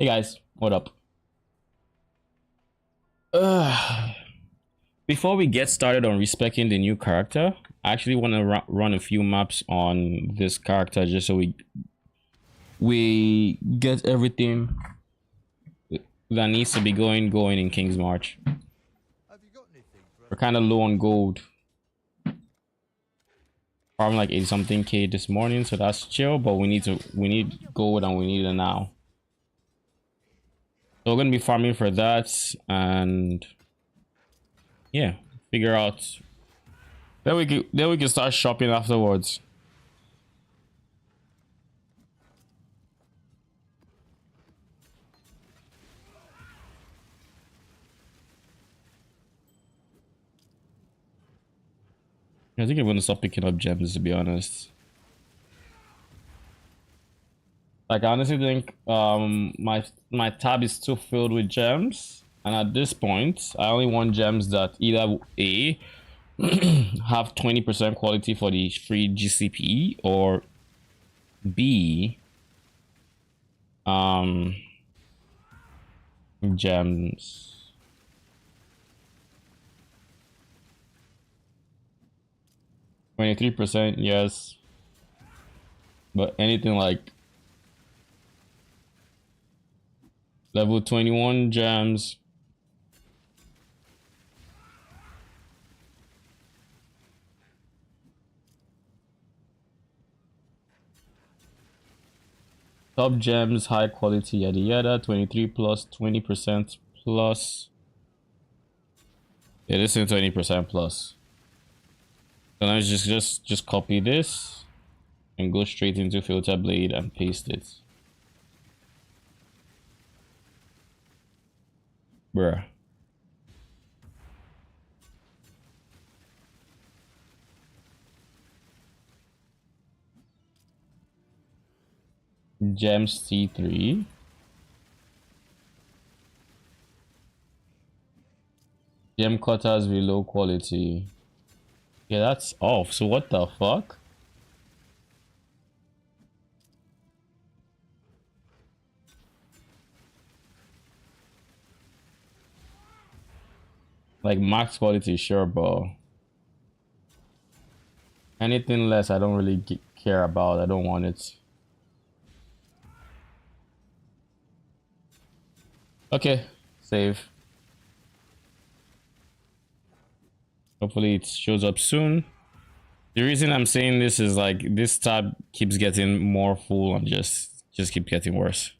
Hey guys, what up? Uh, Before we get started on respecing the new character, I actually want to run a few maps on this character just so we get everything that needs to be going in King's March. We're kind of low on gold. Farming like 80 something K this morning, so that's chill, but we need gold and we need it now. So we're gonna be farming for that and yeah, figure out. Then we can start shopping afterwards. I think I'm gonna stop picking up gems, to be honest. Like I honestly think my tab is too filled with gems, and at this point I only want gems that either A have 20% quality for the free GCP, or B gems. 23%, yes, but anything like level 21 gems. Top gems, high quality, yada yada. 23 plus 20% plus. Yeah, this is 20% plus. So now just copy this and go straight into filter blade and paste it. Bruh. Gems C3. Gem cutters with low quality. Yeah, that's off. So what the fuck? Like max quality, sure, but anything less, I don't really care about. I don't want it. Okay, save. Hopefully it shows up soon. The reason I'm saying this is like this tab keeps getting more full and just keep getting worse.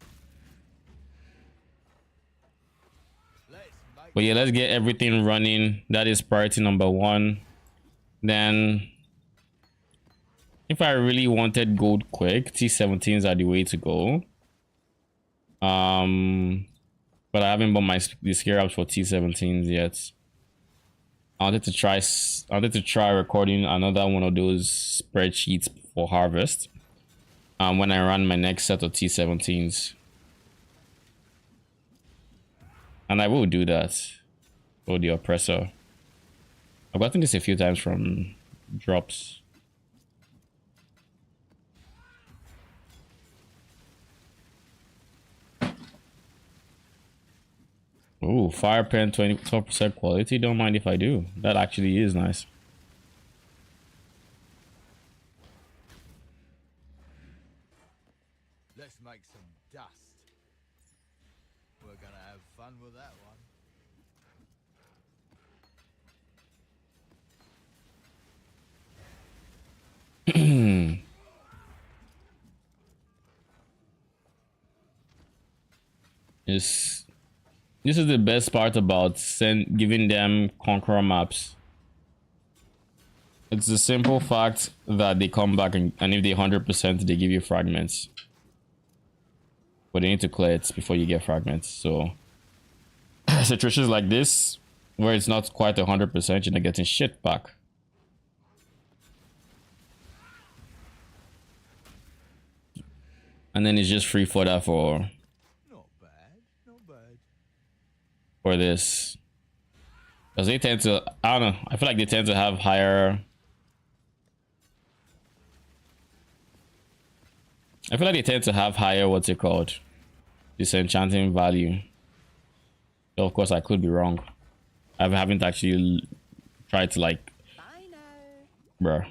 But yeah, let's get everything running. That is priority number one. Then if I really wanted gold quick, T17s are the way to go. But I haven't bought the scare ups for T17s yet. I wanted to try recording another one of those spreadsheets for harvest. When I run my next set of T17s. And I will do that. Oh, the oppressor. I've gotten this a few times from drops. Oh, fire pen 24% quality. Don't mind if I do. That actually is nice. Let's make some dust. We're gonna have fun with that one. This is the best part about giving them Conqueror maps. It's the simple fact that they come back and if they 100%, they give you fragments. But they need to clear it before you get fragments. So situations like this, where it's not quite 100%, you're not getting shit back. And then it's just free for that for for this, because they tend to, I don't know, I feel like they tend to have higher, what's it called, disenchanting value. So of course, I could be wrong. I haven't actually tried to like. Bye now. Bruh,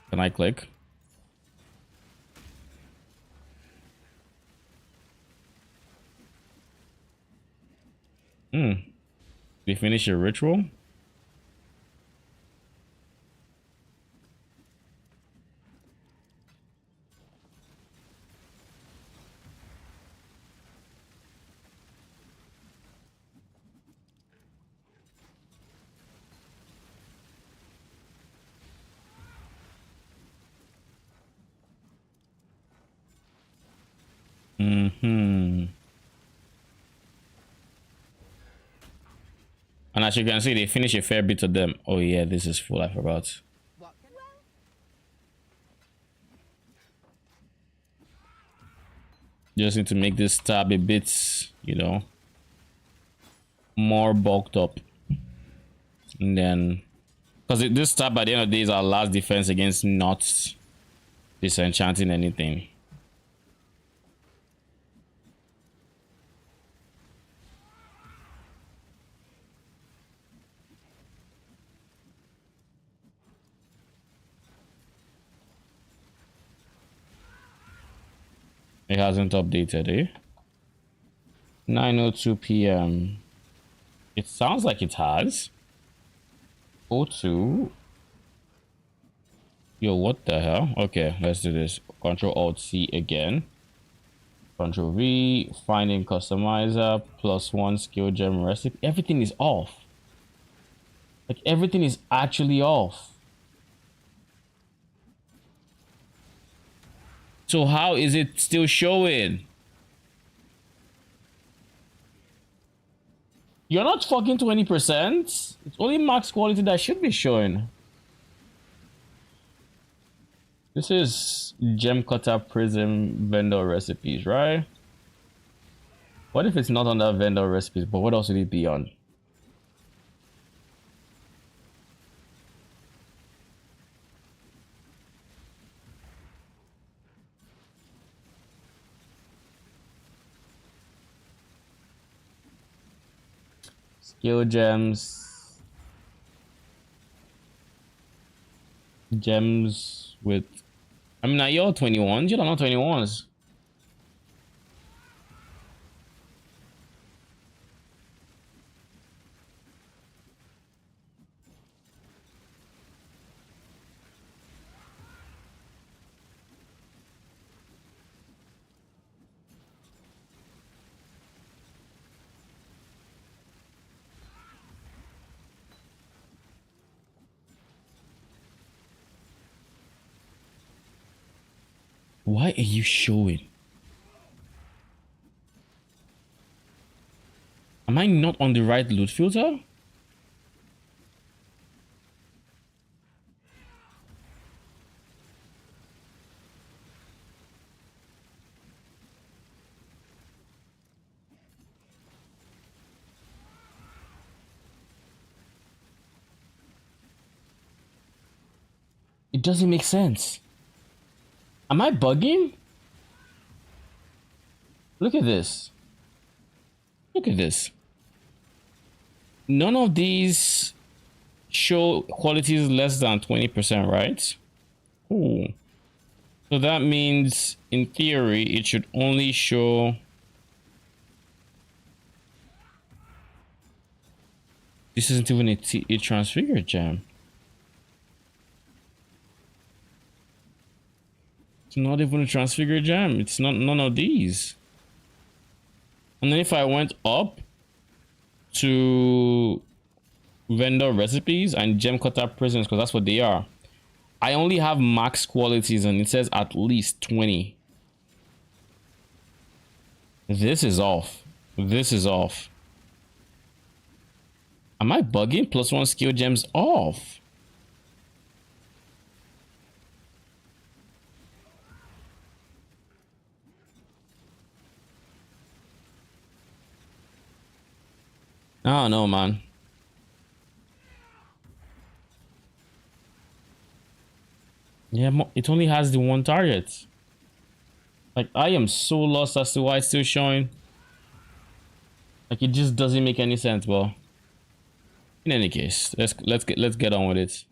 can I click? Did you finish your ritual? And as you can see, they finish a fair bit of them. Oh yeah, this is full. I forgot. What can Just need to make this tab a bit, you know, more bulked up. And then, because this tab by the end of the day is our last defense against not disenchanting anything. It hasn't updated, eh? 9:02 p.m. It sounds like it has. 02. Yo, what the hell? Okay, let's do this. Control Alt C again. Control V. Finding customizer. +1 skill gem recipe. Everything is off. Like everything is actually off. So how is it still showing? You're not fucking 20%. It's only max quality that should be showing. This is gem cutter prism vendor recipes, right? What if it's not on that vendor recipes, but what else would it be on? Skill gems. Gems with... I mean, are you all 21s? You're not 21s. Why are you showing? Am I not on the right loot filter? It doesn't make sense. Am I bugging? Look at this. Look at this. None of these show qualities less than 20%, right? Ooh. So that means, in theory, it should only show... This isn't even a transfigured gem. It's not even a transfigured gem. It's not none of these. And then if I went up to vendor recipes and gem cutter prisms, because that's what they are, I only have max qualities and it says at least 20. This is off. This is off. Am I bugging? +1 skill gems off. I don't know, man. Yeah, it only has the one target. Like, I am so lost as to why it's still showing. Like it just doesn't make any sense. Well, in any case, let's get on with it.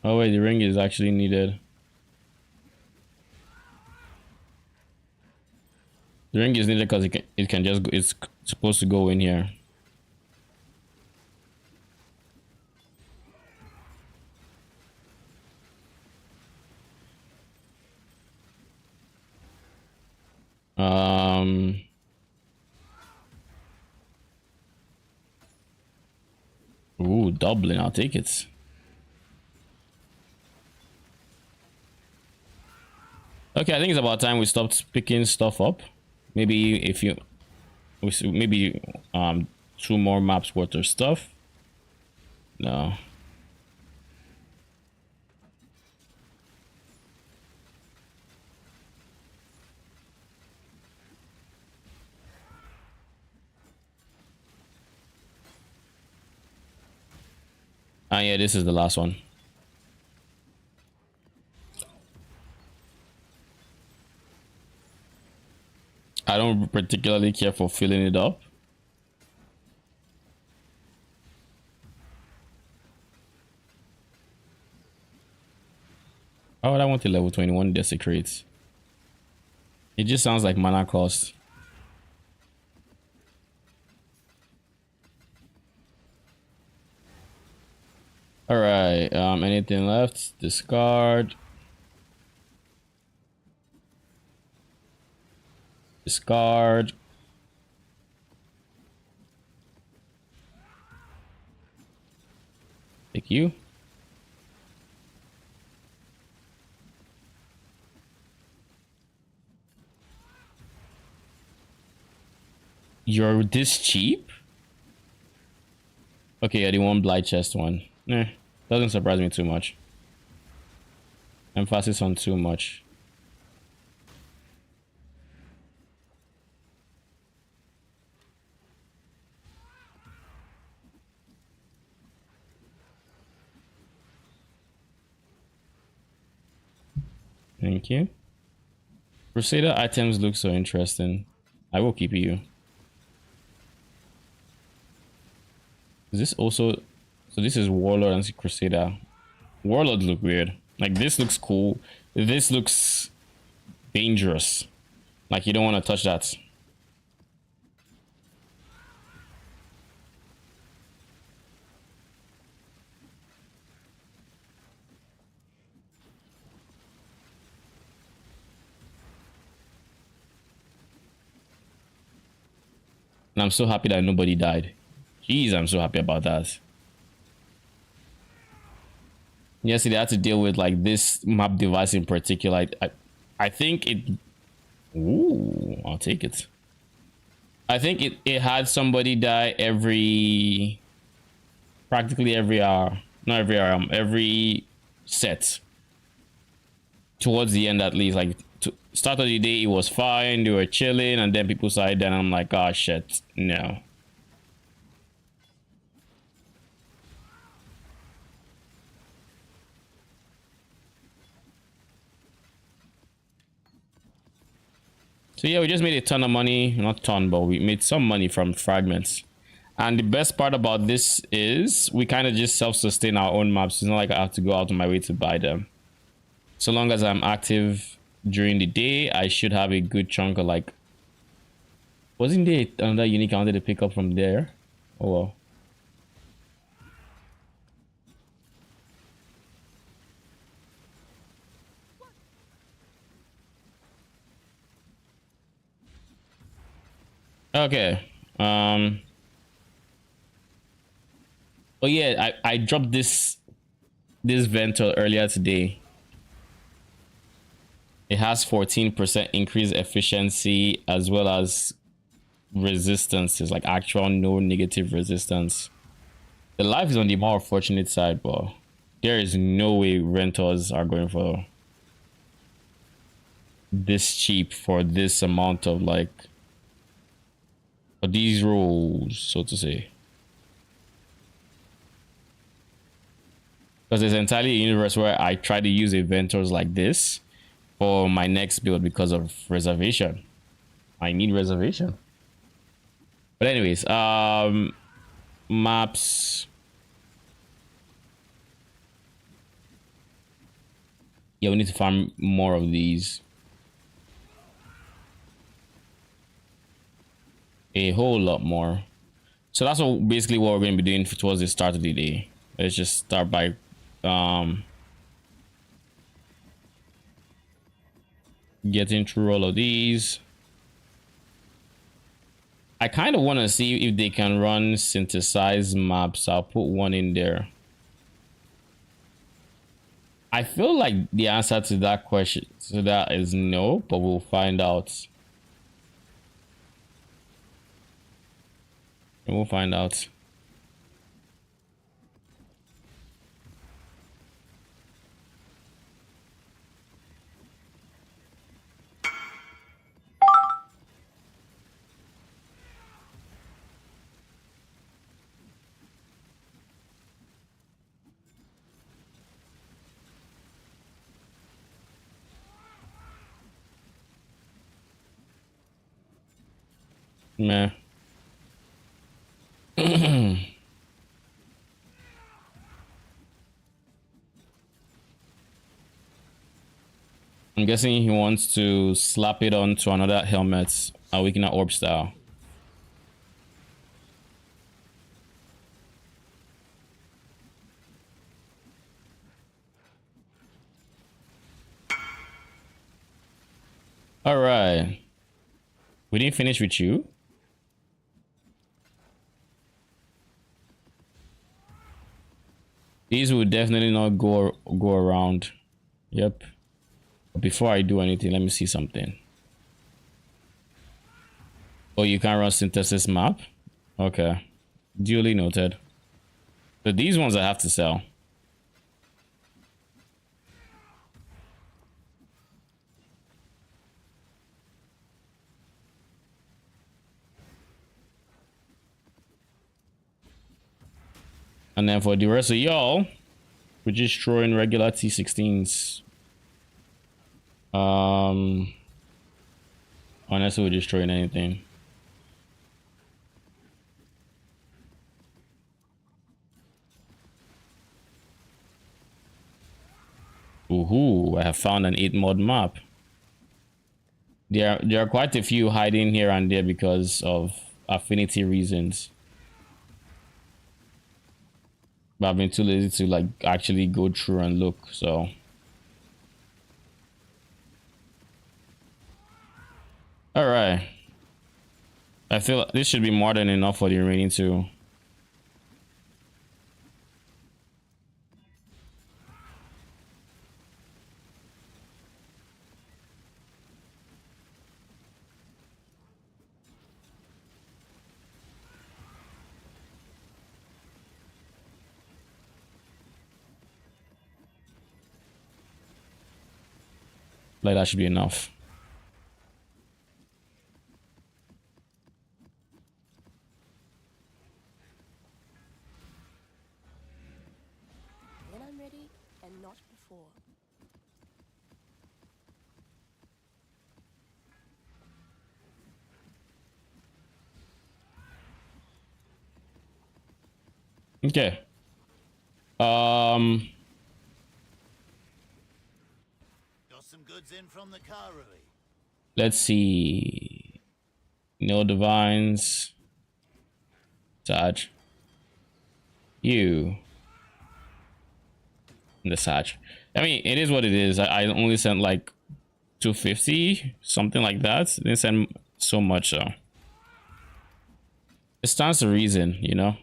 Oh wait, the ring is actually needed. The ring is needed because it can just it's supposed to go in here. Ooh, Dublin, I'll take it. Okay, I think it's about time we stopped picking stuff up. Maybe if you, maybe 2 more maps worth of stuff. No. Ah, yeah, this is the last one. I don't particularly care for filling it up. Why would I want the level 21 desecrates? It just sounds like mana cost. All right. Anything left? Discard. Discard. Thank you. You're this cheap? Okay, yeah, the one blight chest one. Doesn't surprise me too much. Emphasis on too much. Thank you. Crusader items look so interesting. I will keep you. Is this also... So this is Warlord and Crusader. Warlord look weird. Like this looks cool. This looks dangerous. Like you don't want to touch that. And I'm so happy that nobody died. Jeez, I'm so happy about that. Yes, they had to deal with like this map device in particular. I think it... Ooh, I'll take it. I think it had somebody die practically every hour. Not every hour, every set. Towards the end at least. Like, to start of the day, it was fine. They were chilling, and then people started, then I'm like, oh shit, no. So yeah, we just made a ton of money. Not ton, but we made some money from fragments. And the best part about this is we kind of just self-sustain our own maps. It's not like I have to go out of my way to buy them. So long as I'm active during the day, I should have a good chunk of like... Wasn't there another unique I wanted to pick up from there? Oh well. Okay. Oh yeah, I dropped this Vento earlier today. It has 14% increased efficiency as well as resistances, like actual no negative resistance. The life is on the more fortunate side, but there is no way renters are going for this cheap for this amount of like for these rules, so to say. Because there's entirely a universe where I try to use inventors like this for my next build because of reservation. I need reservation. But anyways, maps. Yeah, we need to farm more of these. A whole lot more. So that's what basically what we're going to be doing towards the start of the day. Let's just start by getting through all of these. I kind of want to see if they can run synthesized maps. I'll put one in there. I feel like the answer to that question is no, but we'll find out. We'll find out. Meh. I'm guessing he wants to slap it onto another helmet, weaken orb style. All right. We didn't finish with you. These will definitely not go around. Yep. Before I do anything, let me see something. Oh, you can't run synthesis map? Okay. Duly noted. So these ones I have to sell. And then for the rest of y'all, we're just throwing regular T16s. Honestly, we're just throwing anything. Ooh, I have found an 8 mod map. There are quite a few hiding here and there because of affinity reasons. But I've been too lazy to like actually go through and look, so. All right. I feel like this should be more than enough for the remaining two. Like that should be enough. When I'm ready and not before. Okay. Got some goods in from the car, really. Let's see. No divines. Saj. You. The Saj. I mean, it is what it is. I only sent like 250, something like that. Didn't send so much, so. It stands to reason, you know?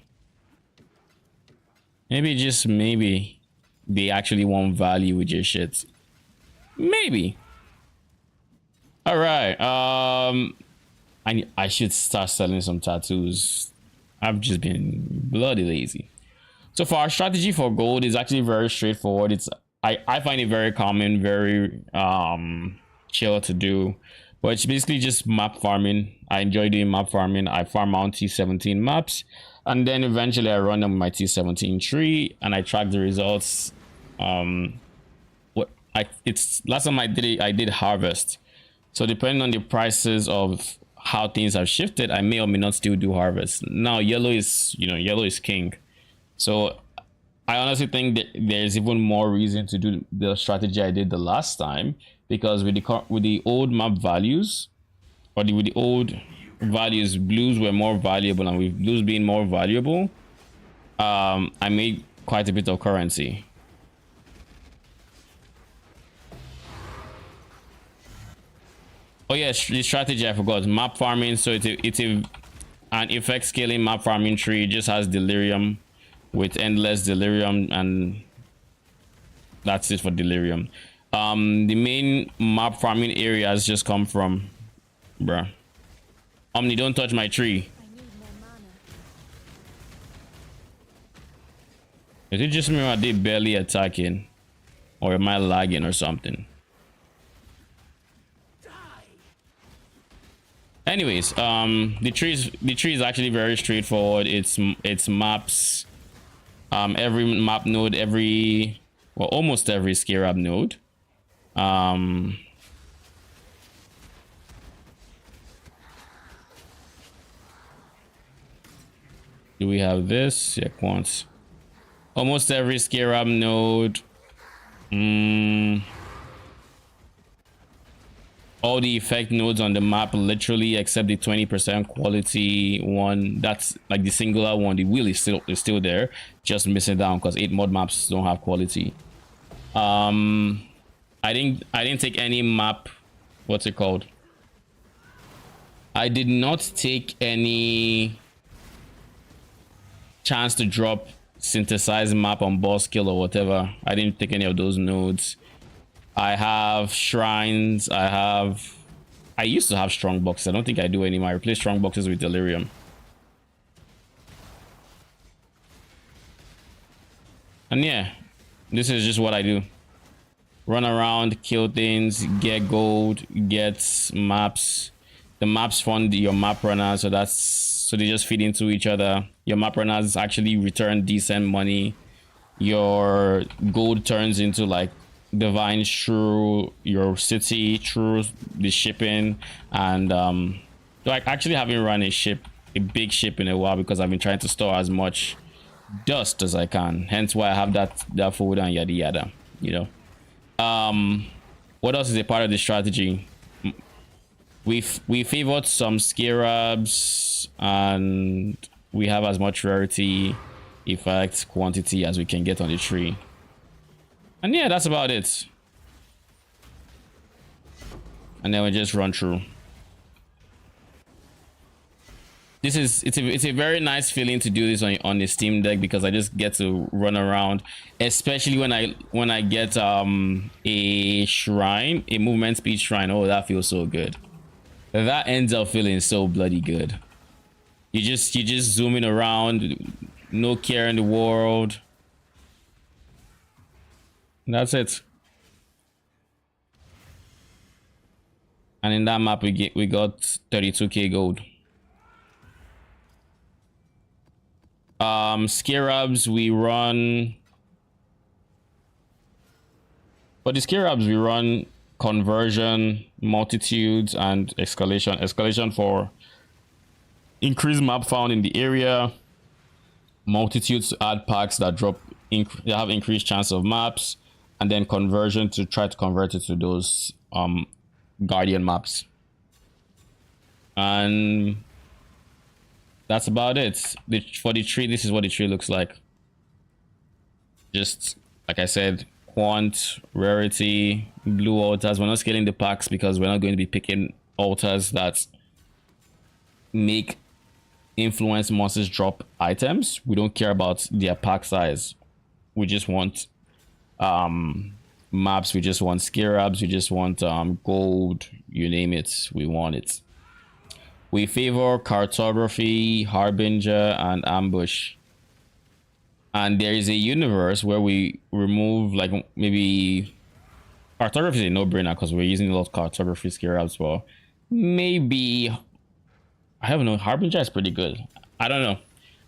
Maybe, just maybe, they actually want value with your shit. Maybe. All right. I should start selling some tattoos. I've just been bloody lazy. So for our strategy for gold is actually very straightforward. I find it very common, very chill to do. But it's basically just map farming. I enjoy doing map farming. I farm out T17 maps, and then eventually I run them with my T17 tree, and I track the results. It's last time I did it, I did harvest. So depending on the prices of how things have shifted, I may or may not still do harvest. Now yellow is, yellow is king. So I honestly think that there's even more reason to do the strategy I did the last time, because with the old map values, or with the old values, blues were more valuable, and with blues being more valuable, I made quite a bit of currency. Oh yes, the strategy I forgot. Map farming. So it's an effect scaling map farming tree. It just has delirium with endless delirium, and that's it for delirium. The main map farming areas just come from, bruh. Omni, don't touch my tree. I need more mana. Is it just me, or are they barely attacking, or am I lagging or something? Anyways, the tree is actually very straightforward. It's maps, every map node, almost every scarab node. Do we have this? Yeah, quants. Almost every scarab node. All the effect nodes on the map, literally, except the 20% quality one. That's like the singular one. The wheel is still there, just missing down because 8 mod maps don't have quality. I didn't take any map. What's it called? I did not take any chance to drop synthesized map on boss kill or whatever. I didn't take any of those nodes. I have shrines. I used to have strong boxes. I don't think I do anymore. I replace strong boxes with delirium. And yeah, this is just what I do. Run around, kill things, get gold, get maps. The maps fund your map runners, so they just feed into each other. Your map runners actually return decent money. Your gold turns into like divine through your city, through the shipping, and like actually haven't run a big ship in a while because I've been trying to store as much dust as I can, hence why I have that folder and yada yada, what else is a part of the strategy? We favored some scarabs, and we have as much rarity, effect, quantity as we can get on the tree. And yeah, that's about it. And then we just run through. It's a very nice feeling to do this on the Steam Deck, because I just get to run around, especially when I get a shrine, a movement speed shrine. Oh, that feels so good. That ends up feeling so bloody good. You just zooming around, no care in the world. That's it. And in that map we got 32k gold. Scarabs we run. For the scarabs we run conversion, multitudes, and escalation. Escalation for increased map found in the area. Multitudes to add packs that they have increased chance of maps. And then conversion to try to convert it to those guardian maps. And that's about it. For the tree, this is what the tree looks like. Just like I said, quant, rarity, blue altars. We're not scaling the packs because we're not going to be picking altars that make influence monsters drop items. We don't care about their pack size. We just want maps. We just want scarabs. We just want gold. You name it, we want it. We favor cartography, harbinger, and ambush. And there is a universe where we remove like maybe Cartography is a no-brainer because we're using a lot of cartography scarabs. Well, maybe I don't know. Harbinger is pretty good. I don't know.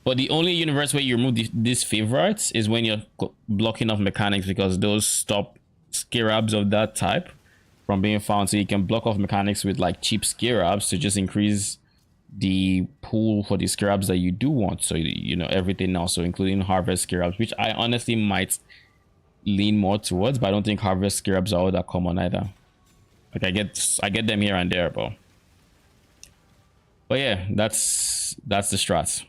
But the only universe where you remove these favorites is when you're blocking off mechanics, because those stop scarabs of that type from being found. So you can block off mechanics with like cheap scarabs to just increase the pool for the scarabs that you do want. So you know everything also, including harvest scarabs, which I honestly might lean more towards, but I don't think harvest scarabs are all that common either. Like I get them here and there, but yeah, that's the strats.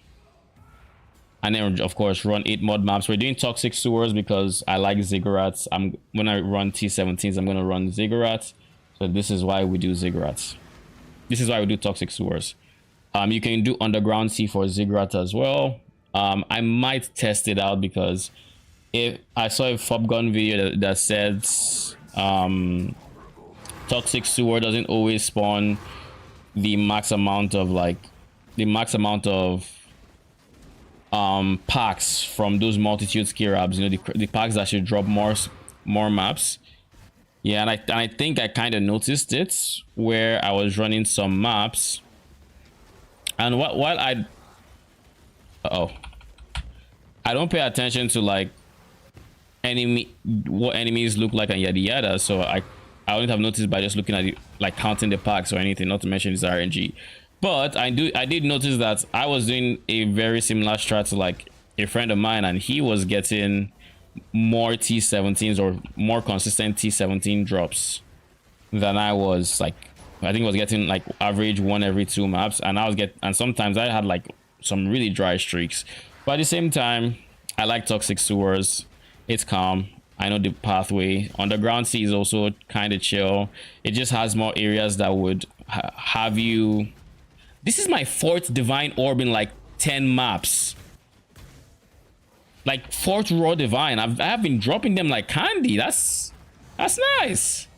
And then of course run 8 mod maps. We're doing toxic sewers because I like ziggurats. When I run T17s, I'm gonna run ziggurats. So this is why we do ziggurats. This is why we do toxic sewers. You can do underground sea for ziggurat as well. I might test it out because if I saw a Fobgun video that said toxic sewer doesn't always spawn the max amount of packs from those multitude scarabs, you know, the packs that should drop more maps. Yeah, and I think I kind of noticed it where I was running some maps, and while I don't pay attention to like what enemies look like and yada yada, so I wouldn't have noticed by just looking at it, like counting the packs or anything, not to mention it's RNG. But I did notice that I was doing a very similar strat to like a friend of mine, and he was getting more T17s or more consistent T17 drops than I was. Like I think I was getting like average 1 every 2 maps, and and sometimes I had like some really dry streaks. But at the same time, I like toxic sewers. It's calm. I know the pathway. Underground sea is also kind of chill. It just has more areas that would have you. This is my 4th divine orb in like 10 maps. Like 4th raw divine. I have been dropping them like candy. That's nice.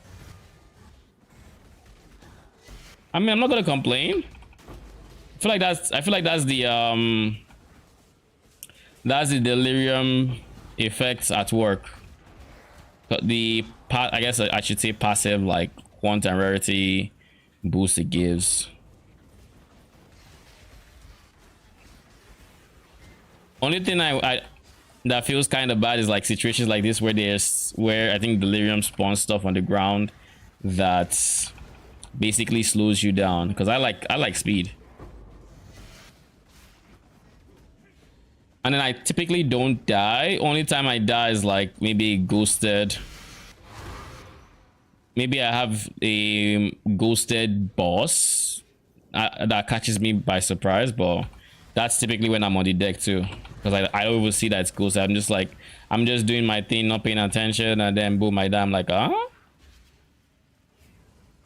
I mean, I'm not gonna complain. I feel like that's the delirium effects at work. But I guess I should say passive, like quant and rarity boost it gives. Only thing that feels kind of bad is like situations like this where I think delirium spawns stuff on the ground that basically slows you down, because I like speed. And then I typically don't die. Only time I die is like maybe ghosted. Maybe I have a ghosted boss that catches me by surprise, but that's typically when I'm on the deck too, because I always see that it's ghosted. I'm just doing my thing, not paying attention, and then boom, I die. I'm like,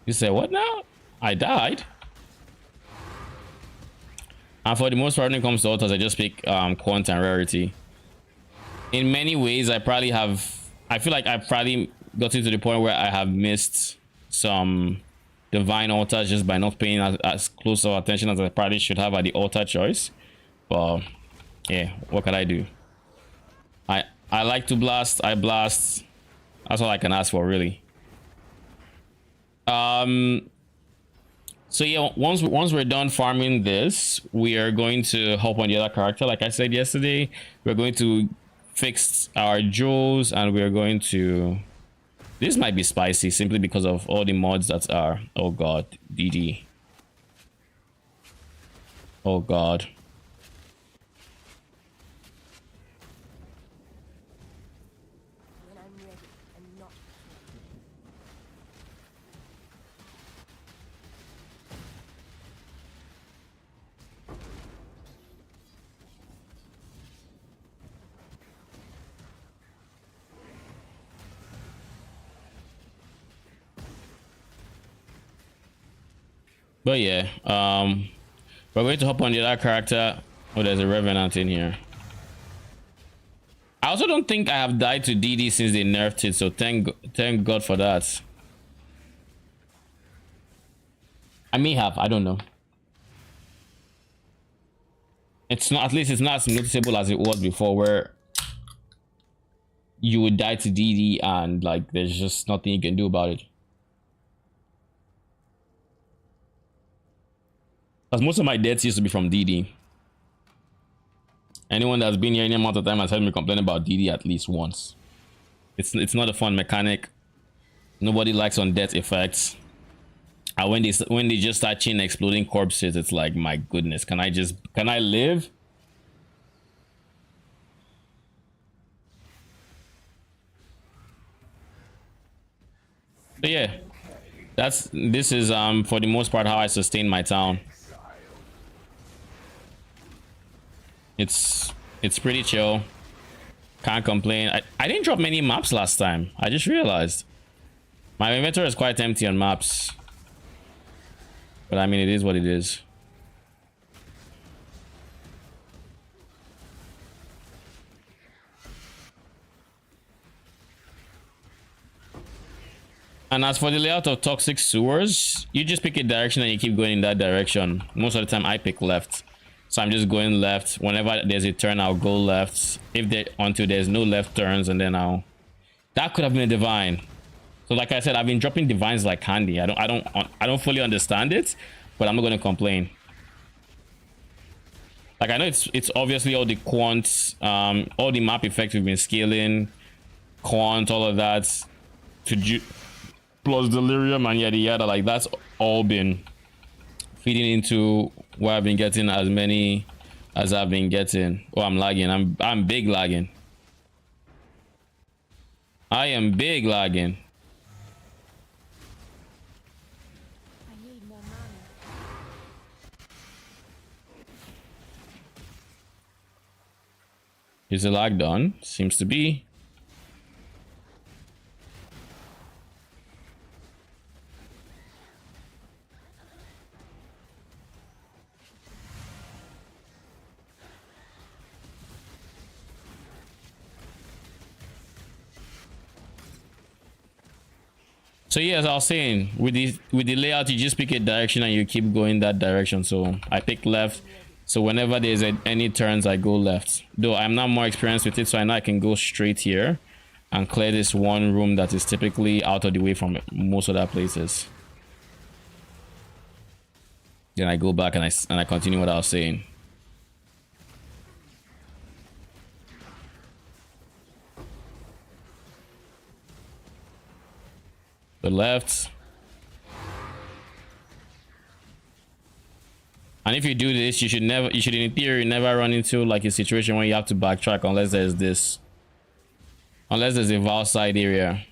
you say what now? I died. And for the most part, when it comes to autos, I just pick quant and rarity. In many ways, I feel like I've probably gotten to the point where I have missed some divine altars just by not paying as close of attention as I probably should have at the altar choice. But yeah, what can I do? I like to blast. I blast. That's all I can ask for, really. So yeah, once we're done farming this, we are going to hop on the other character. Like I said yesterday, we're going to fix our jewels, and we're going to. This might be spicy simply because of all the mods that are. Oh god, DD. Oh god. When I'm ready and not before. But yeah, we're going to hop on the other character. Oh, there's a revenant in here. I also don't think I have died to DD since they nerfed it, so thank God for that. I may have, I don't know. It's not, at least it's not as noticeable as it was before, where you would die to DD, and like there's just nothing you can do about it. Because most of my deaths used to be from DD. Anyone that's been here any amount of time has heard me complain about DD at least once. It's not a fun mechanic. Nobody likes on death effects. And when they just start chain exploding corpses, it's like, my goodness, can I live? So yeah, this is for the most part how I sustain my town. It's pretty chill. Can't complain. I didn't drop many maps last time. I just realized my inventory is quite empty on maps. But I mean, it is what it is. And as for the layout of toxic sewers, you just pick a direction and you keep going in that direction. Most of the time I pick left. So I'm just going left. Whenever there's a turn, I'll go left. Until there's no left turns, and then that could have been a divine. So like I said, I've been dropping divines like candy. I don't fully understand it, but I'm not gonna complain. Like I know it's obviously all the quants, all the map effects we've been scaling, quant, all of that, plus delirium and yada yada. Like that's all been feeding into where I've been getting as many as I've been getting. Oh, I'm lagging. I'm big lagging. I am big lagging. I need more mana. Is the lag done? Seems to be. So yeah, as I was saying, with the layout, you just pick a direction and you keep going that direction. So I pick left. So whenever there's any turns, I go left. Though I'm not more experienced with it, so I know I can go straight here and clear this one room that is typically out of the way from most other places. Then I go back and I continue what I was saying. The left. And if you do this, you should in theory never run into like a situation where you have to backtrack unless there's a Val side area.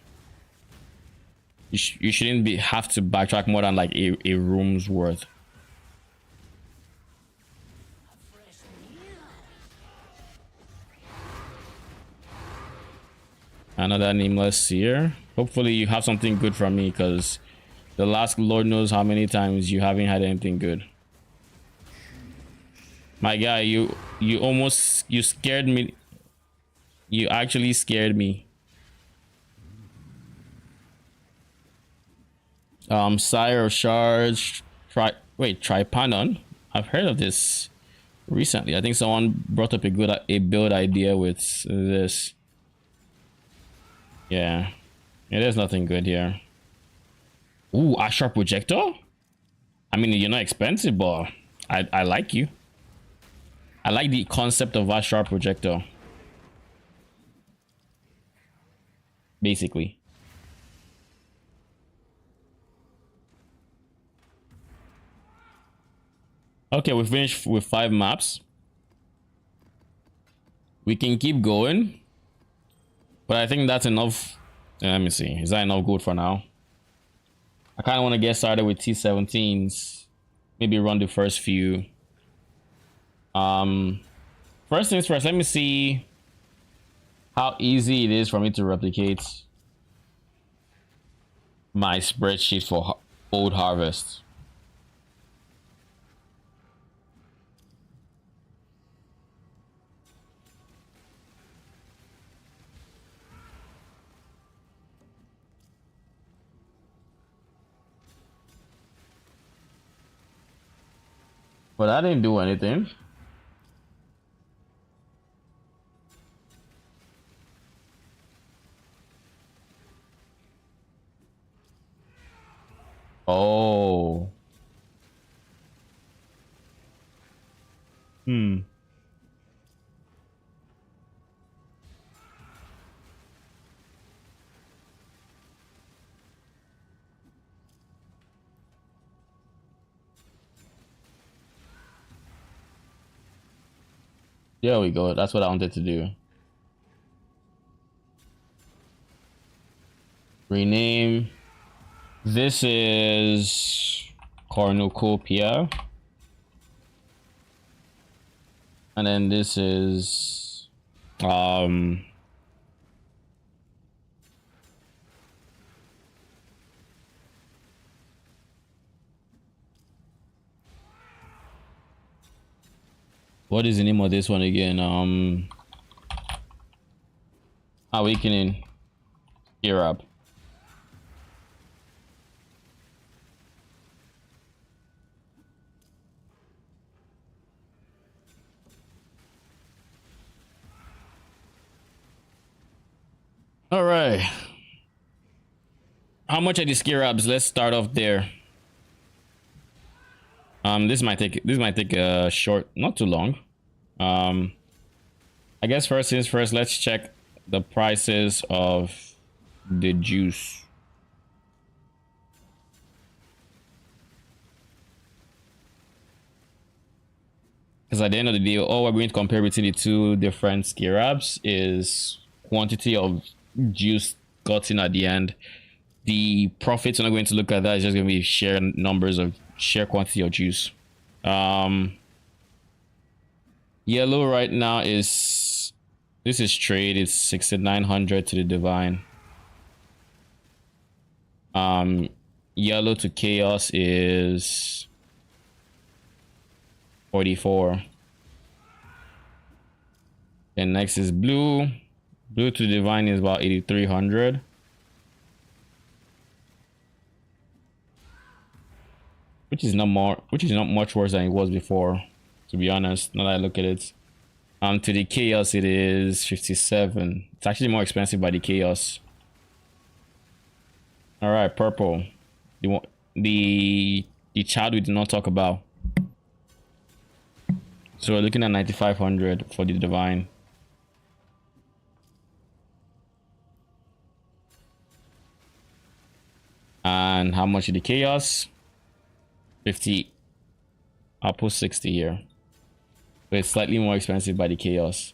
You shouldn't have to backtrack more than like a room's worth. Another nameless seer. Hopefully you have something good from me, because the last Lord knows how many times you haven't had anything good. My guy, you scared me. You actually scared me. Sire of Shards. Tripanon. I've heard of this recently. I think someone brought up a build idea with this. Yeah, there's nothing good here. Ooh, Ashar Projector? I mean, you're not expensive, but I like you. I like the concept of Ashar Projector. Basically. Okay, we finished with 5 maps. We can keep going. But I think that's enough. Let me see. Is that enough gold for now? I kind of want to get started with T17s. Maybe run the first few. First things first, let me see how easy it is for me to replicate my spreadsheet for old harvest. But I didn't do anything. Oh. Hmm. There we go. That's what I wanted to do. Rename. This is cornucopia. And then this is what is the name of this one again? Awakening Europe. All right. How much are the Skirabs? Let's start off there. This might take a short, not too long. I guess first things first, let's check the prices of the juice. Because at the end of the day, all we're going to compare between the two different Skirabs is quantity of juice gotten at the end. The profits, we're not going to look at that. It's just going to be sheer numbers of sheer quantity of juice. Yellow right now is, this is trade. It's 6,900 to the divine. Yellow to chaos is 44. And next is blue. Blue to divine is about 8,300. Which is not much worse than it was before, to be honest. Now that I look at it. To the chaos it is 57. It's actually more expensive by the chaos. All right, purple. The child we did not talk about. So we're looking at 9,500 for the divine. And how much is the chaos? 50. I'll put 60 here. So it's slightly more expensive by the chaos.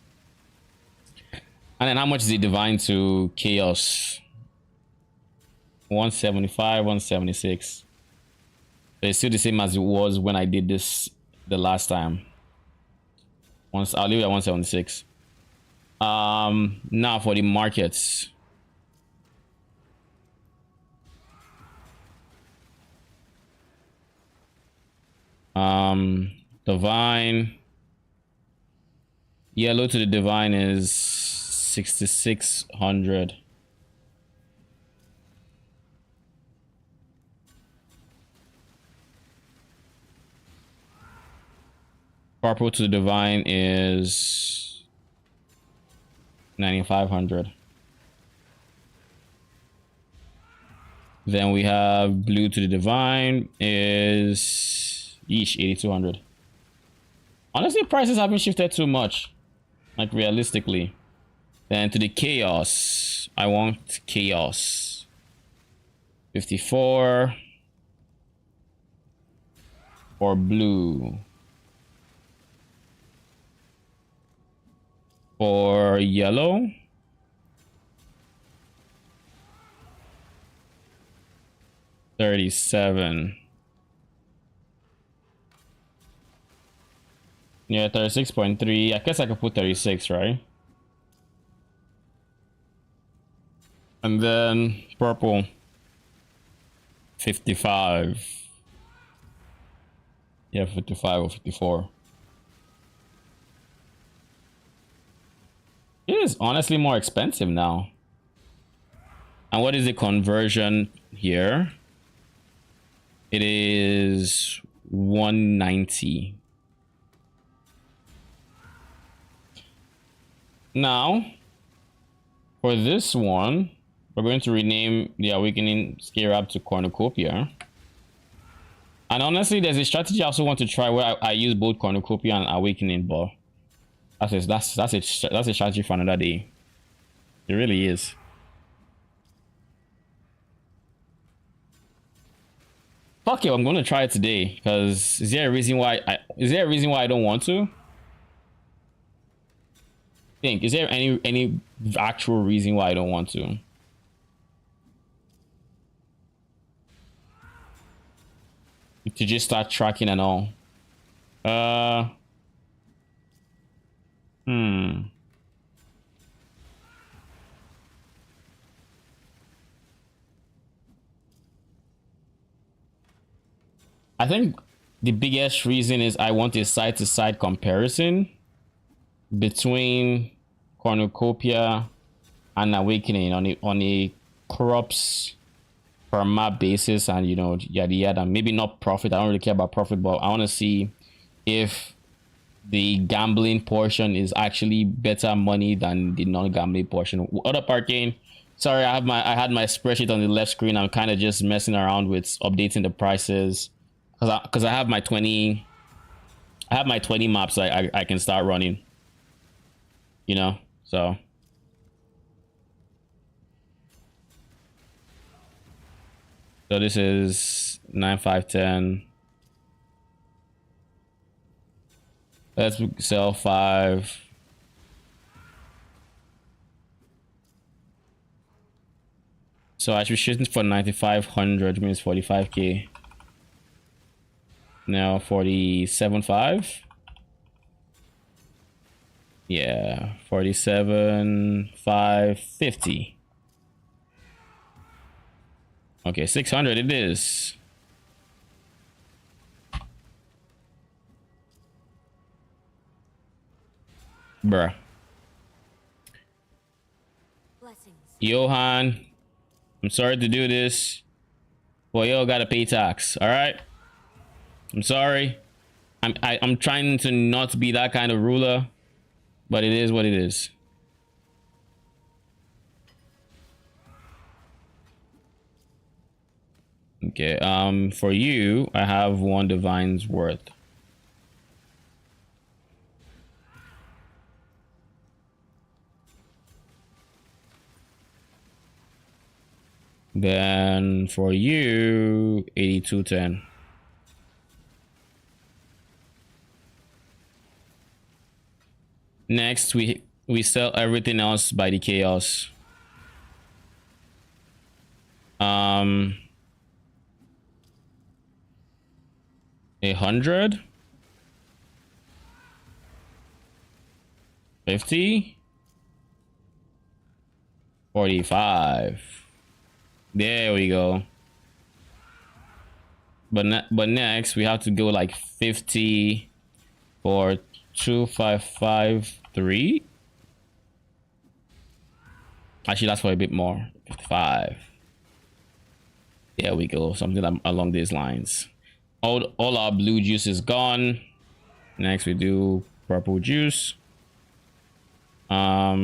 And then how much is the divine to chaos? 175, 176. So it's still the same as it was when I did this the last time. I'll leave it at 176. Now for the markets. Divine. Yellow to the divine is 6,600. Purple to the divine is 9,500. Then we have blue to the divine is 8,200. Honestly, prices haven't shifted too much, like realistically. Then to the chaos, I want chaos. 54 for blue. For yellow, $37. Yeah, 36.3. I guess I could put 36, right? And then purple, 55. Yeah, 55 or 54. It is honestly more expensive now. And what is the conversion here? It is 190. Now, for this one, we're going to rename the Awakening Scarab to Cornucopia. And honestly, there's a strategy I also want to try where I use both Cornucopia and Awakening, but that's a strategy for another day. It really is. Fuck it, I'm gonna try it today. Because is there a reason why I don't want to? Think, is there any actual reason why I don't want to? To just start tracking and all. I think the biggest reason is I want a side-to-side comparison between Cornucopia and Awakening on a crops per map basis, and you know, yada yada. Maybe not profit. I don't really care about profit, but I want to see if the gambling portion is actually better money than the non-gambling portion. What up, Arcane? Sorry, I had my spreadsheet on the left screen. I'm kind of just messing around with updating the prices because I have my 20 maps I can start running, you know. So this is 9510. Let's sell 5. So I should shoot for 9500, means 45k. Now 47.5. Yeah, 47,550. Okay, 600 it is. Bruh. Blessings. Johan, I'm sorry to do this. Well, yo gotta pay tax, alright? I'm sorry. I'm trying to not be that kind of ruler, but it is what it is. Okay, for you, I have 1 divine's worth. Then for you, 8210. Next, we sell everything else by the chaos. 100, 50, 45. There we go. But next we have to go like 50 for 2553. Actually, that's for a bit more. 55. There we go. Something along these lines. All our blue juice is gone. Next we do purple juice. Let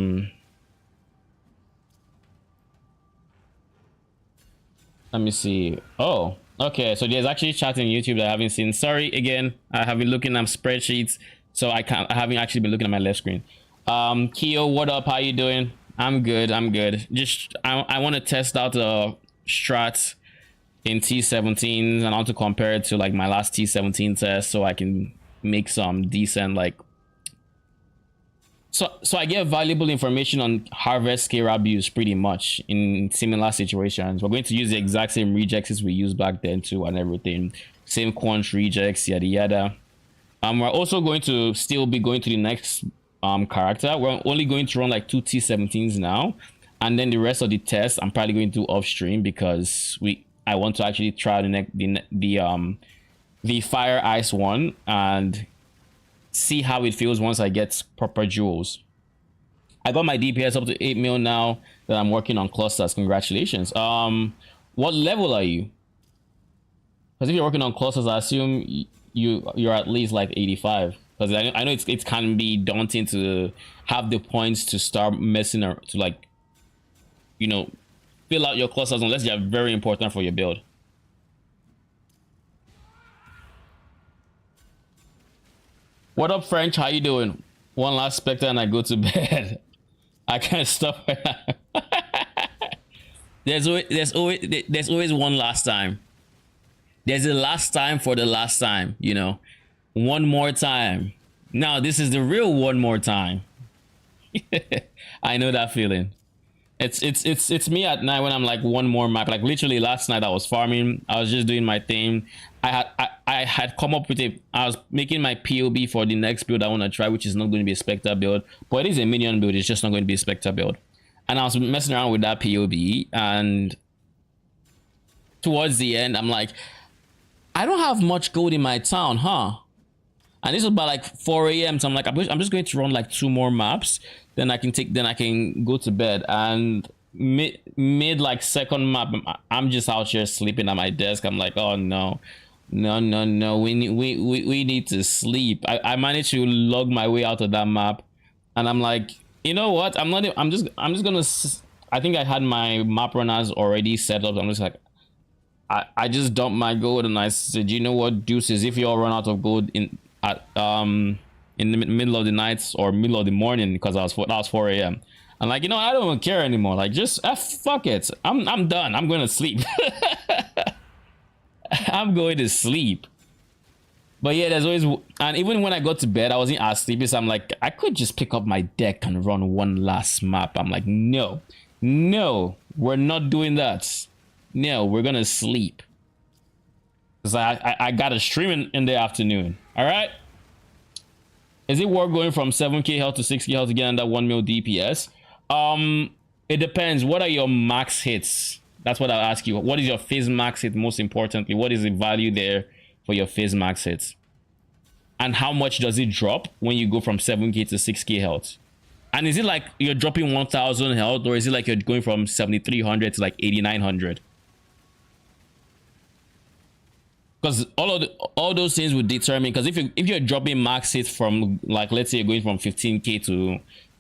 me see. Oh, okay. So there's actually chat on YouTube that I haven't seen. Sorry again. I have been looking at spreadsheets, so I haven't actually been looking at my left screen. Keo, what up? How you doing? I'm good. I'm good. Just I want to test out the strats in T17s, and I want to compare it to like my last T17 test, so I can make some decent like. So I get valuable information on harvest scale abuse pretty much in similar situations. We're going to use the exact same rejects as we used back then too, and everything. Same quant rejects, yada yada. We're also going to still be going to the next character. We're only going to run like 2 T17s now, and then the rest of the tests I'm probably going to do off stream because I want to actually try the fire ice one and see how it feels once I get proper jewels. I got my DPS up to 8 mil now that I'm working on clusters. Congratulations. What level are you? Because if you're working on clusters, I assume you're at least like 85. Because I know it can be daunting to have the points to start messing or to like, you know, fill out your clusters unless they're very important for your build. What up, French? How you doing? One last Spectre and I go to bed. I can't stop. There's always one last time. There's a last time for the last time, you know. One more time. Now this is the real one more time. I know that feeling. It's me at night when I'm like one more map. Like literally last night I was farming. I was just doing my thing. I had come up with I was making my POB for the next build I want to try, which is not going to be a Spectre build, but it is a Minion build. It's just not going to be a Spectre build. And I was messing around with that POB, and towards the end I'm like, I don't have much gold in my town, huh? And this was about like 4 a.m. So I'm like, I'm just going to run like 2 more maps. Then I can go to bed. And mid like second map, I'm just out here sleeping at my desk. I'm like, oh no, we need to sleep. I managed to log my way out of that map, and I'm like, you know what? I'm just gonna. I think I had my map runners already set up. I'm just like, I just dumped my gold, and I said, you know what, deuces, if you all run out of gold in the middle of the night or middle of the morning, because that was 4 a.m. I'm like, you know, I don't care anymore. Like, just fuck it. I'm done. I'm going to sleep. I'm going to sleep. But yeah, there's always, and even when I go to bed, I wasn't as sleepy. So I'm like, I could just pick up my deck and run one last map. I'm like, no, we're not doing that. No, we're gonna sleep. Cause I got a stream in the afternoon. All right. Is it worth going from 7k health to 6k health to get under 1 mil DPS? It depends. What are your max hits? That's what I'll ask you. What is your phase max hit? Most importantly, what is the value there for your phase max hits? And how much does it drop when you go from 7k to 6k health? And is it like you're dropping 1000 health, or is it like you're going from 7300 to like 8900? Because all those things would determine, because if you're dropping max hits from, like, let's say you're going from 15k to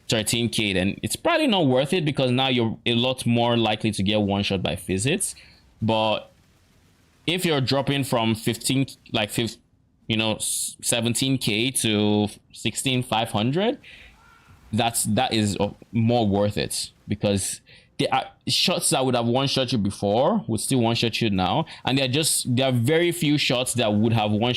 13k, then it's probably not worth it, because now you're a lot more likely to get one shot by phase hits. But if you're dropping from 17k to 16500, that is more worth it, because there are shots that would have one shot you before would still one shot you now, and there are very few shots that would one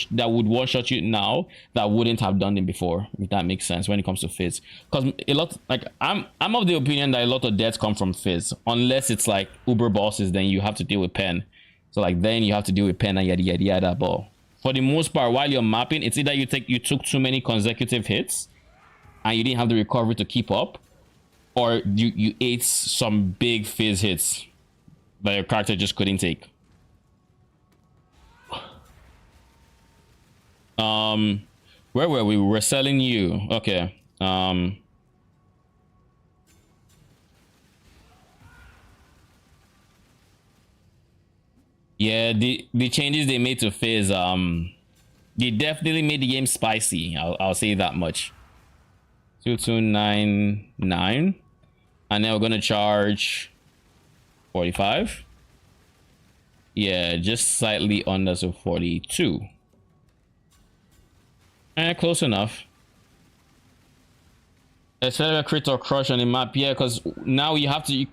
shot you now that wouldn't have done it before, if that makes sense, when it comes to fizz. Because a lot, like, I'm of the opinion that a lot of deaths come from fizz, unless it's like uber bosses, then you have to deal with pen. So like then you have to deal with pen and yada yada yada. But for the most part, while you're mapping, it's either you took too many consecutive hits and you didn't have the recovery to keep up, or you ate some big fizz hits that your character just couldn't take. Where were we? We're selling you. Okay. Yeah, the changes they made to fizz, they definitely made the game spicy. I'll say that much. 2299, and then we're gonna charge 45. Yeah, just slightly under, so 42. Close enough. Instead of a crit or crush on the map, yeah, because now you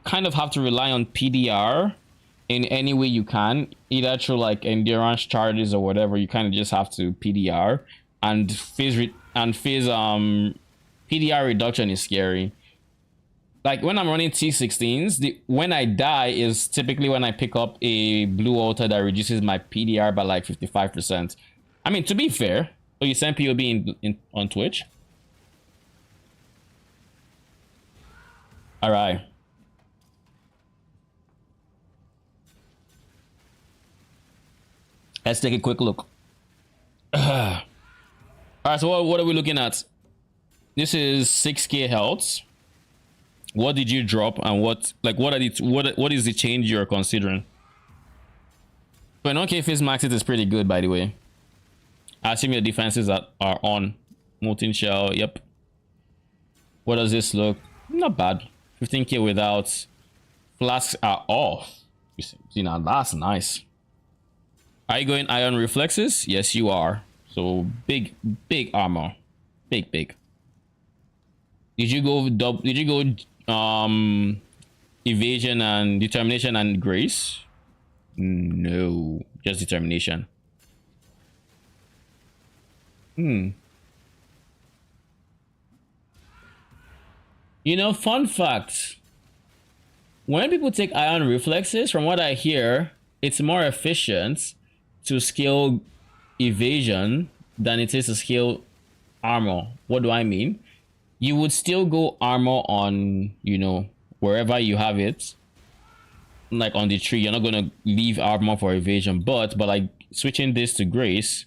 kind of have to rely on PDR in any way you can, either through like endurance charges or whatever. You kind of just have to PDR, and PDR reduction is scary. Like when I'm running T16s, when I die is typically when I pick up a blue altar that reduces my PDR by like 55%. I mean, to be fair, so you send POB on Twitch. All right. Let's take a quick look. All right, so what are we looking at? This is 6k health. What did you drop, and what is the change you're considering? But an okay phase max, it is pretty good, by the way. I assume your defenses are on. Molten shell, yep. What does this look? Not bad. 15k without. Flasks are off. You know, that's nice. Are you going iron reflexes? Yes, you are. So big armor. Big. Did you go evasion and determination and grace? No, just determination. You know, fun fact. When people take iron reflexes, from what I hear, it's more efficient to scale evasion than it is to scale armor. What do I mean? You would still go armor on, you know, wherever you have it. Like on the tree, you're not gonna leave armor for evasion, but like switching this to grace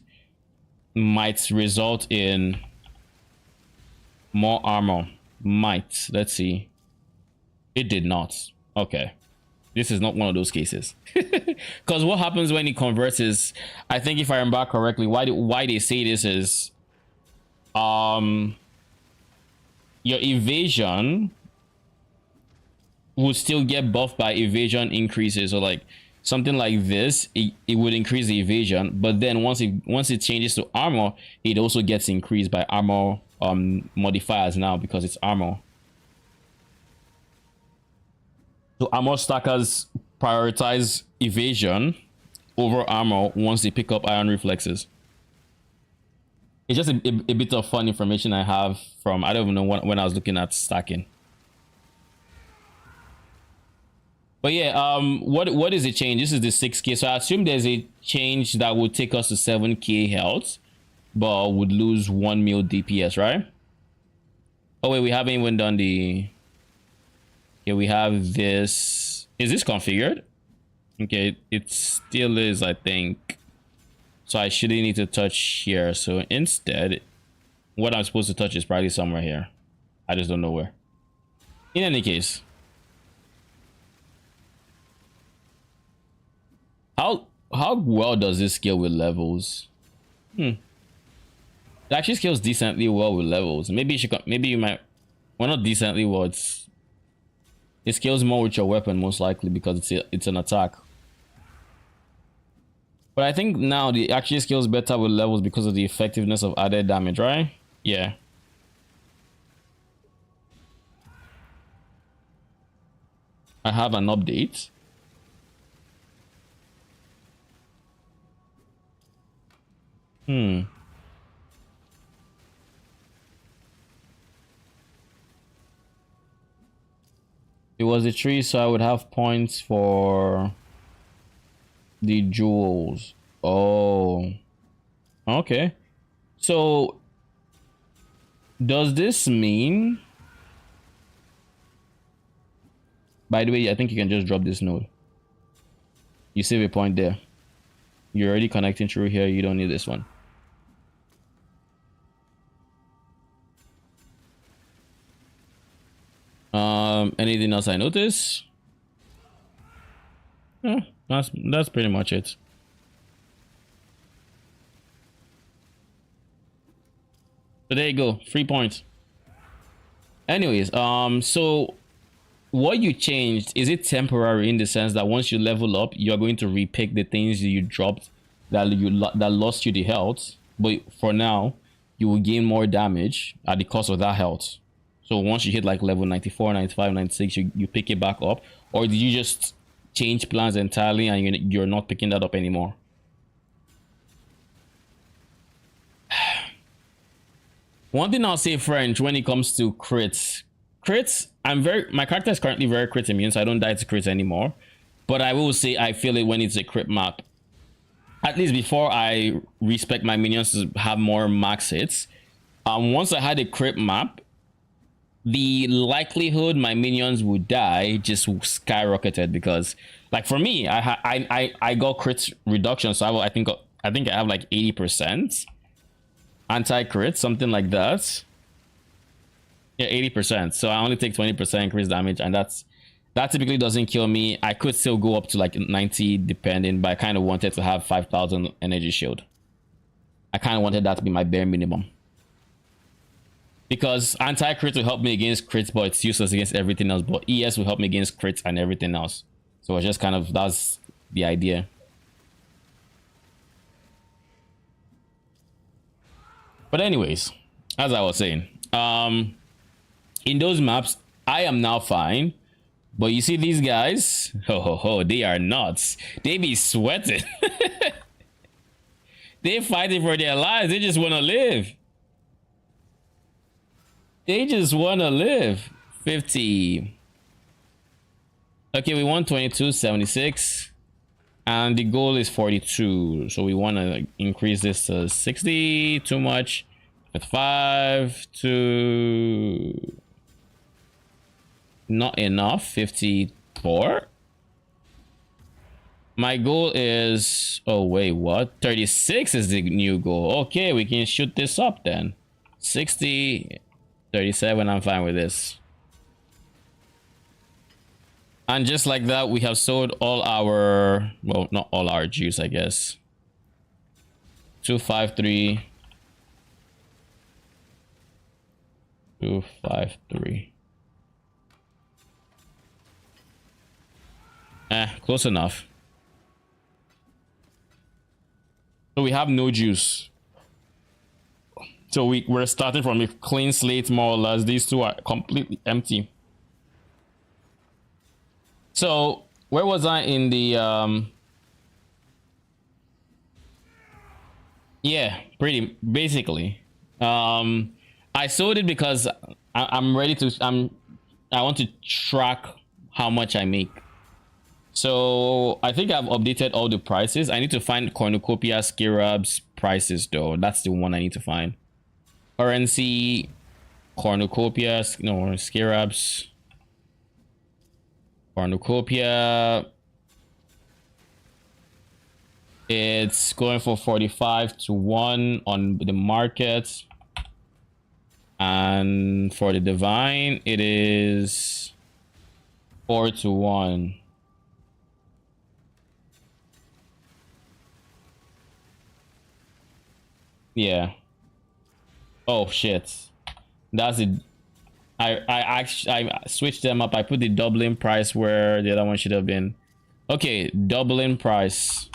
might result in more armor. Might. Let's see. It did not. Okay. This is not one of those cases. Because what happens when it converts is, I think if I remember correctly, why they say this is your evasion will still get buffed by evasion increases. So like something like this, it would increase the evasion, but then once it changes to armor, it also gets increased by armor modifiers now because it's armor. So armor stackers prioritize evasion over armor once they pick up iron reflexes. It's just a bit of fun information I have from, I don't even know when I was looking at stacking. But yeah, what is the change? This is the 6k. So I assume there's a change that would take us to 7k health, but would lose 1 mil DPS, right? Oh wait, we haven't even done the... Okay, we have this. Is this configured? Okay, it still is, I think. So I shouldn't need to touch here. So instead, what I'm supposed to touch is probably somewhere here. I just don't know where. In any case, how well does this scale with levels? It actually scales decently well with levels. Maybe you might, well, not decently well. It scales more with your weapon most likely because it's an attack. But I think now it actually scales better with levels because of the effectiveness of added damage, right? Yeah. I have an update. It was a tree, so I would have points for the jewels. Oh. Okay. So does this mean... By the way, I think you can just drop this node. You save a point there. You're already connecting through here. You don't need this one. Anything else I notice? Yeah, that's pretty much it. So there you go, 3 points. Anyways, so what you changed, is it temporary in the sense that once you level up, you're going to repick the things you dropped that lost you the health, but for now you will gain more damage at the cost of that health? So once you hit like level 94, 95, 96, you pick it back up? Or did you just change plans entirely and you're not picking that up anymore? One thing I'll say, French, when it comes to crits, my character is currently very crit immune, so I don't die to crits anymore. But I will say I feel it when it's a crit map. At least before I respect my minions to have more max hits. Once I had a crit map, the likelihood my minions would die just skyrocketed because, like, for me, I got crit reduction, so I think I have like 80% anti-crit, something like that. Yeah, 80%. So I only take 20% increased damage, and that typically doesn't kill me. I could still go up to like 90 depending, but I kind of wanted to have 5,000 energy shield. I kind of wanted that to be my bare minimum. Because anti-crit will help me against crits, but it's useless against everything else. But ES will help me against crits and everything else. So it's just kind of, that's the idea. But anyways, as I was saying, in those maps, I am now fine. But you see these guys, they are nuts. They be sweating. They fighting for their lives. They just want to live. They just want to live. 50. Okay, we want 22.76. And the goal is 42. So we want to increase this to 60. Too much. With 5 to... Not enough. 54. My goal is... Oh, wait, what? 36 is the new goal. Okay, we can shoot this up then. 60... 37, I'm fine with this. And just like that, we have sold all our, well, not all our juice, I guess. 253. 253. Close enough. So we have no juice. So we're starting from a clean slate, more or less. These two are completely empty. So where was I in the yeah, pretty basically. I sold it because I'm ready to I want to track how much I make. So I think I've updated all the prices. I need to find Cornucopia Scarab's prices though. That's the one I need to find. Currency, Cornucopia, no, Scarabs, Cornucopia. It's going for 45 to 1 on the market. And for the divine, it is 4 to 1. Yeah. Oh shit. That's it. I switched them up. I put the doubling price where the other one should have been. Okay, doubling price.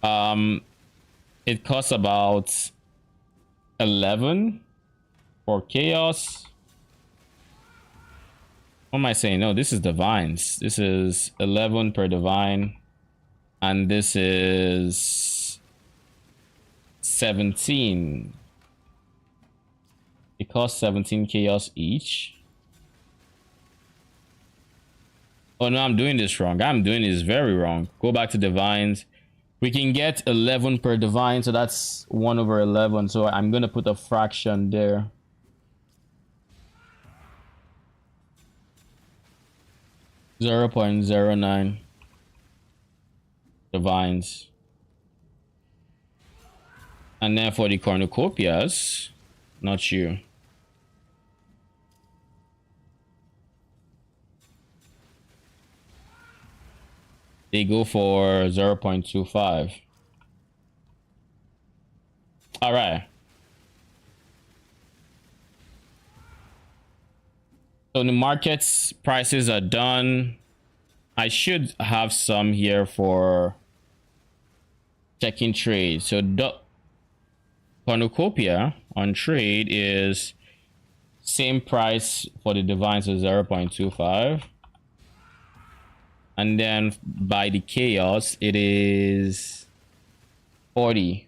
It costs about 11 for chaos. What am I saying? No, this is divines. This is 11 per divine, and this is 17. It costs 17 chaos each. Oh no, I'm doing this wrong. I'm doing this very wrong. Go back to divines. We can get 11 per divine, so that's 1 over 11. So I'm gonna put a fraction there. .09 divines. And then for the cornucopias, not you. They go for 0.25. All right. So the market's prices are done. I should have some here for checking trade. So the cornucopia on trade is same price for the divine, so 0.25. And then by the chaos, it is 40.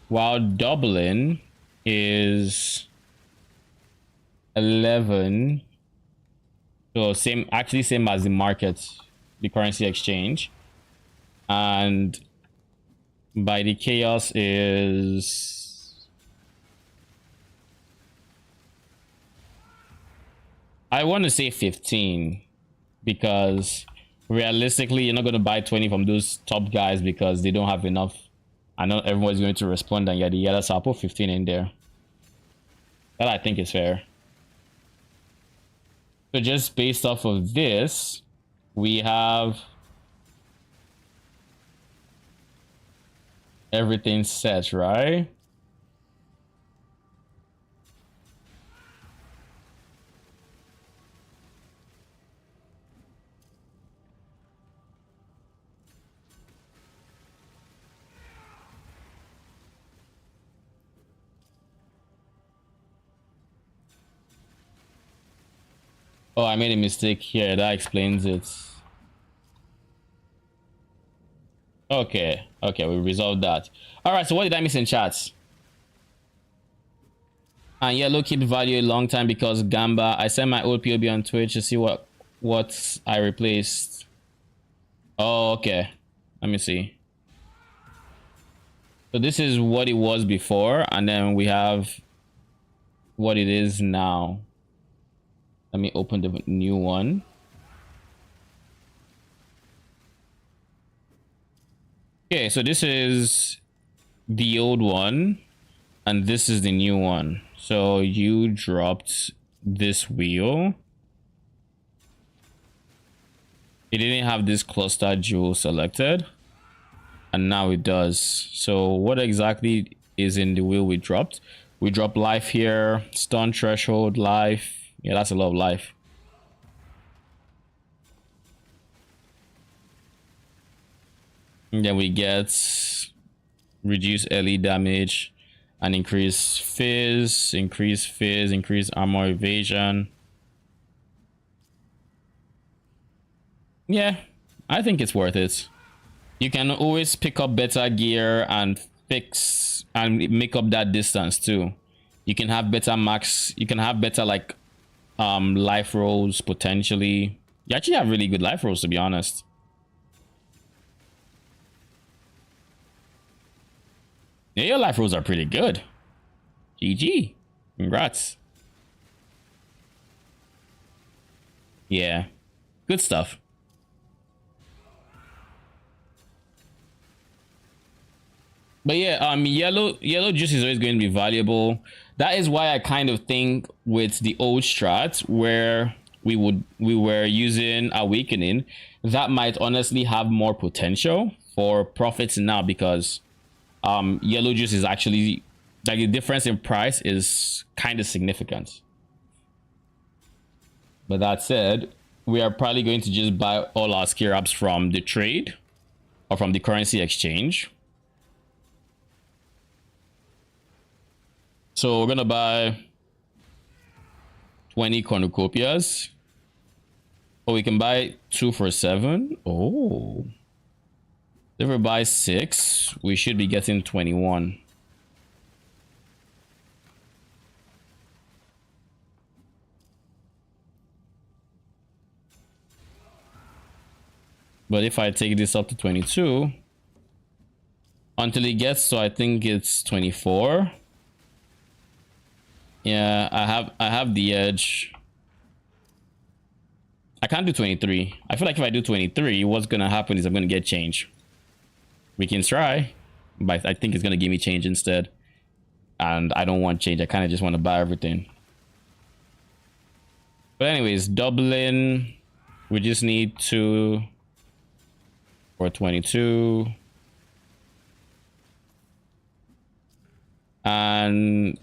While doubling is 11. So same, actually same as the market, the currency exchange. And by the chaos is... I want to say 15, because realistically, you're not going to buy 20 from those top guys because they don't have enough. I know everyone's going to respond and yada yada, so I'll put 15 in there. That I think is fair. So just based off of this, we have everything set, right? Oh, I made a mistake here. That explains it. Okay, okay, we resolved that. All right, so what did I miss in chats? And yellow keep value a long time because Gamba. I sent my old POB on Twitch to see what I replaced. Oh, okay. Let me see. So this is what it was before, and then we have what it is now. Let me open the new one. Okay, so this is the old one, and this is the new one. So you dropped this wheel. It didn't have this cluster jewel selected, and now it does. So what exactly is in the wheel we dropped? We dropped life here, stun threshold, life. Yeah, that's a lot of life. And then we get reduce LE damage and increase fizz, increase armor evasion. Yeah, I think it's worth it. You can always pick up better gear and fix and make up that distance too. You can have better max, you can have better like life rolls potentially. You actually have really good life rolls, to be honest. Yeah, your life rolls are pretty good. GG. Congrats. Yeah. Good stuff. But yeah, yellow juice is always going to be valuable. That is why I kind of think with the old strat where we were using awakening, that might honestly have more potential for profits now, because yellow juice is actually like the difference in price is kind of significant. But that said, we are probably going to just buy all our scarabs from the trade or from the currency exchange. So we're gonna buy 20 cornucopias. Oh, we can buy 2 for 7. Oh, if we buy 6, we should be getting 21. But if I take this up to 22 until it gets to, I think it's 24. Yeah, I have the edge. I can't do 23. I feel like if I do 23, what's gonna happen is I'm gonna get change. We can try, but I think it's gonna give me change instead. And I don't want change. I kind of just want to buy everything. But anyways, doubling. We just need 2 for 22. And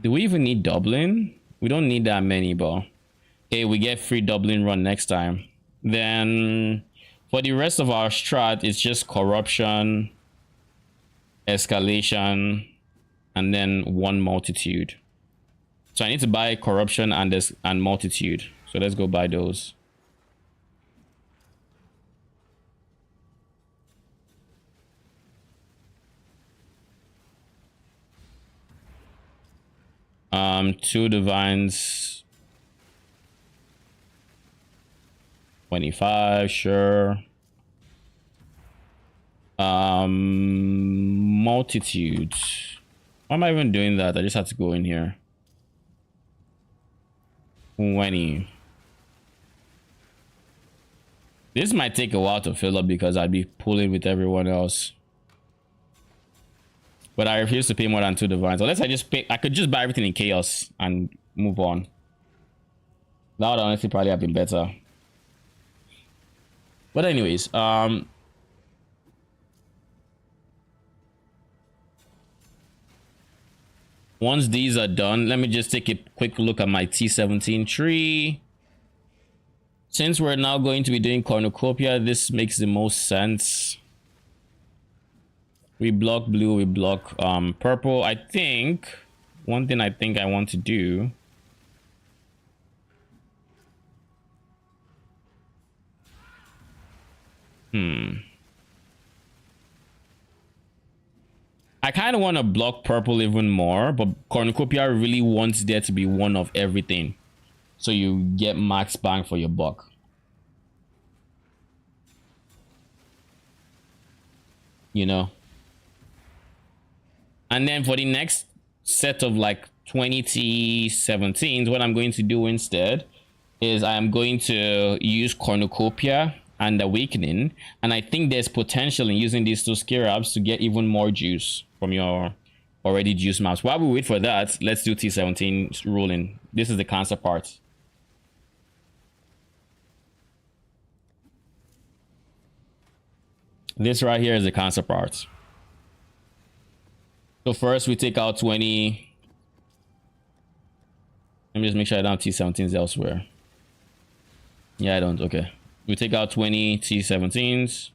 do we even need doubling? We don't need that many, but okay, we get free doubling run next time. Then for the rest of our strat, it's just corruption, escalation, and then 1 multitude. So I need to buy corruption and this and multitude. So let's go buy those. Two divines. 25, sure. Multitude. Why am I even doing that? I just have to go in here. 20. This might take a while to fill up because I'd be pulling with everyone else. But I refuse to pay more than 2 divines. Unless I just pay, I could just buy everything in chaos and move on. That would honestly probably have been better. But anyways, once these are done, let me just take a quick look at my T17 tree. Since we're now going to be doing cornucopia, this makes the most sense. We block blue, we block purple. I think one thing I want to do I kind of want to block purple even more, but Cornucopia really wants there to be one of everything, so you get max bang for your buck. You know. And then for the next set of like 20 T17s, what I'm going to do instead is I am going to use Cornucopia and Awakening, and I think there's potential in using these two scarabs to get even more juice from your already juiced maps. While we wait for that, let's do T17 ruling. This is the cancer part. This right here is the cancer part. So first we take out 20. Let me just make sure I don't have T17s elsewhere. Yeah, I don't. Okay. We take out 20 T17s.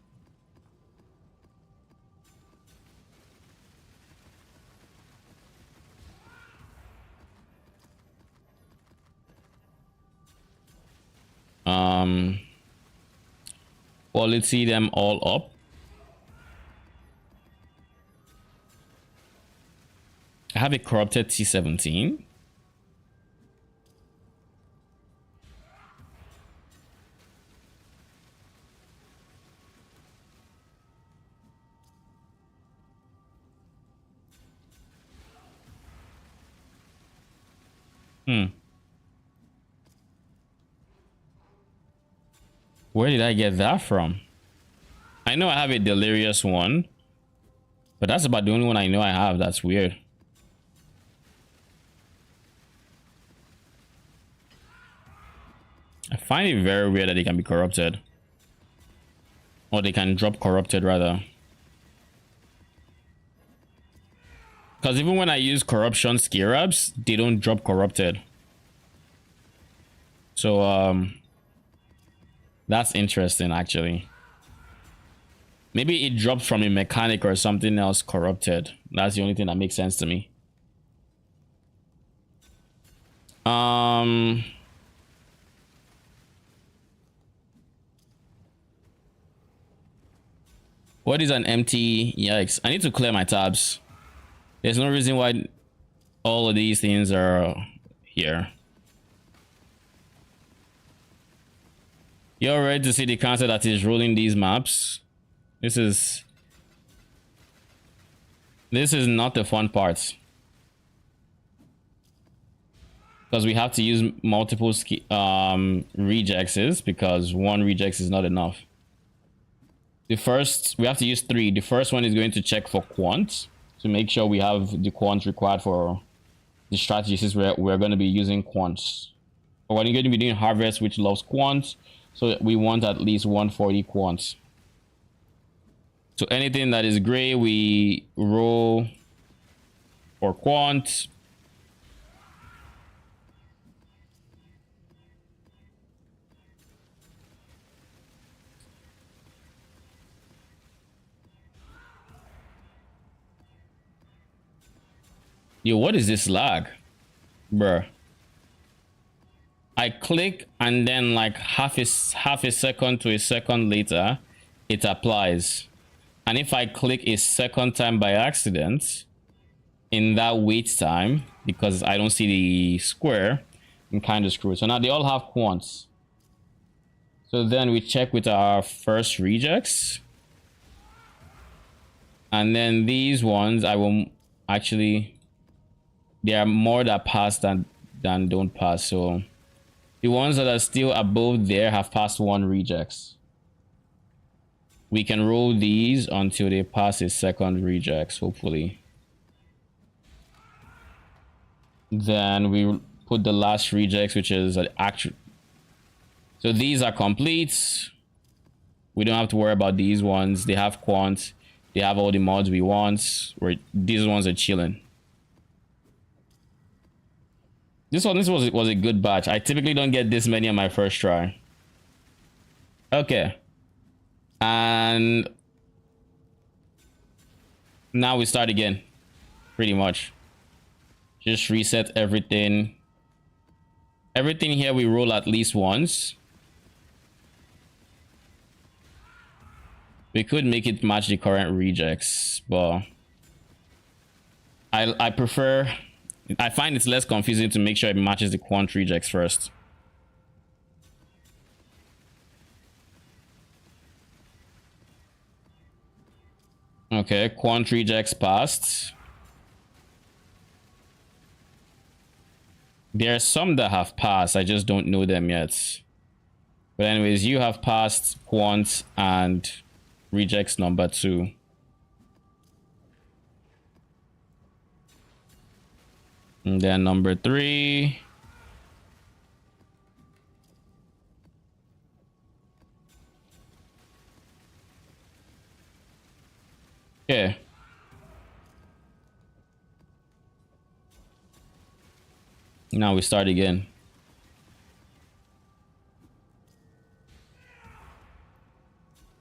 Quality them all up. I have a corrupted T17. Where did I get that from? I know I have a delirious one, but that's about the only one I know I have. That's weird. I find it very weird that they can be corrupted. Or they can drop corrupted rather. Because even when I use corruption scarabs, they don't drop corrupted. So that's interesting actually. Maybe it dropped from a mechanic or something else corrupted. That's the only thing that makes sense to me. What is an empty? Yikes. I need to clear my tabs. There's no reason why all of these things are here. You're ready to see the concept that is ruling these maps. This is not the fun part. Because we have to use multiple rejects because one reject is not enough. We have to use 3. The first one is going to check for quant to make sure we have the quant required for the strategy, since we're going to be using quants. But when you're going to be doing harvest, which loves quant, so we want at least 140 quants. So anything that is gray, we roll for quant. Yo, what is this lag? Bruh. I click and then like half a second to a second later, it applies. And if I click a second time by accident, in that wait time, because I don't see the square, I'm kind of screwed. So now they all have quants. So then we check with our first rejects. And then these ones, I will actually... There are more that pass than don't pass. So the ones that are still above there have passed 1 rejects. We can roll these until they pass a second rejects, hopefully. Then we put the last rejects, which is an actual. So these are complete. We don't have to worry about these ones. They have quant. They have all the mods we want. These ones are chilling. This was a good batch. I typically don't get this many on my first try. Okay. And now we start again. Pretty much. Just reset everything. Everything here we roll at least once. We could make it match the current rejects, but I prefer. I find it's less confusing to make sure it matches the quant rejects first. Okay, quant rejects passed. There are some that have passed. I just don't know them yet. But anyways, you have passed quant and rejects number 2. And then number 3. Okay. Now we start again.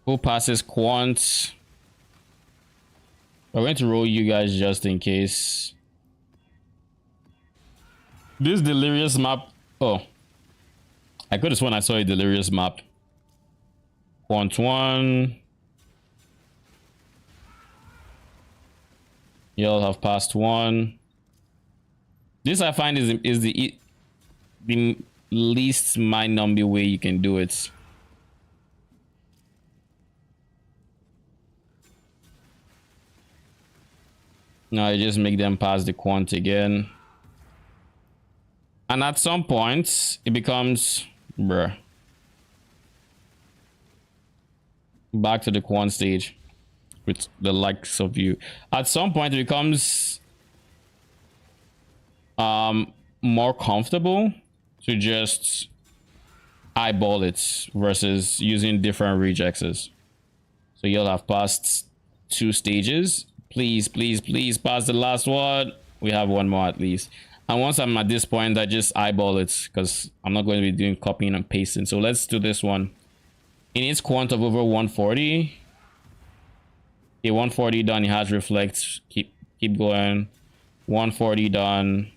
Who passes quant? I'm going to roll you guys just in case. This delirious map. Oh, I could have sworn I saw a delirious map. Quant 1. Y'all have passed 1. This I find is the least mind numbing way you can do it. Now you just make them pass the quant again. And at some point, it becomes, bruh. Back to the quant stage with the likes of you. At some point, it becomes more comfortable to just eyeball it versus using different rejects. So you'll have passed 2 stages. Please, please, please pass the last one. We have 1 more at least. And once I'm at this point, I just eyeball it because I'm not going to be doing copying and pasting. So let's do this one. It needs quant of over 140. Okay, 140 done. It has reflect. Keep going. 140 done.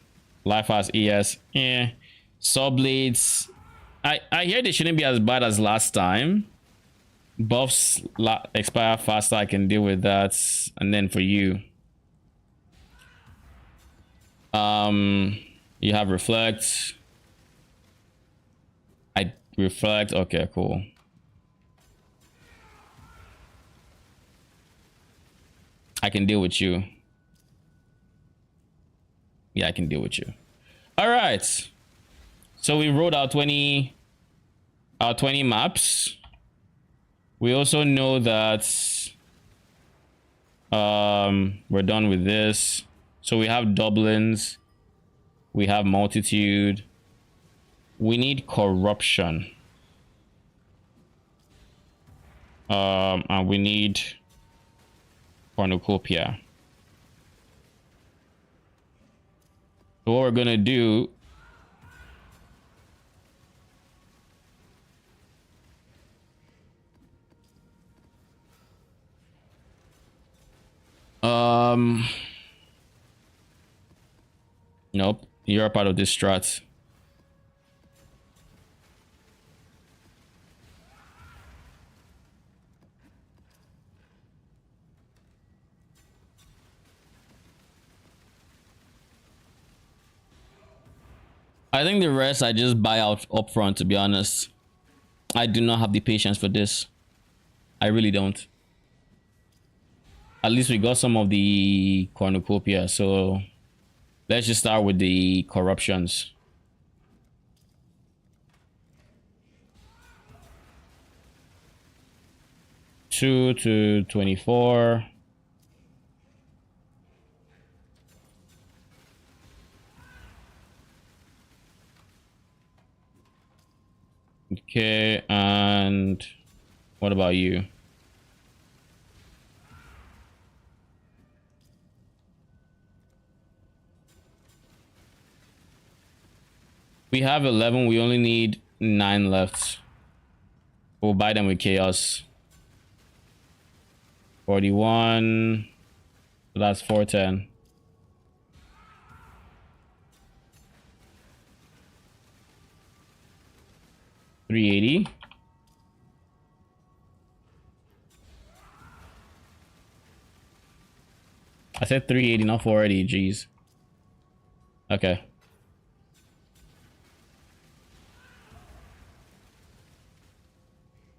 Life has ES. Yeah. Saw blades. I hear they shouldn't be as bad as last time. Buffs expire faster. I can deal with that. And then for you, you have reflect. I reflect. Okay, cool. I can deal with you. Yeah, I can deal with you. All right. So we wrote our 20 maps. We also know that we're done with this. So we have Dublins. We have multitude. We need corruption. And we need cornucopia. So what we're gonna do nope, you're a part of this strat. I think the rest I just buy out up front, to be honest. I do not have the patience for this. I really don't. At least we got some of the cornucopia, so let's just start with the corruptions. Two to 24. Okay, and what about you? We have 11. We only need 9 left. We'll buy them with chaos. 41. So that's 410. $380. I said 380, not 480. Jeez. Okay.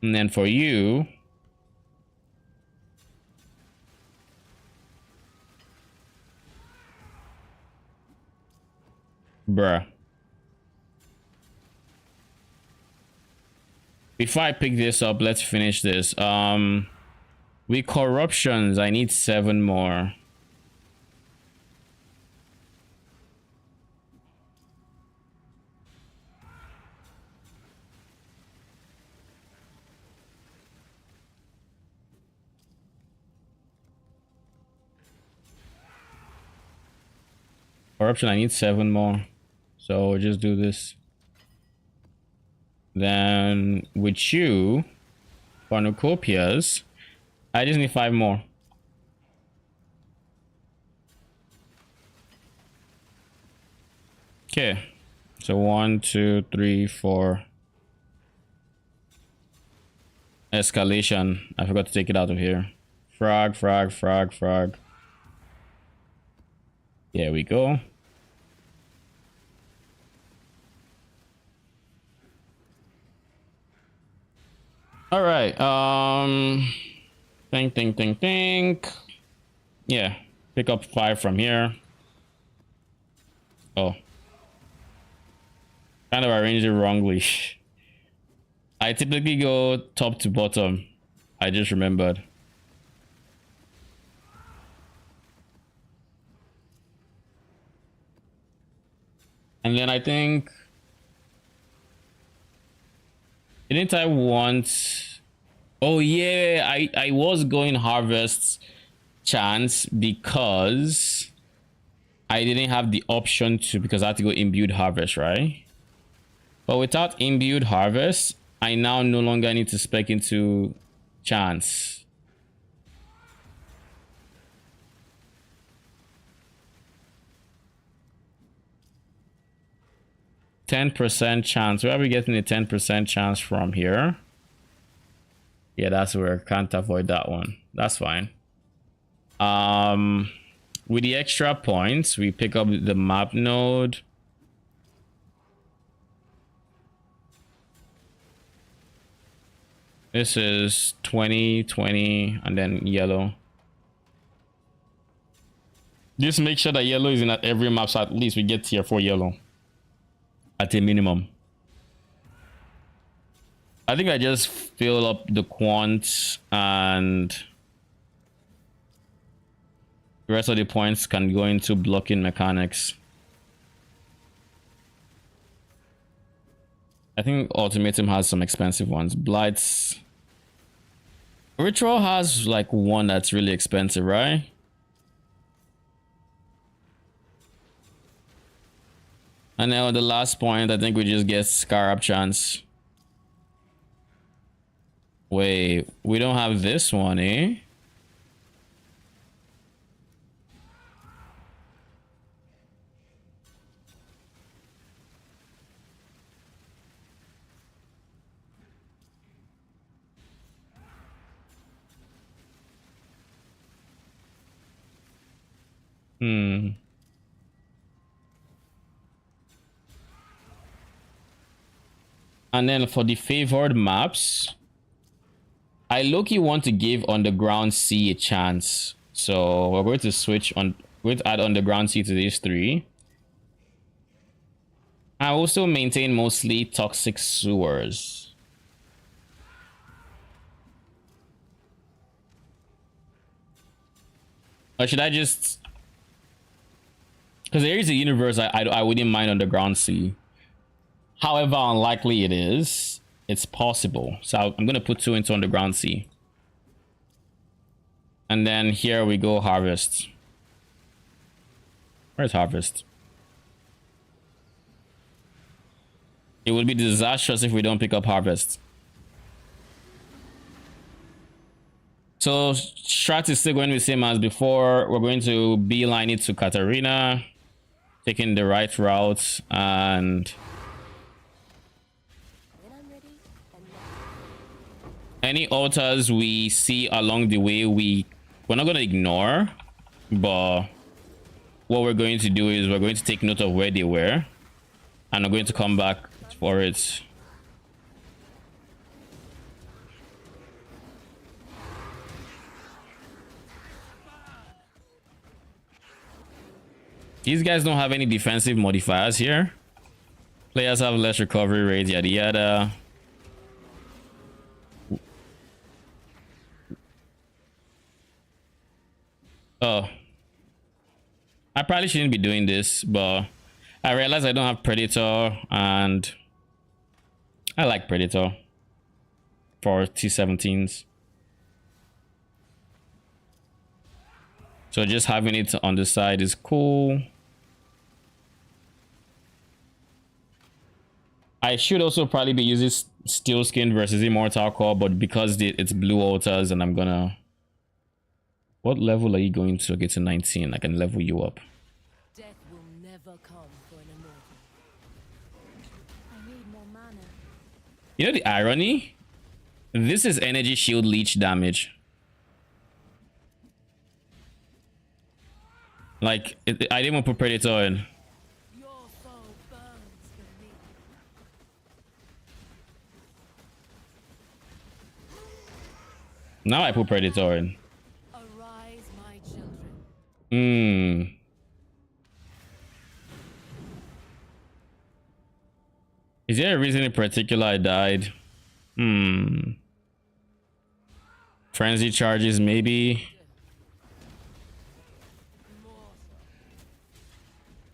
And then for you, bruh. Before I pick this up, let's finish this. With corruptions, I need 7 more. Corruption, I need 7 more. So we'll just do this. Then with you, cornucopias, I just need 5 more. Okay. So 1, 2, 3, 4. Escalation. I forgot to take it out of here. Frog, frog, frog, frog. There we go. All right. Think. Yeah. Pick up 5 from here. Oh. Kind of arranged it wrongly. I typically go top to bottom. I just remembered. And then I think... Didn't I want... Oh yeah, I was going harvest chance because I didn't have the option to, because I had to go imbued harvest, right? But without imbued harvest, I now no longer need to spec into chance. %10 chance. Where are we getting the 10% chance from here? Yeah, that's where. Can't avoid that one. That's fine. With the extra points, we pick up the map node. This is 20, 20, and then yellow. Just make sure that yellow is in at every map, so at least we get tier 4 yellow. At a minimum. I think I just fill up the quant and the rest of the points can go into blocking mechanics. I think Ultimatum has some expensive ones. Blights. Ritual has like one that's really expensive, right? And now the last point, I think we just get Scarab chance. Wait, we don't have this one, eh? Hmm. And then for the favored maps, I low-key want to give Underground Sea a chance. So we're going to switch on, we're going to add Underground Sea to these 3. I also maintain mostly Toxic Sewers. Or should I just... Because there is a universe I wouldn't mind Underground Sea. However unlikely it is, it's possible. So I'm going to put 2 into Underground Sea. And then here we go harvest. Where's harvest? It would be disastrous if we don't pick up harvest. So strat is still going to be the same as before. We're going to beeline it to Katarina, taking the right route, and any altars we see along the way, we're not going to ignore. but what we're going to do is we're going to take note of where they were, and I'm going to come back for it. These guys don't have any defensive modifiers here. Players have less recovery rate, yada yada. Oh, I probably shouldn't be doing this, but I realize I don't have Predator, and I like Predator for T17s. So just having it on the side is cool. I should also probably be using Steel Skin versus Immortal Core, but because it's blue altars, and I'm gonna... What level are you going to get to 19? I can level you up. Death will never come for an immortal. I need more mana. You know the irony? This is energy shield leech damage. Like, I didn't even put Predator in. Your soul burns for me. Now I put Predator in. Arise, my children. Is there a reason in particular I died? Frenzy charges, maybe.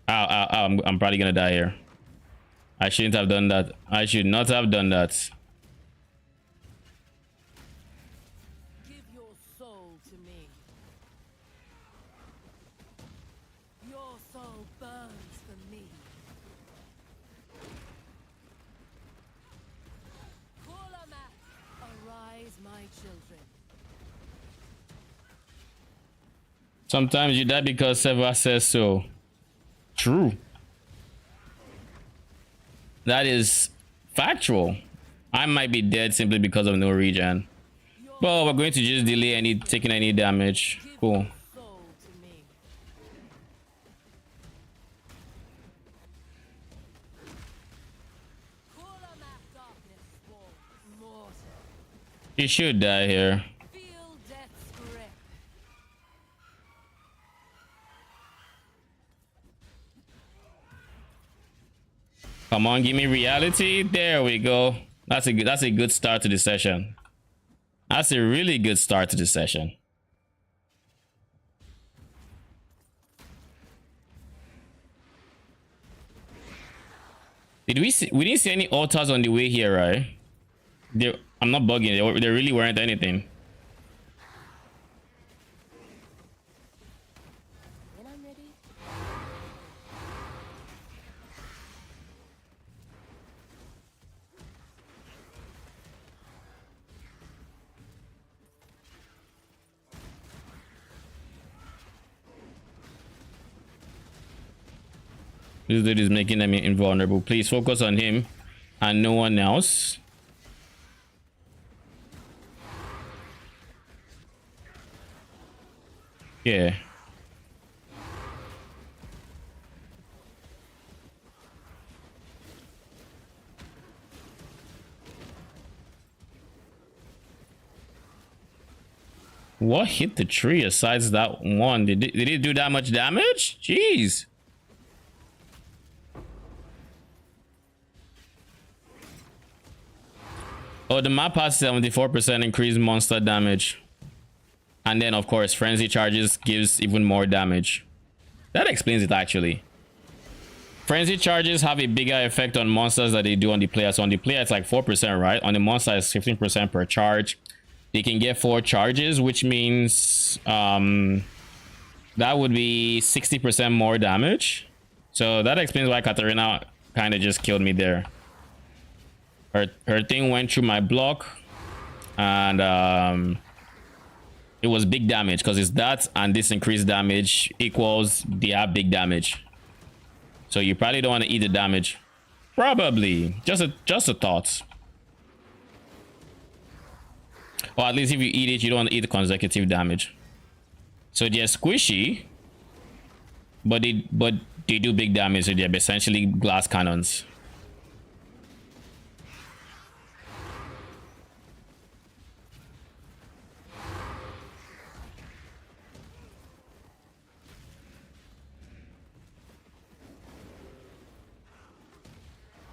Ow, I'm probably gonna die here. I shouldn't have done that. I should not have done that. Give your soul to me. Your soul burns for me. Arise, my children. Sometimes you die because Seva says so. True. That is factual. I might be dead simply because of no regen. But we're going to just delay taking any damage. Cool. Soul to me. He should die here. Feel death's grip. Come on, give me reality. There we go. That's a good start to the session. That's a really good start to the session. We didn't see any altars on the way here, right? I'm not bugging. There really weren't anything. When I'm ready. This dude is making them invulnerable. Please focus on him and no one else. Yeah. What hit the tree besides that one? Did it do that much damage? Jeez. Oh, the map has 74% increased monster damage. And then, of course, frenzy charges gives even more damage. That explains it, actually. Frenzy charges have a bigger effect on monsters than they do on the player. So on the player, it's like 4%, right? On the monster, it's 15% per charge. They can get 4 charges, which means that would be 60% more damage. So that explains why Katarina kind of just killed me there. Her thing went through my block, and it was big damage because it's that and this increased damage equals they have big damage. So you probably don't want to eat the damage. Probably just a thought. Or at least if you eat it, you don't want to eat the consecutive damage. So they're squishy, but they do big damage. So they're essentially glass cannons.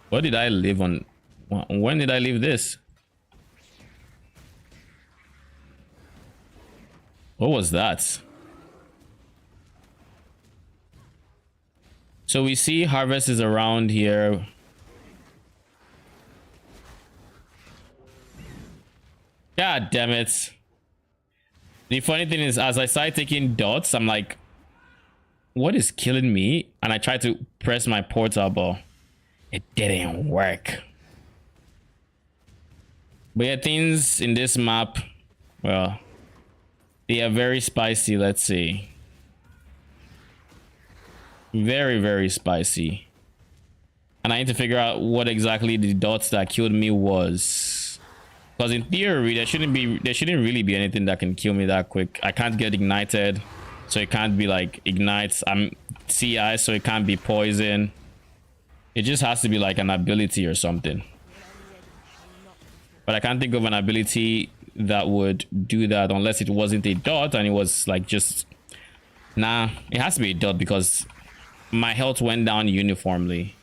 What did I live on? When did I leave this? What was that? So we see harvest is around here. God damn it. The funny thing is, as I started taking dots, I'm like, what is killing me? And I tried to press my portal, but it didn't work. But yeah, things in this map, well, they are very spicy. Let's see. Very, very spicy. And I need to figure out what exactly the dots that killed me was. Because in theory, there shouldn't really be anything that can kill me that quick. I can't get ignited, so it can't be like ignites. I'm CI, so it can't be poison. It just has to be like an ability or something. But I can't think of an ability that would do that unless it wasn't a dot and it was like just... Nah, it has to be a dot because my health went down uniformly.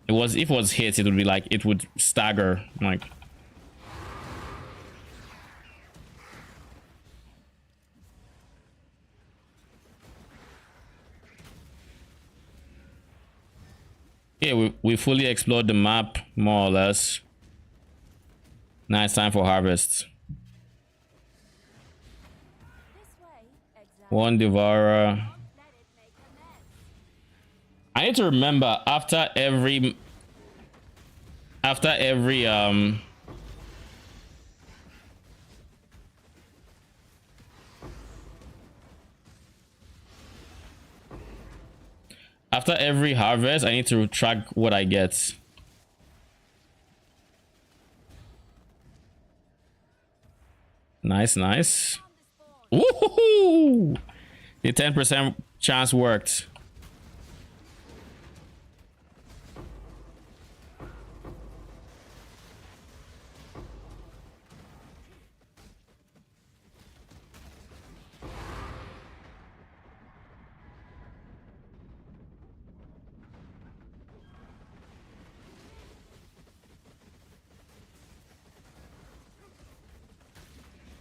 It was, if it was hit, it would be like, it would stagger. Like... Yeah, we fully explored the map, more or less. Now it's time for harvest. One devourer. I need to remember after every after every harvest, I need to track what I get. Nice, nice. Woohoo! The 10% chance worked.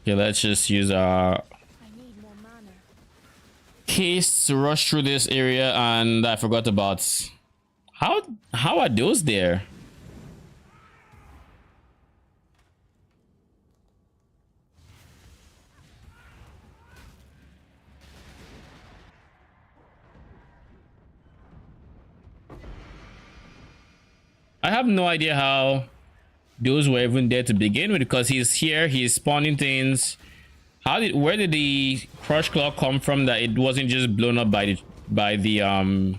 Okay, let's just use our haste to rush through this area. And I forgot about how are those there? I have no idea how those were even there to begin with, because he's here, he's spawning things. Where did the crush claw come from that it wasn't just blown up by the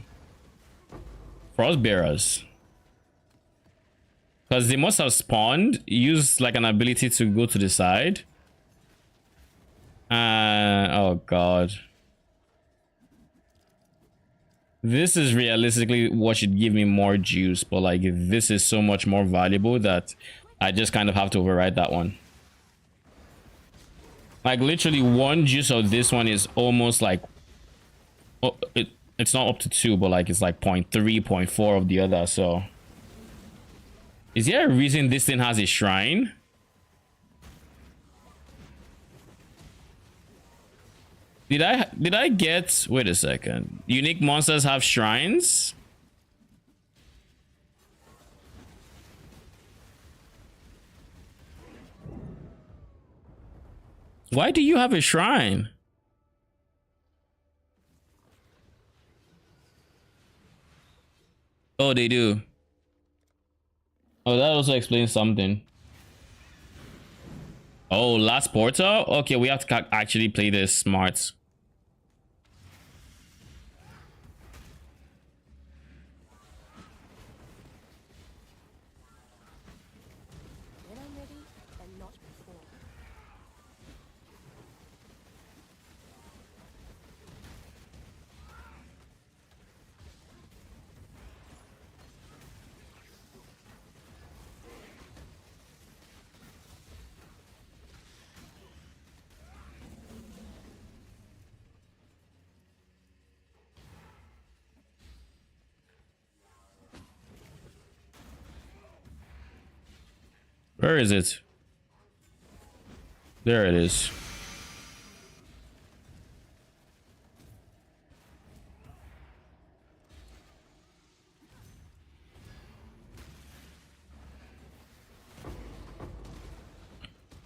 frost bearers? Because they must have spawned, used like an ability to go to the side. Oh god. This is realistically what should give me more juice, but like this is so much more valuable that I just kind of have to override that one. Like literally one juice of this one is almost like, oh, it's not up to 2, but like it's like 0.3, 0.4 of the other. So is there a reason this thing has a shrine? Did I get, wait a second, unique monsters have shrines? Why do you have a shrine? Oh, they do. Oh, that also explains something. Oh, last portal? Okay, we have to actually play this smart. Where is it? There it is.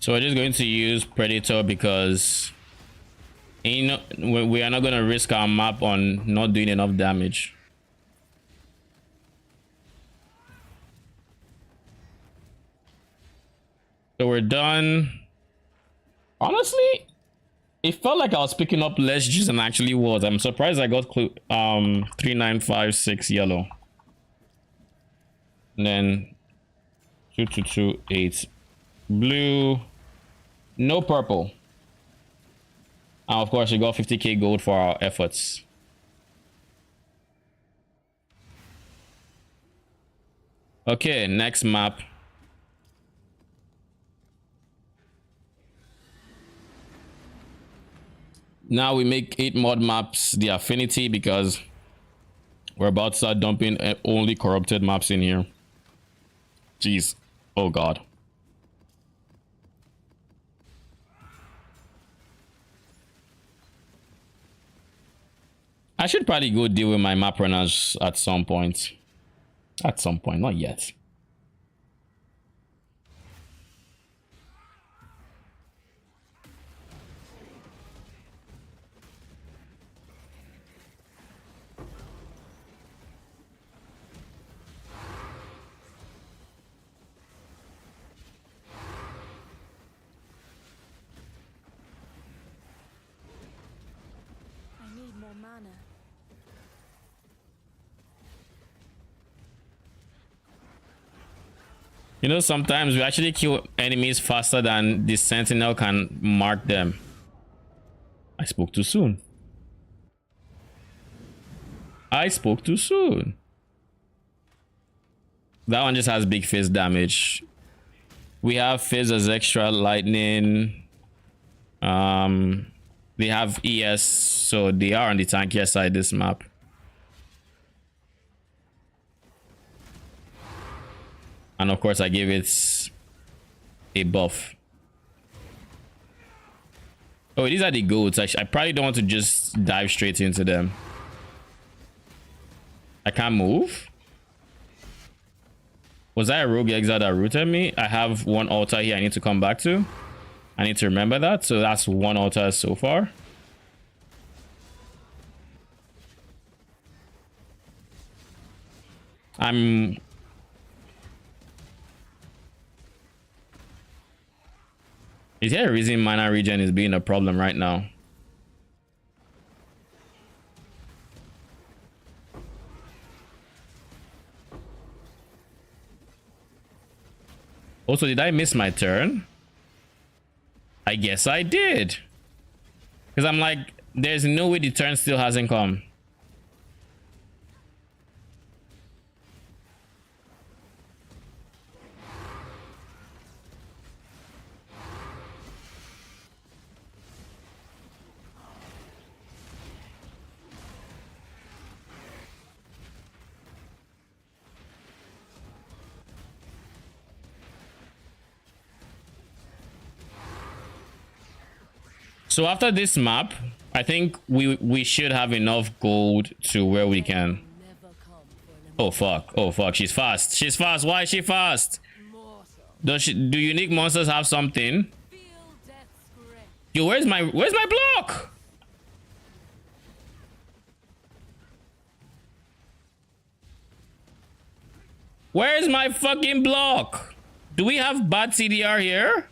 So we're just going to use Predator because we are not going to risk our map on not doing enough damage. So we're done. Honestly, it felt like I was picking up less juice than I actually was. I'm surprised I got 3956 yellow. And then 2228 blue. No purple. And of course, we got 50k gold for our efforts. Okay, next map. Now we make 8 mod maps the affinity because we're about to start dumping only corrupted maps in here. Jeez. Oh god. I should probably go deal with my map runners at some point. At some point, not yet. I need more mana. You know, sometimes we actually kill enemies faster than the sentinel can mark them. I spoke too soon. I spoke too soon. That one just has big fizz damage. We have fizz as extra lightning. They have ES, so they are on the tankier side this map. And of course I give it a buff. Oh, these are the goats. I probably don't want to just dive straight into them. I can't move. Was that a rogue exile that rooted me? I have one altar here I need to come back to. I need to remember that. So that's one altar so far. Is there a reason mana regen is being a problem right now? Also, did I miss my turn? I guess I did. Because I'm like, there's no way the turn still hasn't come. So after this map, I think we should have enough gold to where we can. Never come for an Oh fuck! Oh fuck! She's fast. She's fast. Why is she fast? immortal. Do unique monsters have something? Feel death's grip. Yo, where's my block? Where's my fucking block? Do we have bad CDR here?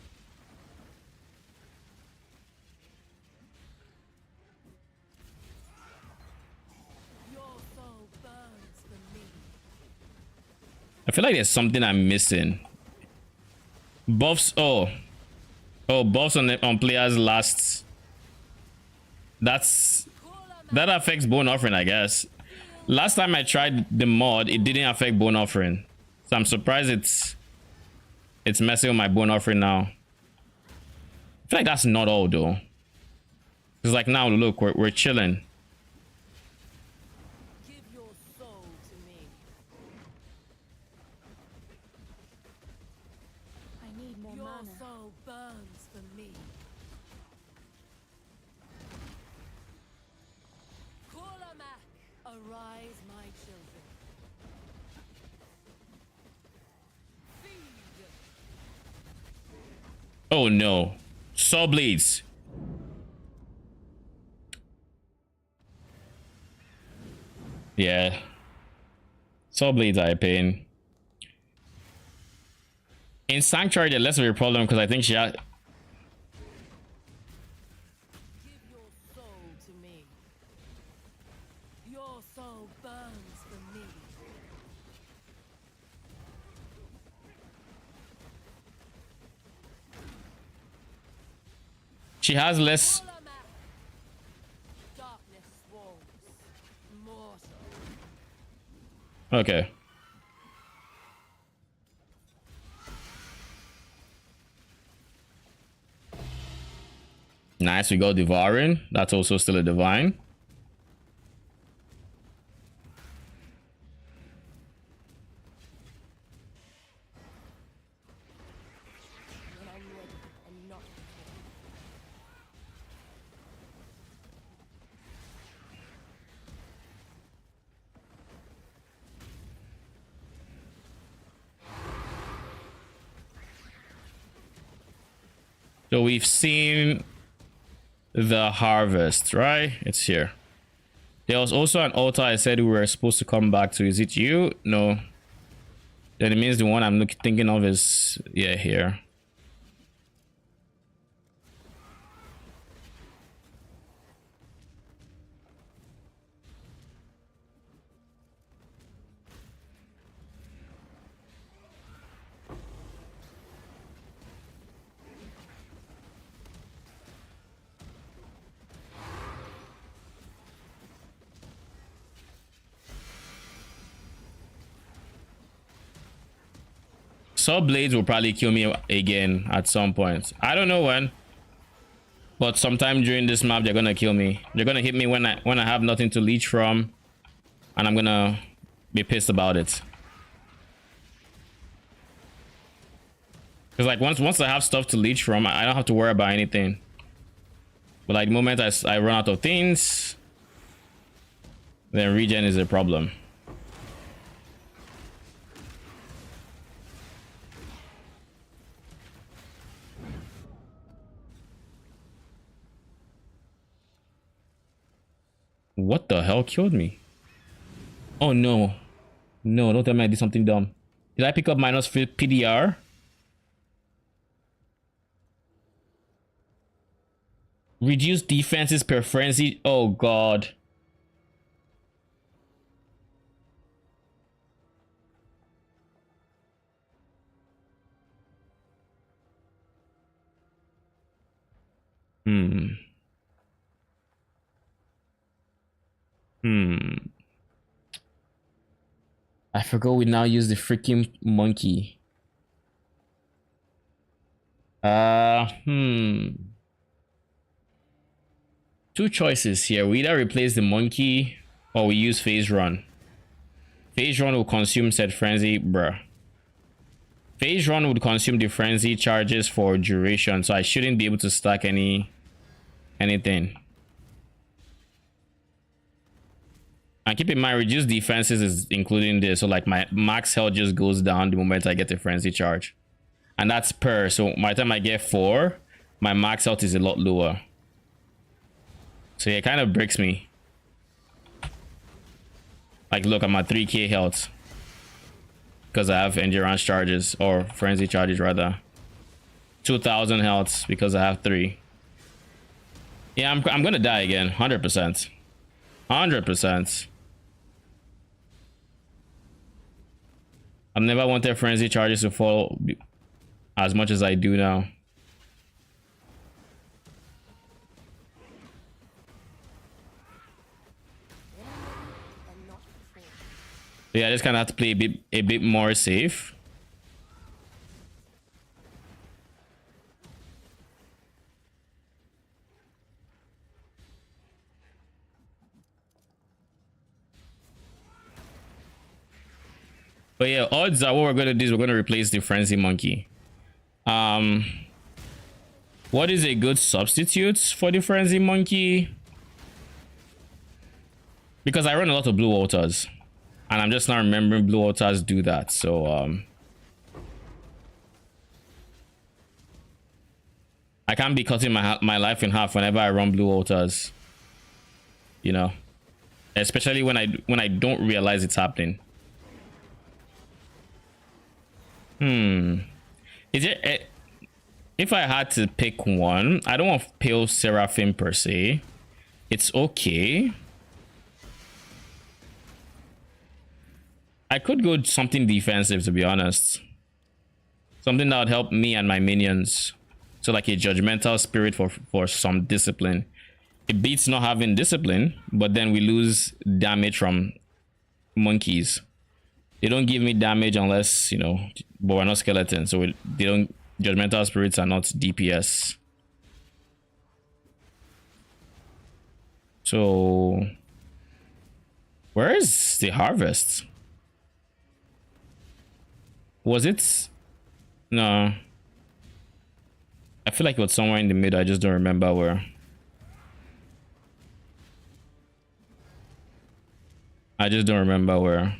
Your soul burns for me. I feel like there's something I'm missing. Buffs. Oh, buffs on players last. That affects bone offering, I guess. Last time I tried the mod, it didn't affect bone offering, so I'm surprised it's messing with my bone offering now. I feel like that's not all though. It's like now look, we're chilling. Give your soul to me. I need more Your mana. Soul burns for me. Kulamak, arise, my children. Feed. Oh no. Saw blades. Yeah. Saw blades are a pain. In Sanctuary, they're less of a problem because I think she had. Give your soul to me. Your soul burns for me. She has less. Darkness swarms. Mortal. Okay. Nice, we go devouring. That's also still a divine. When I'm ready and not before. So we've seen the harvest, right? It's here. There was also an altar I said we were supposed to come back to. Is it you? No. Then it means the one I'm thinking of is, yeah, here. Saw blades will probably kill me again at some point. I don't know when, but sometime during this map they're gonna kill me. They're gonna hit me when I have nothing to leech from, and I'm gonna be pissed about it. Cause like once I have stuff to leech from, I don't have to worry about anything. But like the moment I run out of things, then regen is a problem. What the hell killed me? Oh no. No, don't tell me I did something dumb. Did I pick up minus PDR? Reduce defenses per frenzy. Oh god. I forgot we now use the freaking monkey. Two choices here. We either replace the monkey or we use phase run. Phase run will consume said frenzy, bruh. Phase run would consume the frenzy charges for duration, so I shouldn't be able to stack anything. And keep in mind, reduce defenses is including this, so like my max health just goes down the moment I get a frenzy charge, and that's per. So by the time I get 4, my max health is a lot lower. So yeah, it kind of breaks me. Like look, I'm at 3k health because I have endurance charges, or frenzy charges rather. 2000 health because I have 3. Yeah, I'm gonna die again, 100%. 100%. I've never wanted frenzy charges to fall as much as I do now. Yeah, I just kind of have to play a bit more safe. But yeah, odds are what we're gonna do is we're gonna replace the frenzy monkey. What is a good substitute for the Frenzy Monkey? Because I run a lot of Blue Waters, and I'm just not remembering Blue Waters do that. So I can't be cutting my life in half whenever I run Blue Waters. You know, especially when I don't realize it's happening. Is it? If I had to pick one, I don't want Pale Seraphim per se. It's okay. I could go something defensive, to be honest. Something that would help me and my minions. So like a Judgmental Spirit for some discipline. It beats not having discipline, but then we lose damage from monkeys. They don't give me damage unless, you know, but we're not skeletons, so they don't. Judgmental Spirits are not DPS. So where is the harvest? Was it? No. I feel like it was somewhere in the middle. I just don't remember where. I just don't remember where.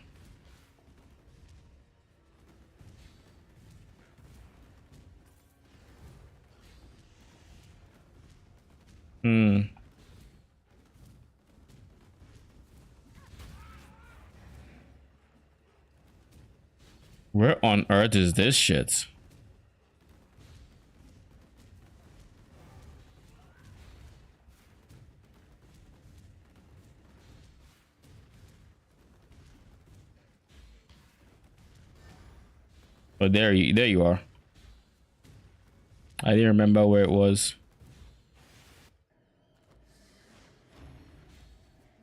Where on earth is this shit? Oh, there you are. I didn't remember where it was.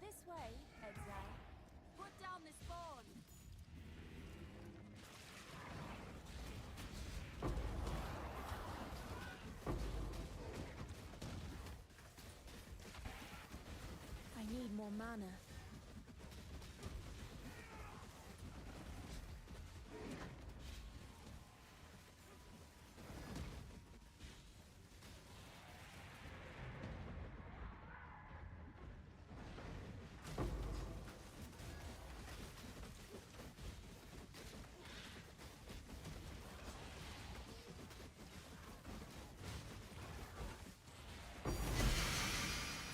This way, Exile. Put down this pawn. I need more mana.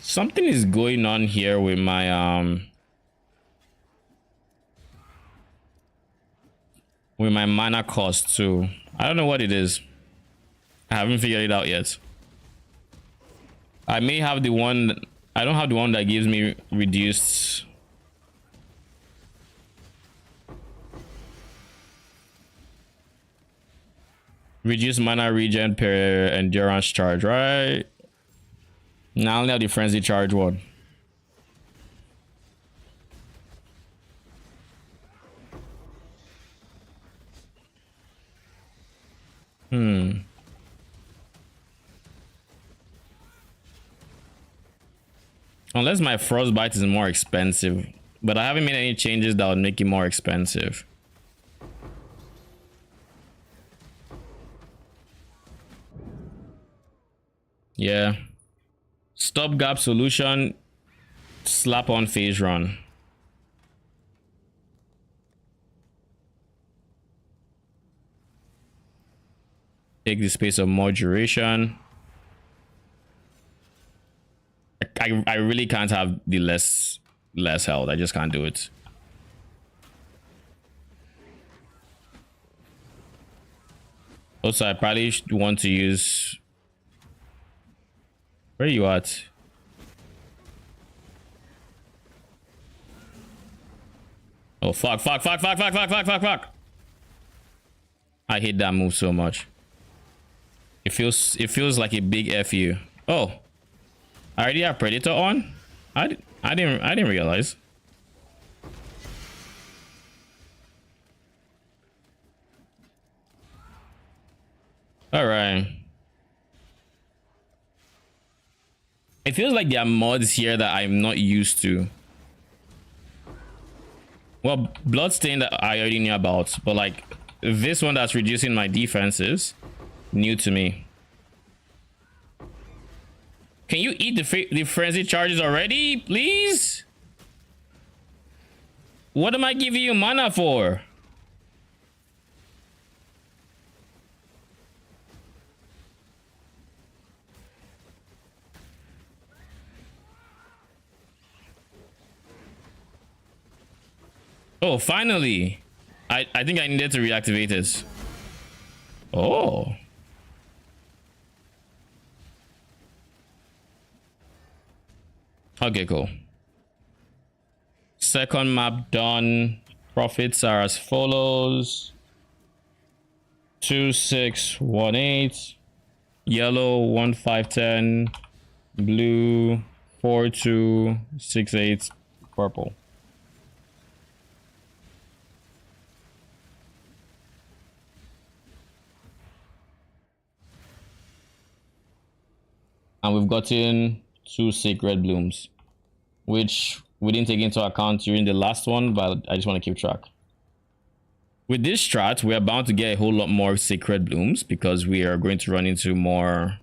Something is going on here with my mana cost too. I don't know what it is. I haven't figured it out yet. I may have the one. I don't have the one that gives me reduced. Reduced mana regen per endurance charge, right? Now I only have the frenzy charge one. Unless my frostbite is more expensive, but I haven't made any changes that would make it more expensive. Yeah. Stopgap solution. Slap on phase run. Take the space of more duration. I really can't have the less health. I just can't do it. Also, I probably should want to use. Where are you at? Oh fuck! I hate that move so much. It feels like a big FU. Oh, I already have Predator on. I didn't realize. All right. It feels like there are mods here that I'm not used to. Well, Bloodstain that I already knew about, but like this one that's reducing my defenses. new to me. Can you eat the frenzy charges already, please? What am I giving you mana for? Oh, finally. I think I needed to reactivate this. Oh. Okay, cool. Second map done. Profits are as follows: 2618, yellow 1510, blue 4268, purple. And we've gotten 2 sacred blooms, which we didn't take into account during the last one, but I just want to keep track. With this strat, we are bound to get a whole lot more sacred blooms because we are going to run into more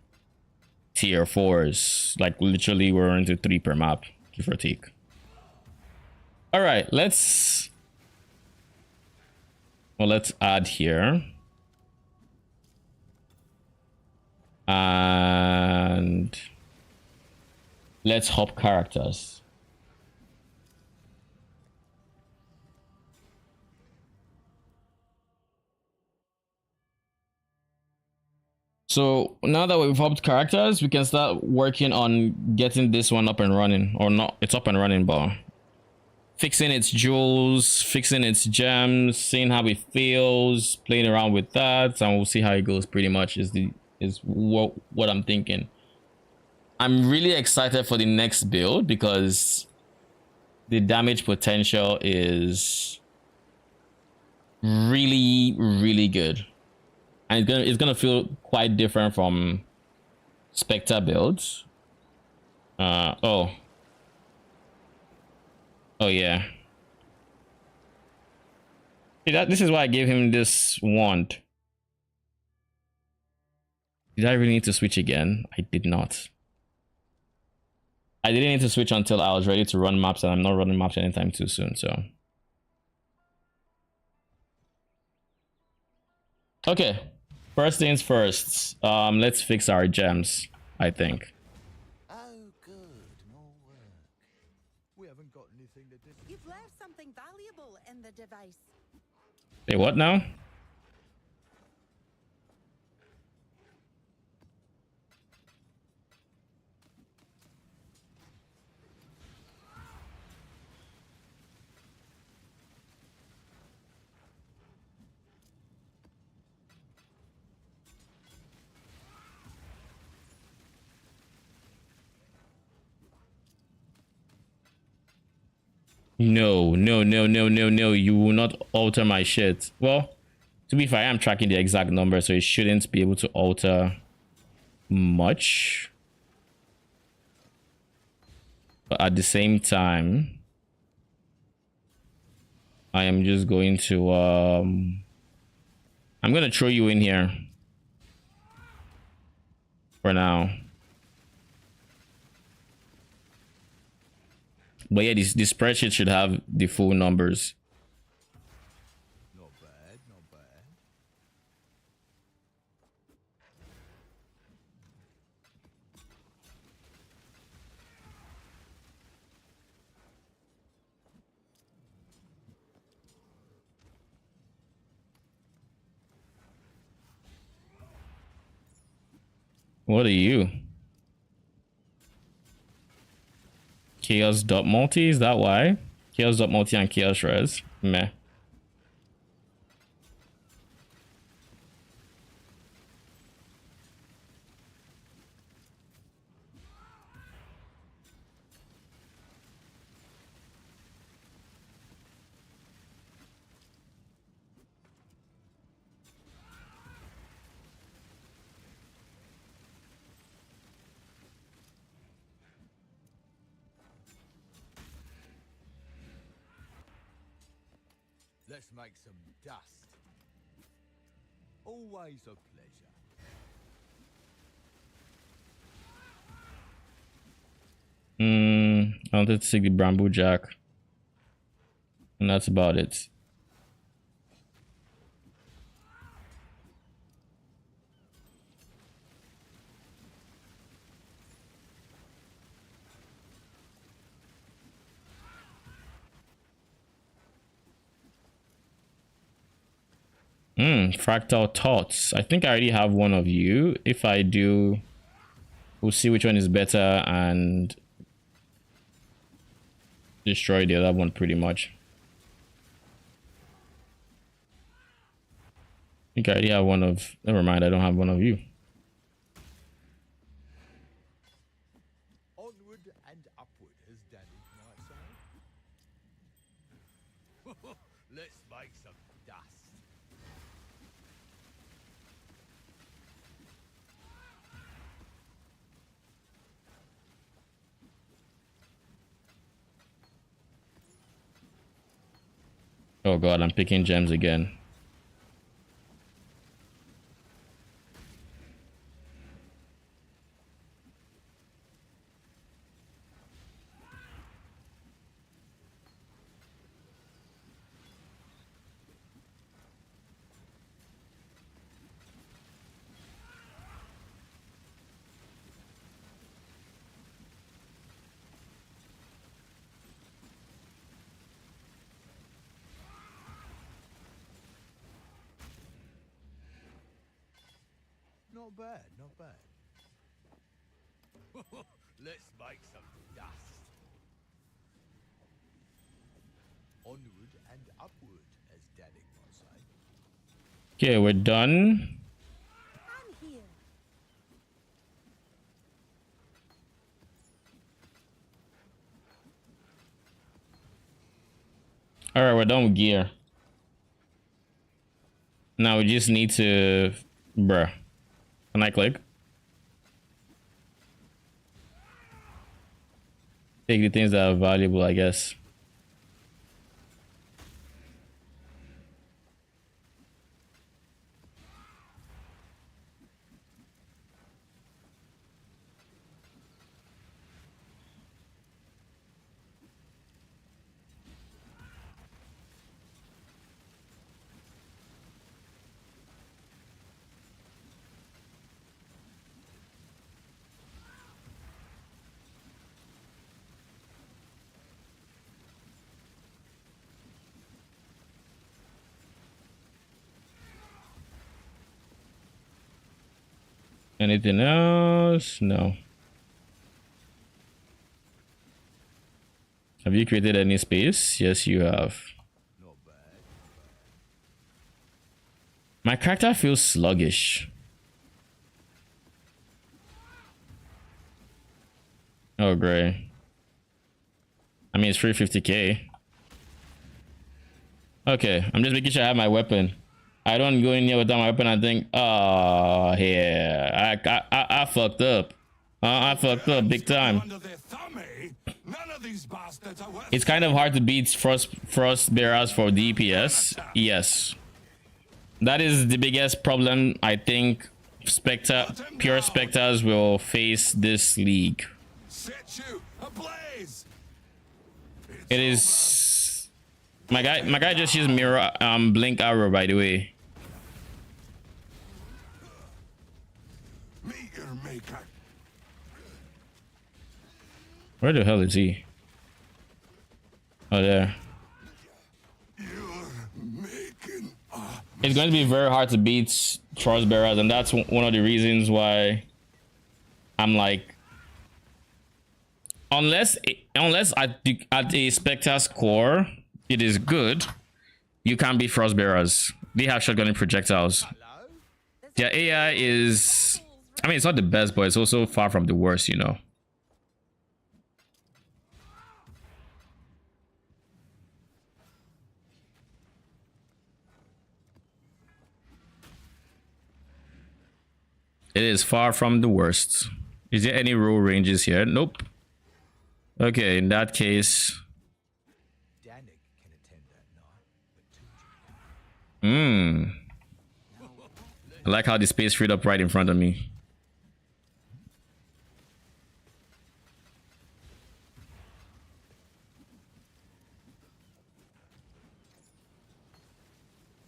tier 4s. Like literally we're into 3 per map, give or take. All right, let's add here. And let's hop characters. So now that we've hopped characters, we can start working on getting this one up and running. Or not, it's up and running, but fixing its jewels, fixing its gems, seeing how it feels, playing around with that, and we'll see how it goes. Pretty much is what I'm thinking. I'm really excited for the next build because the damage potential is really good, and it's gonna feel quite different from Spectre builds. Oh yeah. See, this is why I gave him this wand. Did I really need to switch again? I did not. I didn't need to switch until I was ready to run maps, and I'm not running maps anytime too soon, so. Okay, first things first. Let's fix our gems, I think. Oh, good. More work. We haven't got anything to do. You've left something valuable in the device. Say what now? No, you will not alter my shit. Well, to be fair, I am tracking the exact number, so it shouldn't be able to alter much. But at the same time, I am just going to I'm gonna throw you in here for now. But yeah, this spreadsheet should have the full numbers. Not bad, not bad. What are you? Chaos dot multi, is that why? Chaos dot multi and chaos res. Meh. Let's make some dust. Always a pleasure. wanted to take the bamboo jack. And that's about it. Fractal thoughts. I think I already have one of you. If I do, we'll see which one is better and destroy the other one pretty much. I think I already have one of... Never mind, I don't have one of you. Onward and upward has Danny might say. Let's make some dust. Oh god, I'm picking gems again. Not bad, not bad. Let's make some dust. Onward and upward, as Danny might say. Okay, we're done. I'm here. Alright, we're done with gear. Now we just need to... Bruh. Can I click? Take the things that are valuable, I guess. Anything else? No. Have you created any space? Yes, you have. Not bad. My character feels sluggish. Oh, great. I mean, it's 350k. Okay, I'm just making sure I have my weapon. I don't go in here without my weapon and think, oh, yeah, I fucked up. I fucked up big time. It's kind of hard to beat frost bearers for DPS. Yes, that is the biggest problem I think pure specters will face this league. It is my guy just used mirror blink arrow, by the way. Where the hell is he? Oh, there. It's going to be very hard to beat Frost Bearers, and that's one of the reasons why I'm like, unless at a Spectre's core it is good, you can't beat Frost Bearers. They have shotgunning projectiles. Their AI is, I mean, it's not the best, but it's also far from the worst, you know. It is far from the worst. Is there any row ranges here? Nope. Okay, in that case. Danik can attend that night, but I like how the space freed up right in front of me.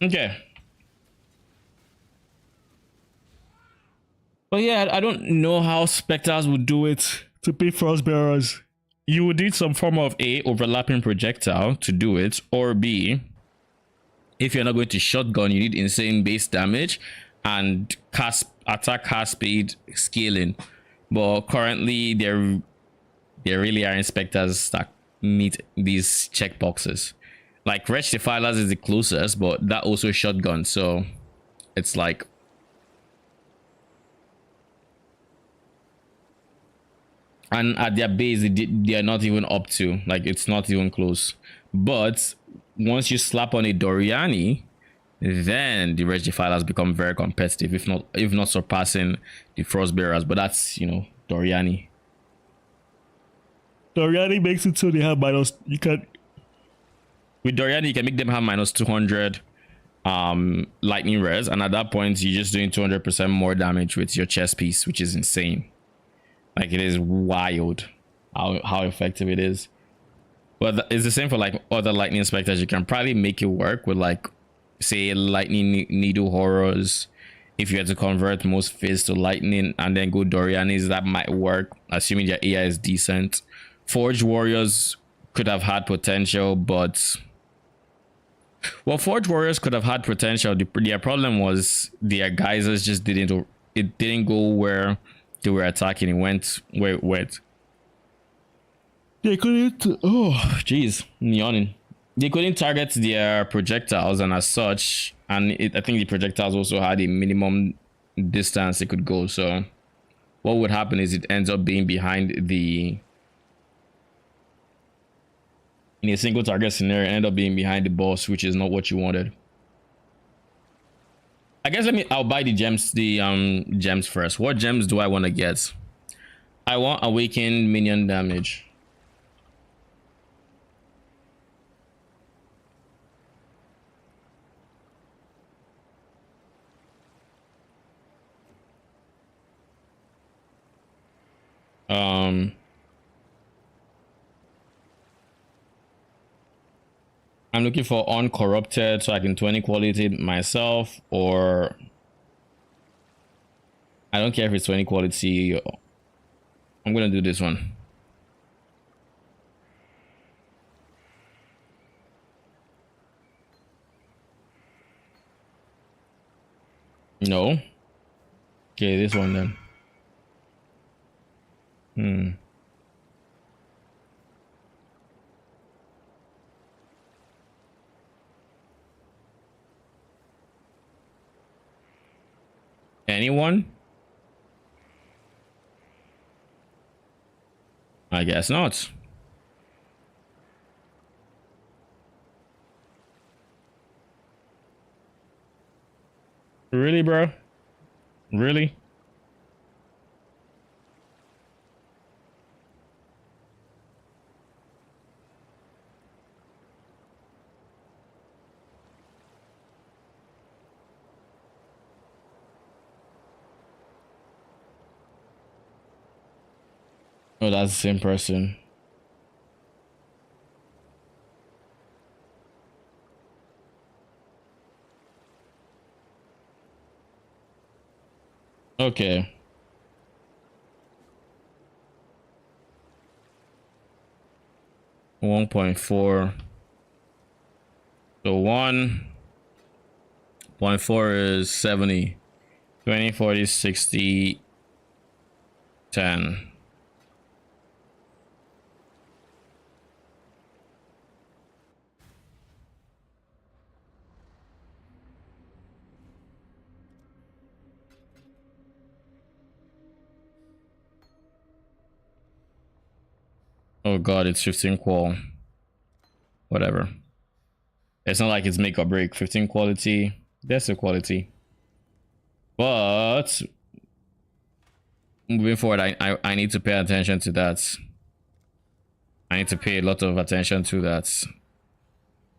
Okay. But yeah, I don't know how Spectres would do it to beat Frostbearers. You would need some form of A, overlapping projectile to do it, or B, if you're not going to shotgun, you need insane base damage and cast attack cast speed scaling. But currently there really aren't Spectres that meet these checkboxes. Like Wretch Defilers is the closest, but that also shotgun, so it's like and at their base they are not even up to, like it's not even close. But once you slap on a Doriani, then the Wretch Defilers become very competitive, if not surpassing the Frostbearers. But that's, you know, Doriani. Doriani makes it so they have minus, you can with Doriani you can make them have minus 200 lightning res, and at that point you're just doing 200% more damage with your chest piece, which is insane. Like, it is wild how effective it is. But it's the same for like other lightning specters. You can probably make it work with, like, say, lightning needle horrors. If you had to convert most phase to lightning and then go Dorianis, that might work, assuming your AI is decent. Forge warriors could have had potential, but well, Forge warriors could have had potential. Their problem was their geysers just didn't go where they were attacking. It went where it went. They couldn't. Oh, jeez, yawning. They couldn't target their projectiles, and as such, and I think the projectiles also had a minimum distance it could go. So, what would happen is it ends up being behind the. In a single target scenario, end up being behind the boss, which is not what you wanted. I guess I'll buy the gems first. What gems do I want to get? I want awakened minion damage. I'm looking for uncorrupted so I can 20 quality myself, or I don't care if it's 20 quality. I'm gonna do this one. No. Okay, this one then. Anyone? I guess not. Really, bro? Really? Oh, that's the same person. Okay. $1.4. So 1.4 is 70. 20, 40, 60, 10. Oh god, it's 15 qual. Whatever. It's not like it's make or break. 15 quality. That's the quality. But moving forward, I need to pay attention to that. I need to pay a lot of attention to that.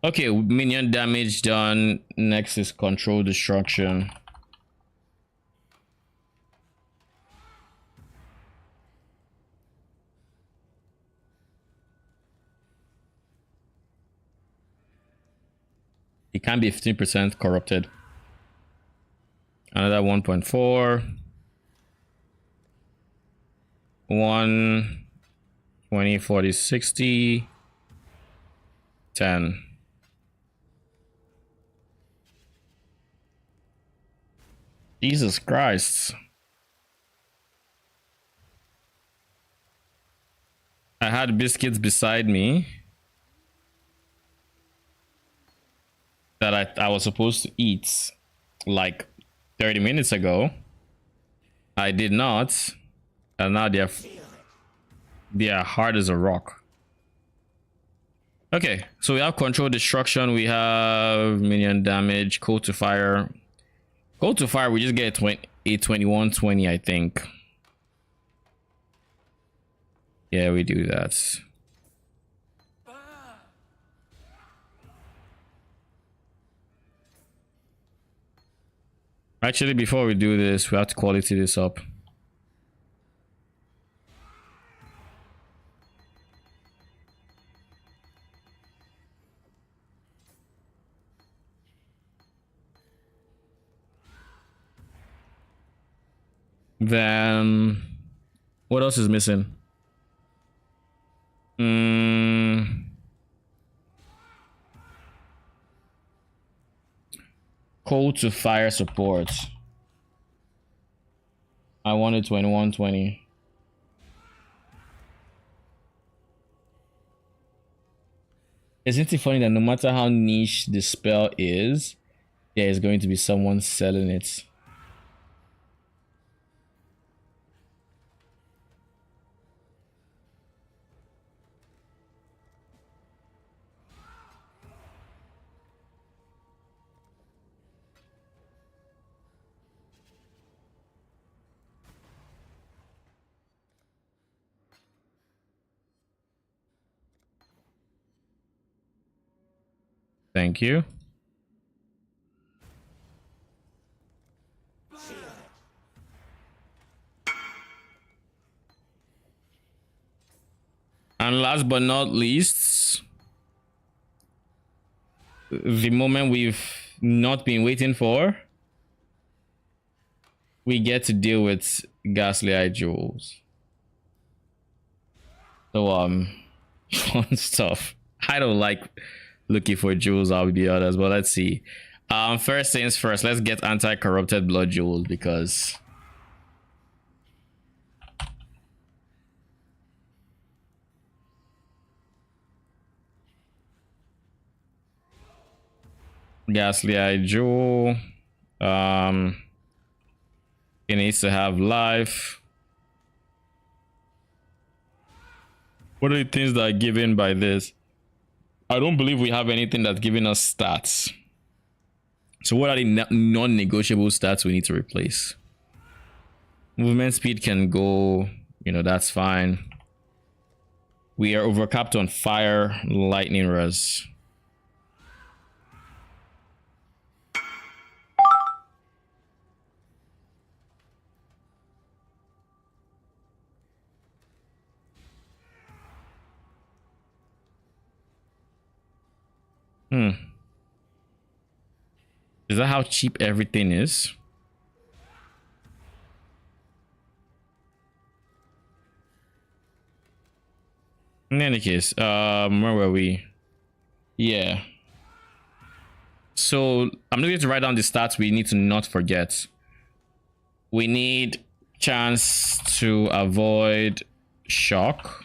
Okay, minion damage done. Next is control destruction. The can't be 15% corrupted. Another 1.4. 1, 20, 40, 60. 10. Jesus Christ. I had biscuits beside me that I was supposed to eat like 30 minutes ago. I did not. And now they are hard as a rock. Okay, so we have control destruction, we have minion damage, cold to fire. Cold to fire, we just get a 2120, I think. Yeah, we do that. Actually, before we do this, we have to quality this up. Then what else is missing? Cold to fire support. I wanted 2120. Isn't it funny that no matter how niche the spell is, there is going to be someone selling it? Thank you. And last but not least, the moment we've not been waiting for, we get to deal with ghastly eye jewels. So fun stuff. I don't like looking for jewels out with the others, but let's see. First things first, let's get anti-corrupted blood jewels because ghastly eye jewel. It needs to have life. What are the things that are given by this? I don't believe we have anything that's giving us stats. So what are the non-negotiable stats we need to replace? Movement speed can go, that's fine. We are overcapped on fire, lightning res. Is that how cheap everything is? In any case, where were we? Yeah. So I'm going to write down the stats we need to not forget. We need chance to avoid shock.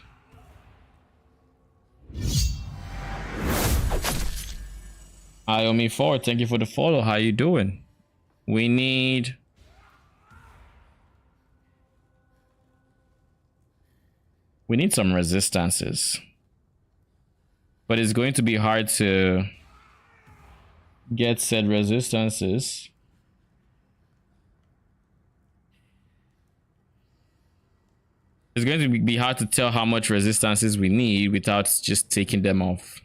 Iomi4, thank you for the follow. How you doing? We need some resistances. But it's going to be hard to get said resistances. It's going to be hard to tell how much resistances we need without just taking them off.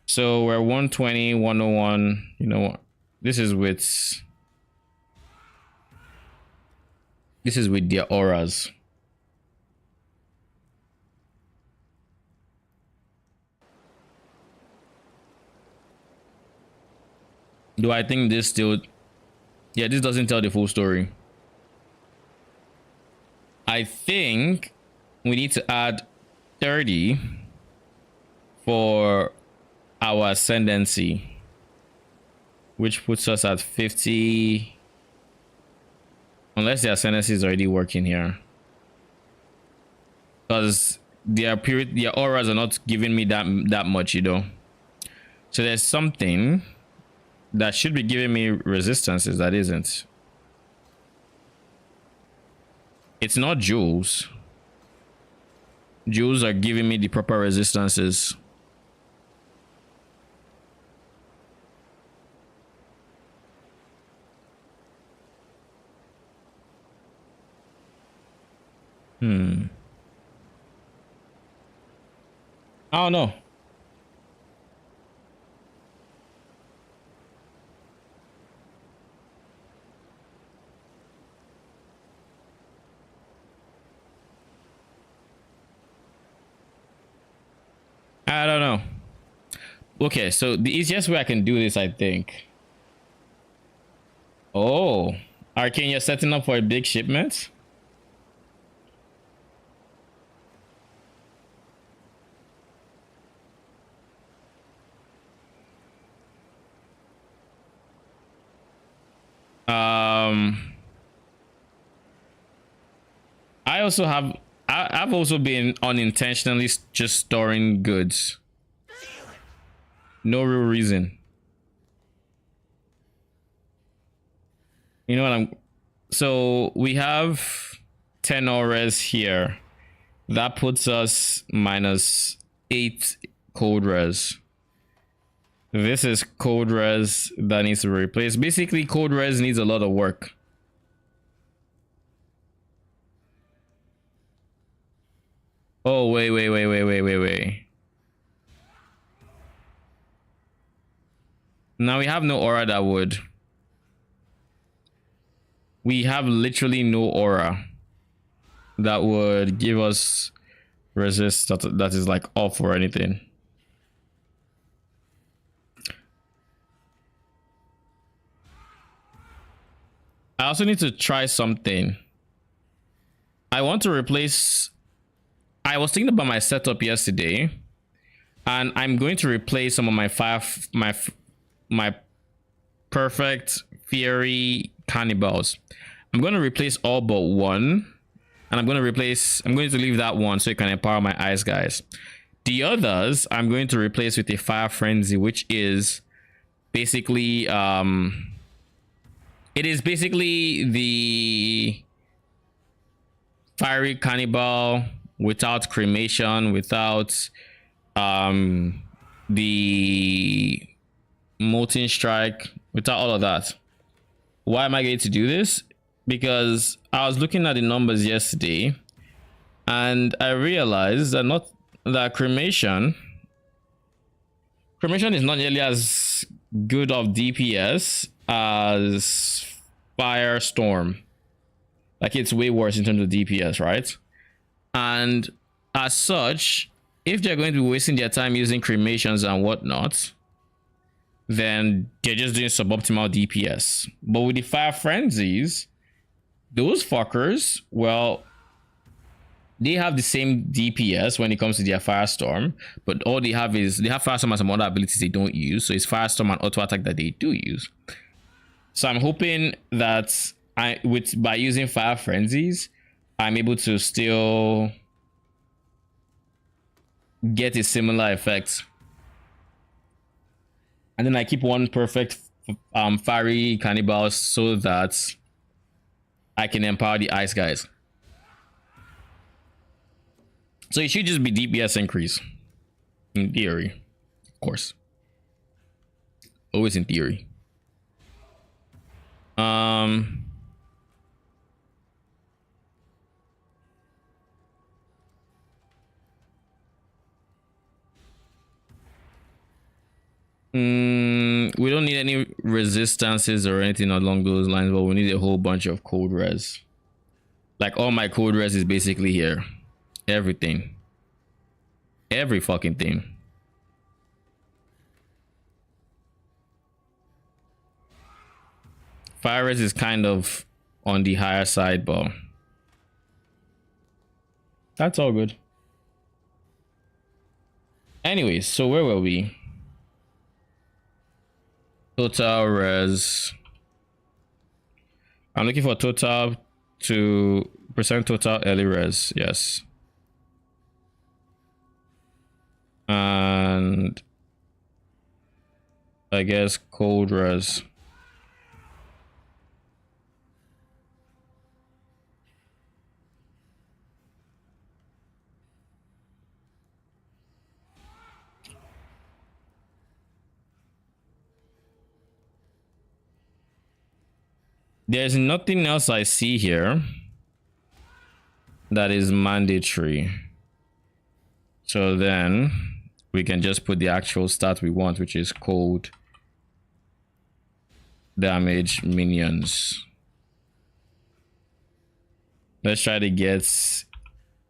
So we're 120, 101, this is with their auras. Do I think this still... Yeah, this doesn't tell the full story. I think we need to add 30 for our ascendancy, which puts us at 50, unless the ascendancy is already working here, because their auras are not giving me that much, you know. So there's something that should be giving me resistances that isn't. It's not jewels. Jewels are giving me the proper resistances. I don't know. I don't know. Okay, so the easiest way I can do this, I think. Oh, Arcane, you're setting up for a big shipment? I've also been unintentionally just storing goods. No real reason. You know what so we have 10 auras here. That puts us -8 cold res. This is cold res that needs to be replaced. Basically, cold res needs a lot of work. Oh, wait. Now we have no aura that would. We have literally no aura that would give us resist that is like off or anything. I also need to try something. I want to replace... I was thinking about my setup yesterday, and I'm going to replace some of my perfect fiery cannibals. I'm going to replace all but one, and I'm going to leave that one so it can empower my ice guys. The others I'm going to replace with a fire frenzy, which is basically it is basically the fiery cannibal without cremation, without the molten strike, without all of that. Why am I going to do this? Because I was looking at the numbers yesterday and I realized that cremation is not nearly as good of DPS as firestorm. Like, it's way worse in terms of DPS, right? And as such, if they're going to be wasting their time using cremations and whatnot, then they're just doing suboptimal DPS. But with the fire frenzies, those fuckers, well, they have the same DPS when it comes to their firestorm, but all they have is they have firestorm and some other abilities they don't use. So it's firestorm and auto attack that they do use. So I'm hoping that by using fire frenzies, I'm able to still get a similar effect. And then I keep one perfect fiery cannibal so that I can empower the ice guys. So it should just be DPS increase. In theory. Of course. Always in theory. We don't need any resistances or anything along those lines, but we need a whole bunch of cold res. Like, all my cold res is basically here. Everything. Every fucking thing. Fire res is kind of on the higher side, but that's all good. Anyways, so where were we? Total res. I'm looking for total to percent total early res. Yes. And I guess cold res. There's nothing else I see here that is mandatory. So then we can just put the actual stat we want, which is cold damage minions. Let's try to get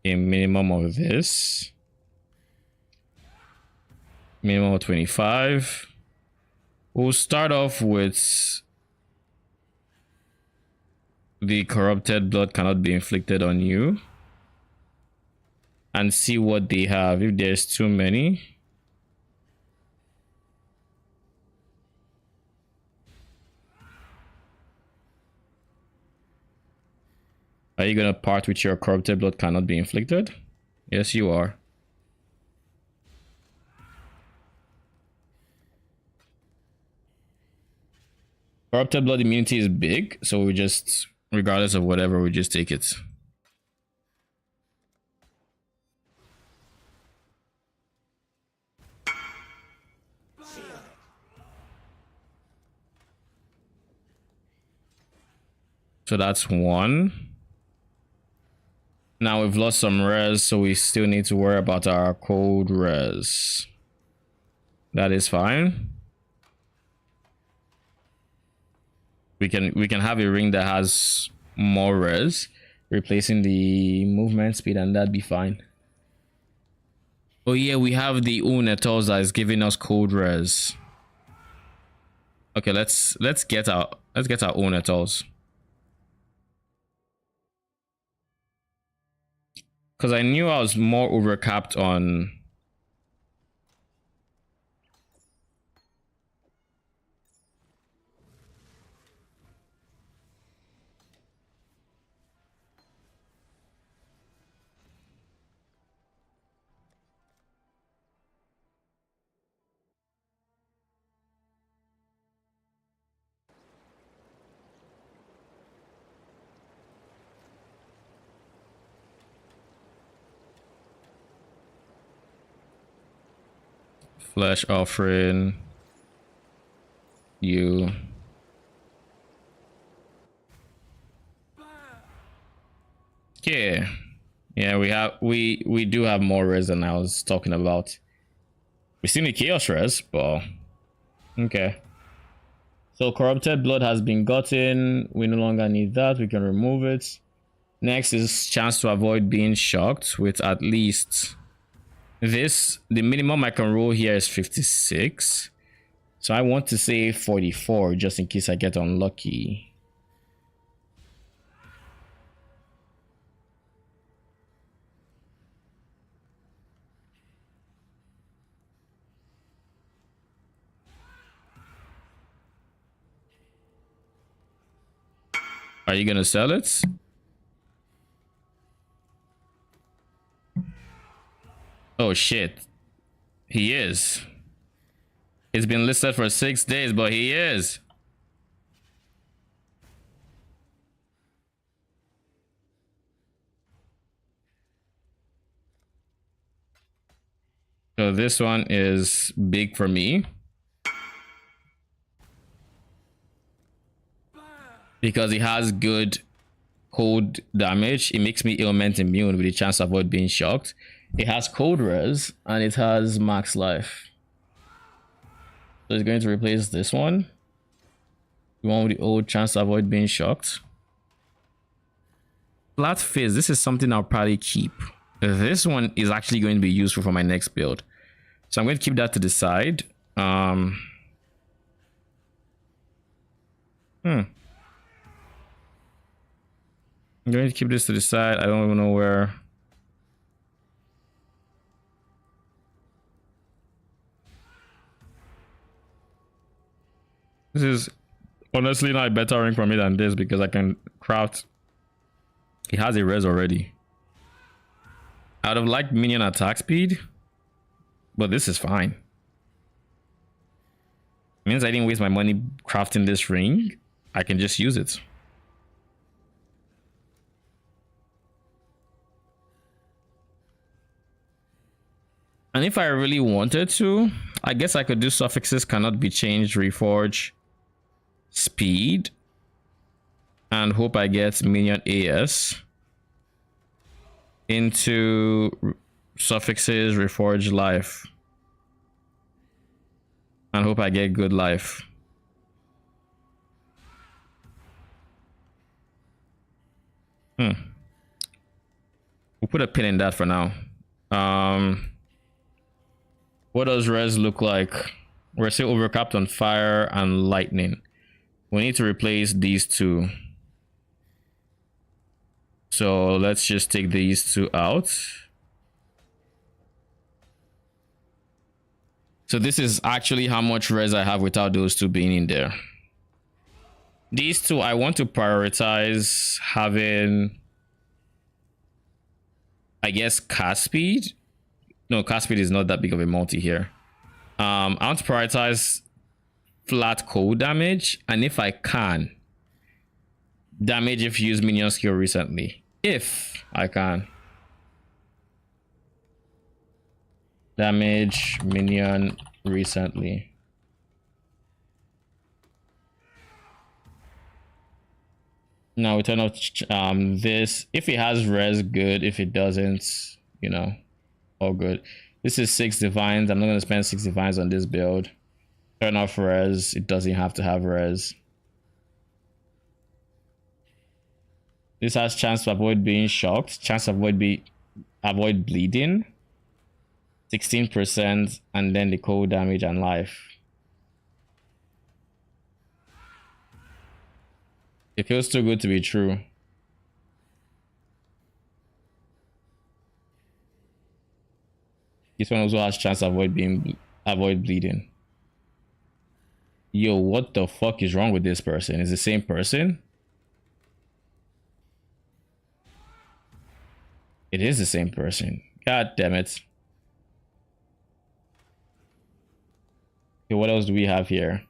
a minimum of this. Minimum of 25. We'll start off with the corrupted blood cannot be inflicted on you, and see what they have. If there's too many, are you gonna part with your corrupted blood cannot be inflicted? Yes, you are. Corrupted blood immunity is big, so we just, regardless of whatever, we just take it. So that's one. Now we've lost some res, so we still need to worry about our cold res. That is fine. We can have a ring that has more res, replacing the movement speed, and that'd be fine. Oh yeah, we have the Unetals that is giving us cold res. Okay, let's get our Unetals. Because I knew I was more overcapped on flesh offering you. Yeah, we do have more res than I was talking about. We still need chaos res, but okay. So corrupted blood has been gotten. We no longer need that. We can remove it. Next is chance to avoid being shocked with at least this. The minimum I can roll here is 56. So I want to say 44 just in case I get unlucky. Are you gonna sell it? Oh shit. He is. It's been listed for 6 days, but he is. So this one is big for me. Because it has good cold damage. It makes me ailment immune with a chance to avoid being shocked. It has cold res and it has max life. So it's going to replace this one. The one with the old chance to avoid being shocked. Flat fizz, this is something I'll probably keep. This one is actually going to be useful for my next build. So I'm going to keep that to the side. I'm going to keep this to the side. I don't even know where. This is honestly not a better ring for me than this because I can craft. It has a res already. I would have liked minion attack speed, but this is fine. It means I didn't waste my money crafting this ring. I can just use it. And if I really wanted to, I guess I could do suffixes cannot be changed, reforge, speed, and hope I get minion AS into suffixes, reforge life, and hope I get good life. We'll put a pin in that for now. What does res look like? We're still overcapped on fire and lightning. We need to replace these two. So let's just take these two out. So this is actually how much res I have without those two being in there. These two, I want to prioritize having, I guess, cast speed. No, cast speed is not that big of a multi here. I want to prioritize flat cold damage, and if I can, damage if you use minion skill recently. If I can. Damage minion recently. Now we turn off this. If it has res, good. If it doesn't, you know, all good. This is 6 divines. I'm not going to spend 6 divines on this build. Turn off res. It doesn't have to have res. This has chance to avoid being shocked. Chance to avoid bleeding. 16%, and then the cold damage and life. It feels too good to be true. This one also has chance to avoid bleeding. Yo, what the fuck is wrong with this person? Is the same person? It is the same person. God damn it. Okay, what else do we have here?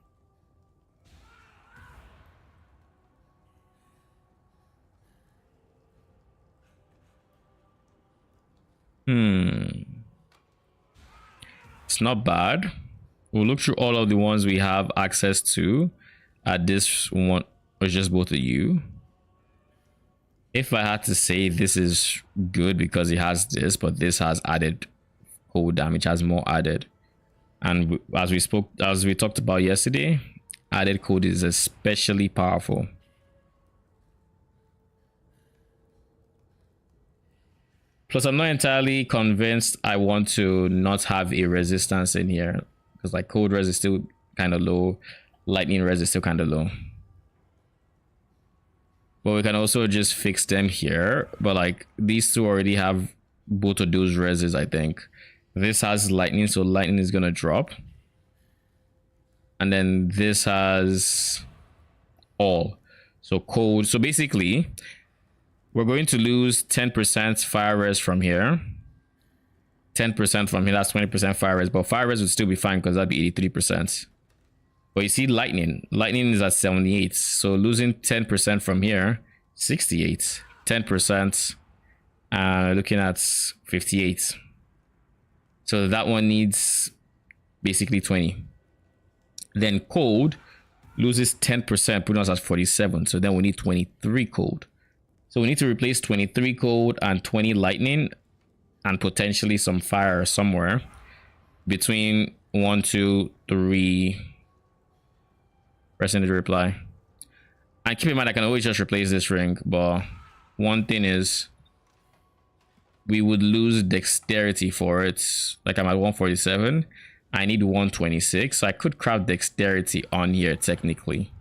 It's not bad. We'll look through all of the ones we have access to at this one, or just both of you. If I had to say, this is good because it has this, but this has added cold damage, has more added. And as we talked about yesterday, added code is especially powerful. Plus, I'm not entirely convinced I want to not have a resistance in here, because like cold res is still kind of low, lightning res is still kind of low. But we can also just fix them here. But like these two already have both of those reses, I think. This has lightning, so lightning is gonna drop. And then this has all. So cold. So basically, we're going to lose 10% fire res from here. 10% from here, that's 20% fire res. But fire res would still be fine because that'd be 83%. But you see lightning. Lightning is at 78. So losing 10% from here, 68. 10%, looking at 58. So that one needs basically 20. Then cold loses 10%, putting us at 47. So then we need 23 cold. So we need to replace 23 cold and 20 lightning and potentially some fire somewhere between 1, 2, 3. Pressing the reply. And keep in mind, I can always just replace this ring, but one thing is we would lose dexterity for it. Like I'm at 147. I need 126. So I could craft dexterity on here technically.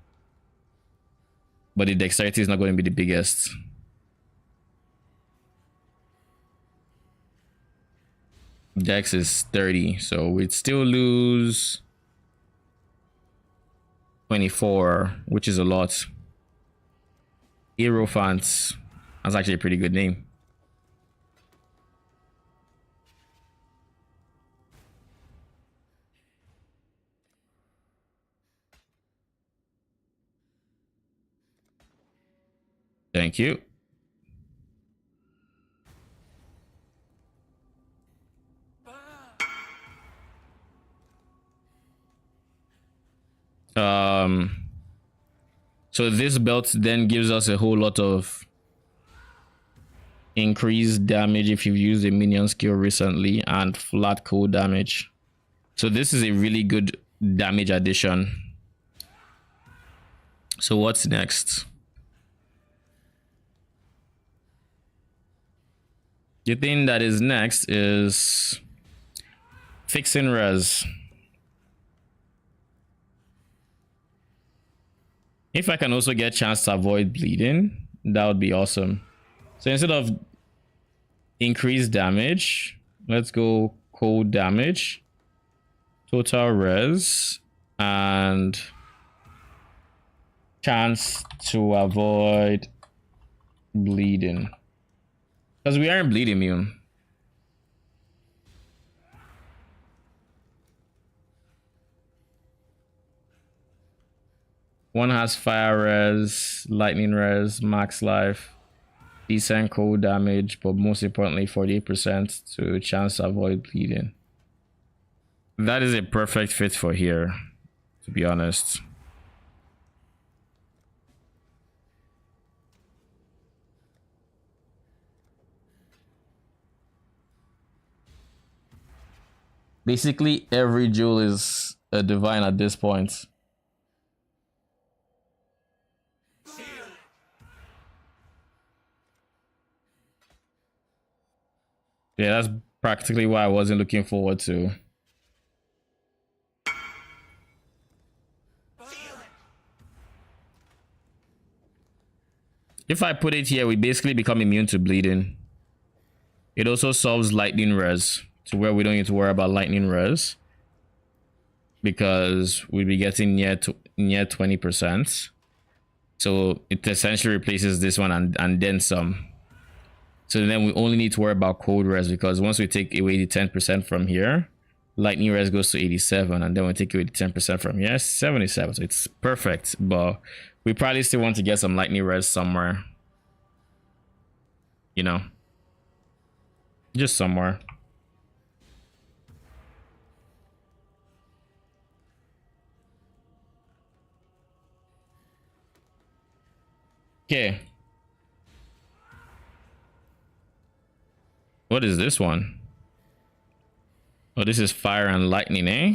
But the dexterity is not going to be the biggest. Dex is 30, so we'd still lose 24, which is a lot. Hierophant, that's actually a pretty good name. Thank you. So this belt then gives us a whole lot of increased damage if you've used a minion skill recently, and flat cold damage. So this is a really good damage addition. So what's next? The thing that is next is fixing res. If I can also get a chance to avoid bleeding, that would be awesome. So instead of increased damage, let's go cold damage, total res, and chance to avoid bleeding. Because we aren't bleed immune. One has fire res, lightning res, max life, decent cold damage, but most importantly 48% to chance to avoid bleeding. That is a perfect fit for here, to be honest. Basically every jewel is a divine at this point. Yeah, that's practically what I wasn't looking forward to. If I put it here, we basically become immune to bleeding. It also solves lightning res, to where we don't need to worry about lightning res, because we'll be getting near 20%. So it essentially replaces this one and then some. So then we only need to worry about cold res, because once we take away the 10% from here, lightning res goes to 87, and then we take away the 10% from here, 77. So it's perfect, but we probably still want to get some lightning res somewhere, you know, just somewhere. Okay. What is this one? Oh, this is fire and lightning, eh?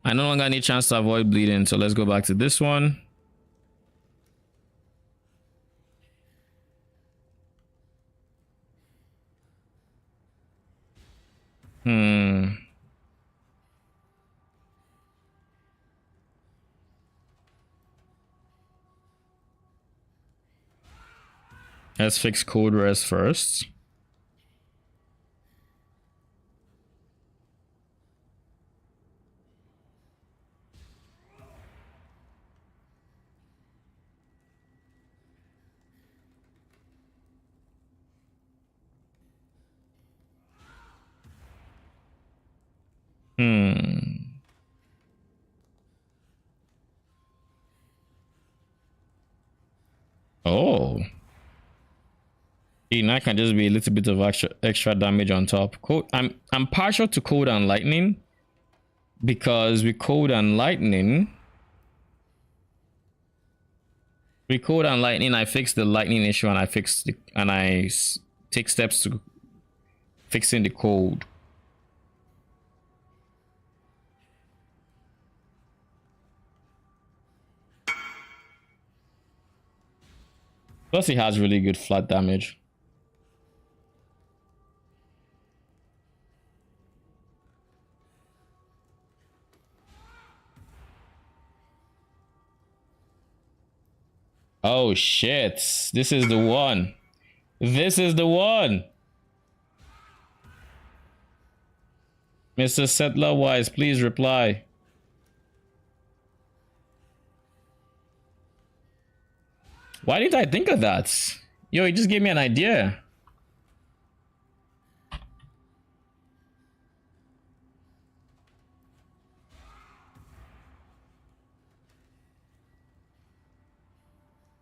I no longer need chance to avoid bleeding, so let's go back to this one. Let's fix cold res first. Oh. That can just be a little bit of extra damage on top. Cold, I'm partial to cold and lightning, because with cold and lightning, I fix the lightning issue, and I take steps to fixing the cold. Plus, he has really good flat damage. Oh shit, this is the one. This is the one. Mr. Settler Wise, please reply. Why didn't I think of that? Yo, he just gave me an idea.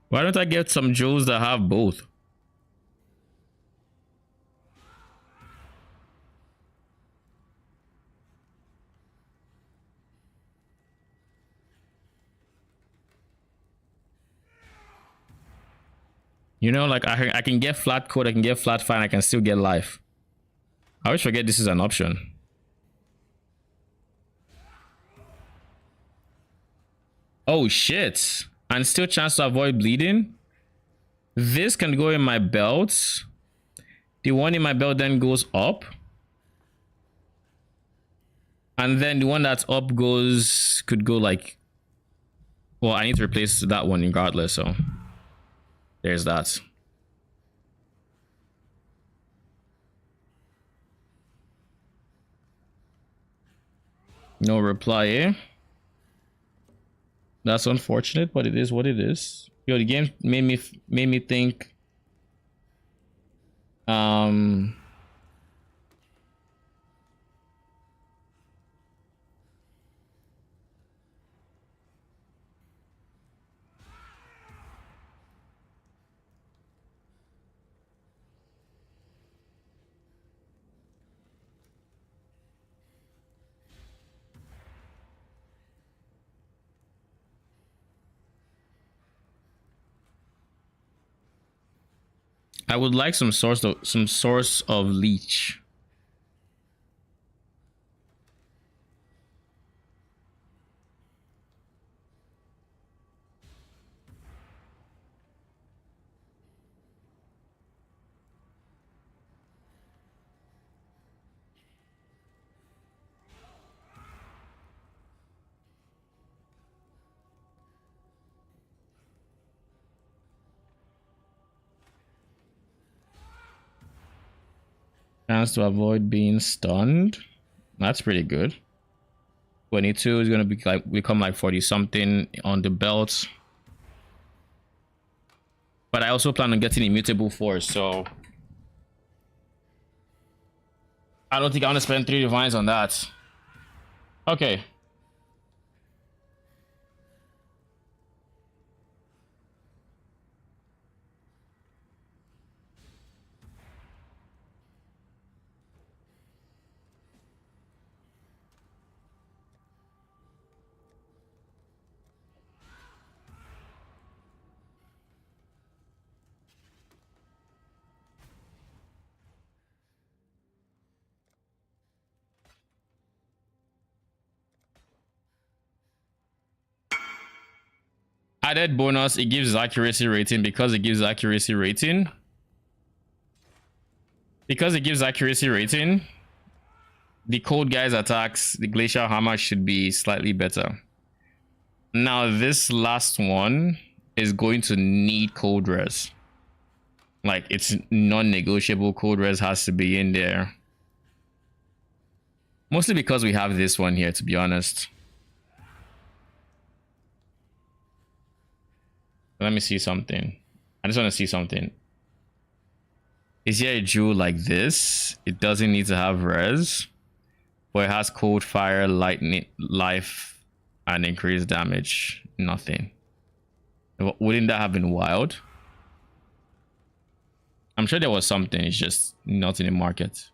Why don't I get some jewels that have both? You know, like I can get flat code, I can get flat fine, I can still get life. I always forget this is an option. Oh shit. And still chance to avoid bleeding. This can go in my belt. The one in my belt then goes up. And then the one that's up could go like, well, I need to replace that one regardless, so there's that. No reply, eh? That's unfortunate, but it is what it is. Yo, the game made me think. I would like some source of leech. Chance to avoid being stunned. That's pretty good. 22 is gonna be like become like 40 something on the belt. But I also plan on getting immutable force, so I don't think I want to spend 3 divines on that. Okay. Added bonus, it gives accuracy rating because it gives accuracy rating. Because it gives accuracy rating, the cold guy's attacks, the glacial hammer should be slightly better. Now this last one is going to need cold res. Like it's non-negotiable, cold res has to be in there. Mostly because we have this one here, to be honest. Let me see something. I just want to see something. Is there a jewel like this? It doesn't need to have res, but it has cold, fire, lightning, life, and increased damage. Nothing. Wouldn't that have been wild? I'm sure there was something. It's just not in the market.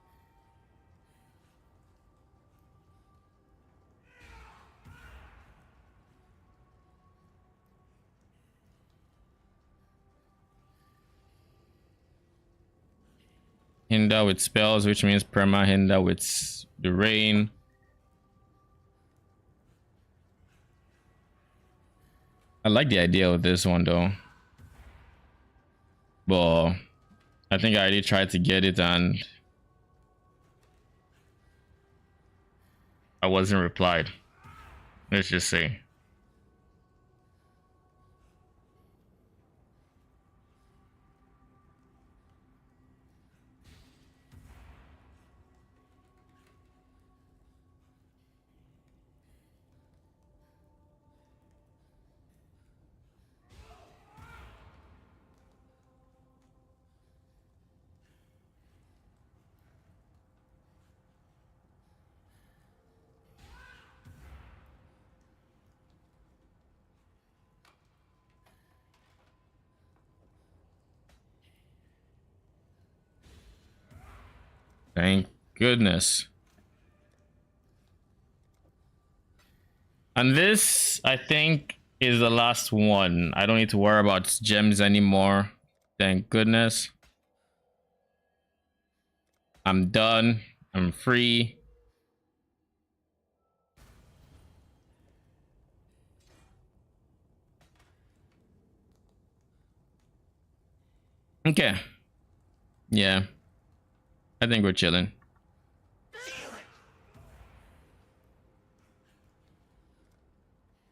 Hinder with spells, which means perma hinder with the rain. I like the idea of this one though, but I think I already tried to get it and I wasn't replied. Let's just say. Thank goodness. And this, I think, is the last one. I don't need to worry about gems anymore. Thank goodness. I'm done. I'm free. Okay. Yeah. I think we're chilling.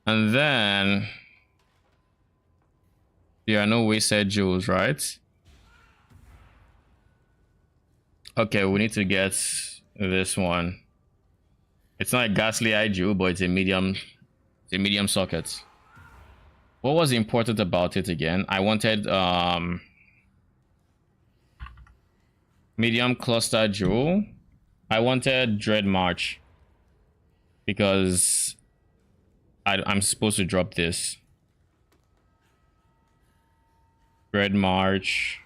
And then there are no wasted jewels, right? Okay, we need to get this one. It's not a ghastly eye jewel, but it's a medium socket. What was important about it again? I wanted medium cluster jewel. I wanted Dread March because I'm supposed to drop this. Dread March.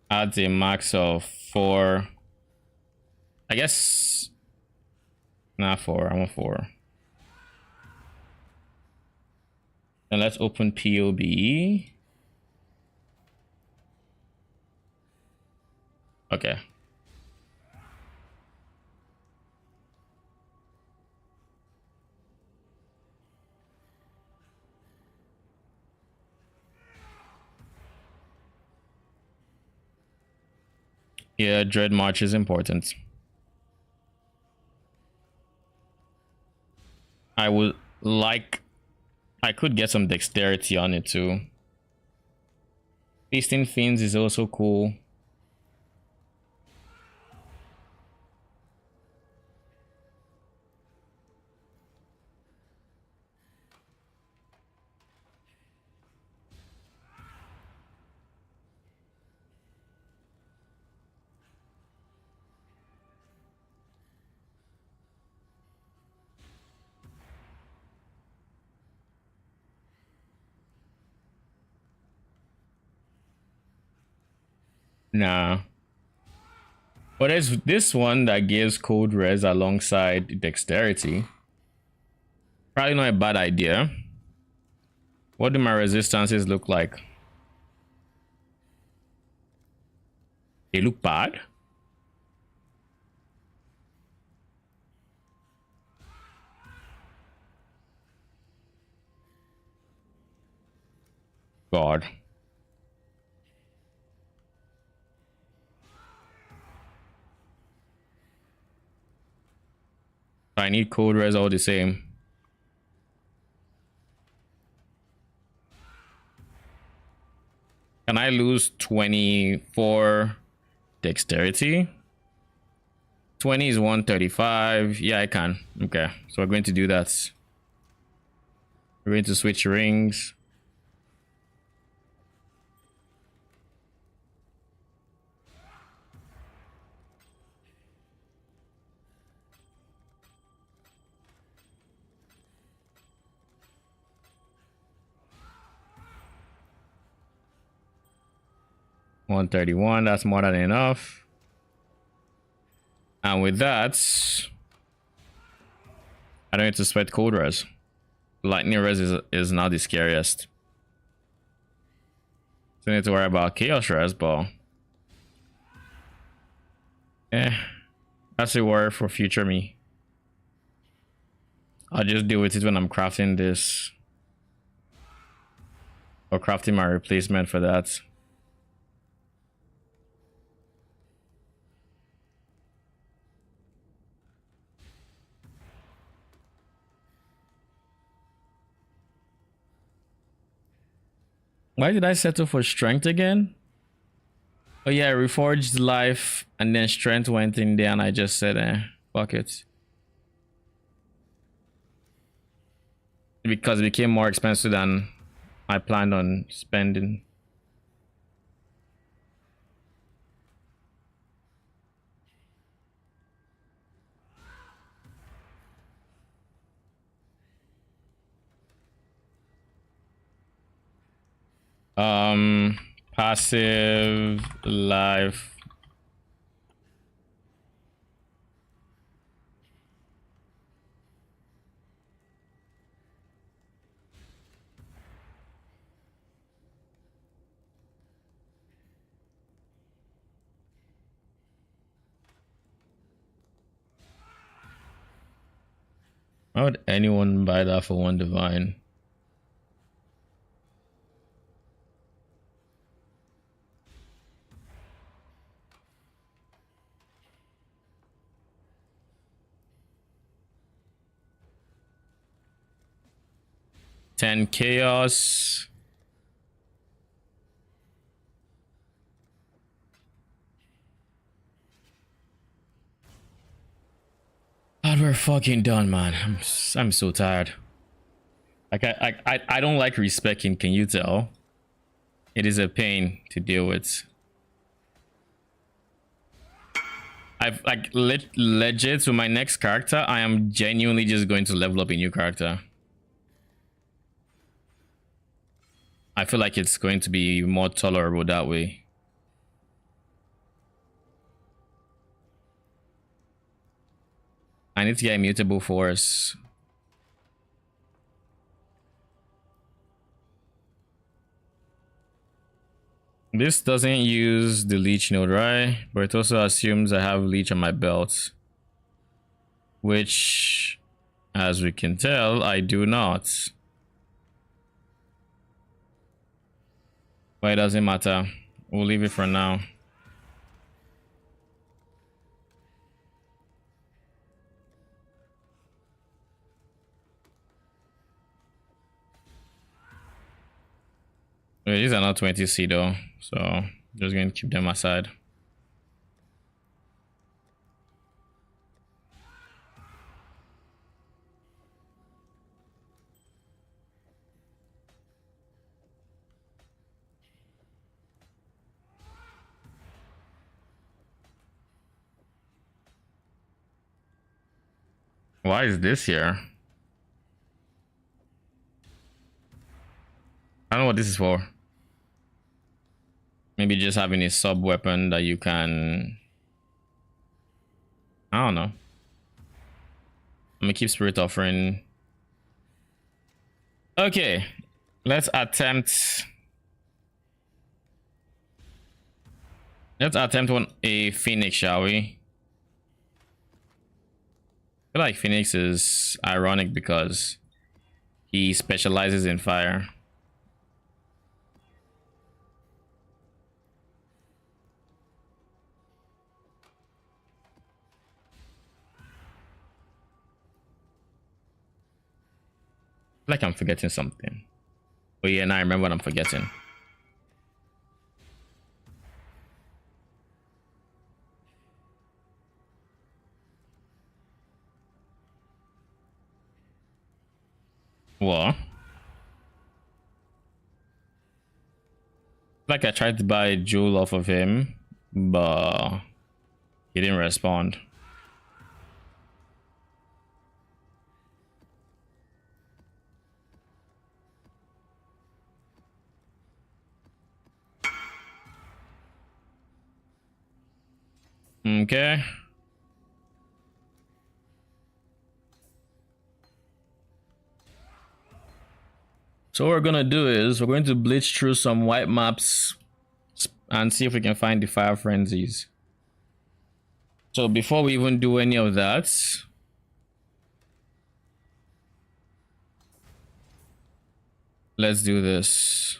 Adds a max of 4. I guess not 4. I want 4. And let's open POB. Okay. Yeah, Dread March is important. I would like... I could get some dexterity on it too. Feasting Fiends is also cool. Nah. But there's this one that gives cold res alongside dexterity. Probably not a bad idea. What do my resistances look like? They look bad? God. I need cold res all the same. Can I lose 24 dexterity? 20 is 135. Yeah, I can. Okay, so we're going to do that. We're going to switch rings. $131, that's more than enough. And with that, I don't need to sweat cold res. Lightning res is now the scariest. Don't need to worry about chaos res, but that's a worry for future me. I'll just deal with it when I'm crafting this, or crafting my replacement for that. Why did I settle for strength again? Oh yeah, reforged life and then strength went in there and I just said fuck it. Because it became more expensive than I planned on spending. Passive life. Why would anyone buy that for one divine? Ten chaos. God, we're fucking done, man. I'm so tired. Like I don't like respecting. Can you tell? It is a pain to deal with. I've like legit with my next character. I am genuinely just going to level up a new character. I feel like it's going to be more tolerable that way. I need to get immutable force. This doesn't use the leech node, right? But it also assumes I have leech on my belt, which, as we can tell, I do not. But it doesn't matter. We'll leave it for now. Wait, these are not 20C though, so just going to keep them aside. Why is this here? I don't know what this is for. Maybe just having a sub weapon that you can... I don't know. I'm gonna keep spirit offering. Okay, let's attempt on a Phoenix, shall we? I feel like Phoenix is ironic because he specializes in fire. Like I'm forgetting something. Oh yeah, now I remember what I'm forgetting. What? Like I tried to buy a jewel off of him, but he didn't respond. Okay. So what we're gonna do is we're going to blitz through some white maps and see if we can find the fire frenzies. So before we even do any of that, let's do this.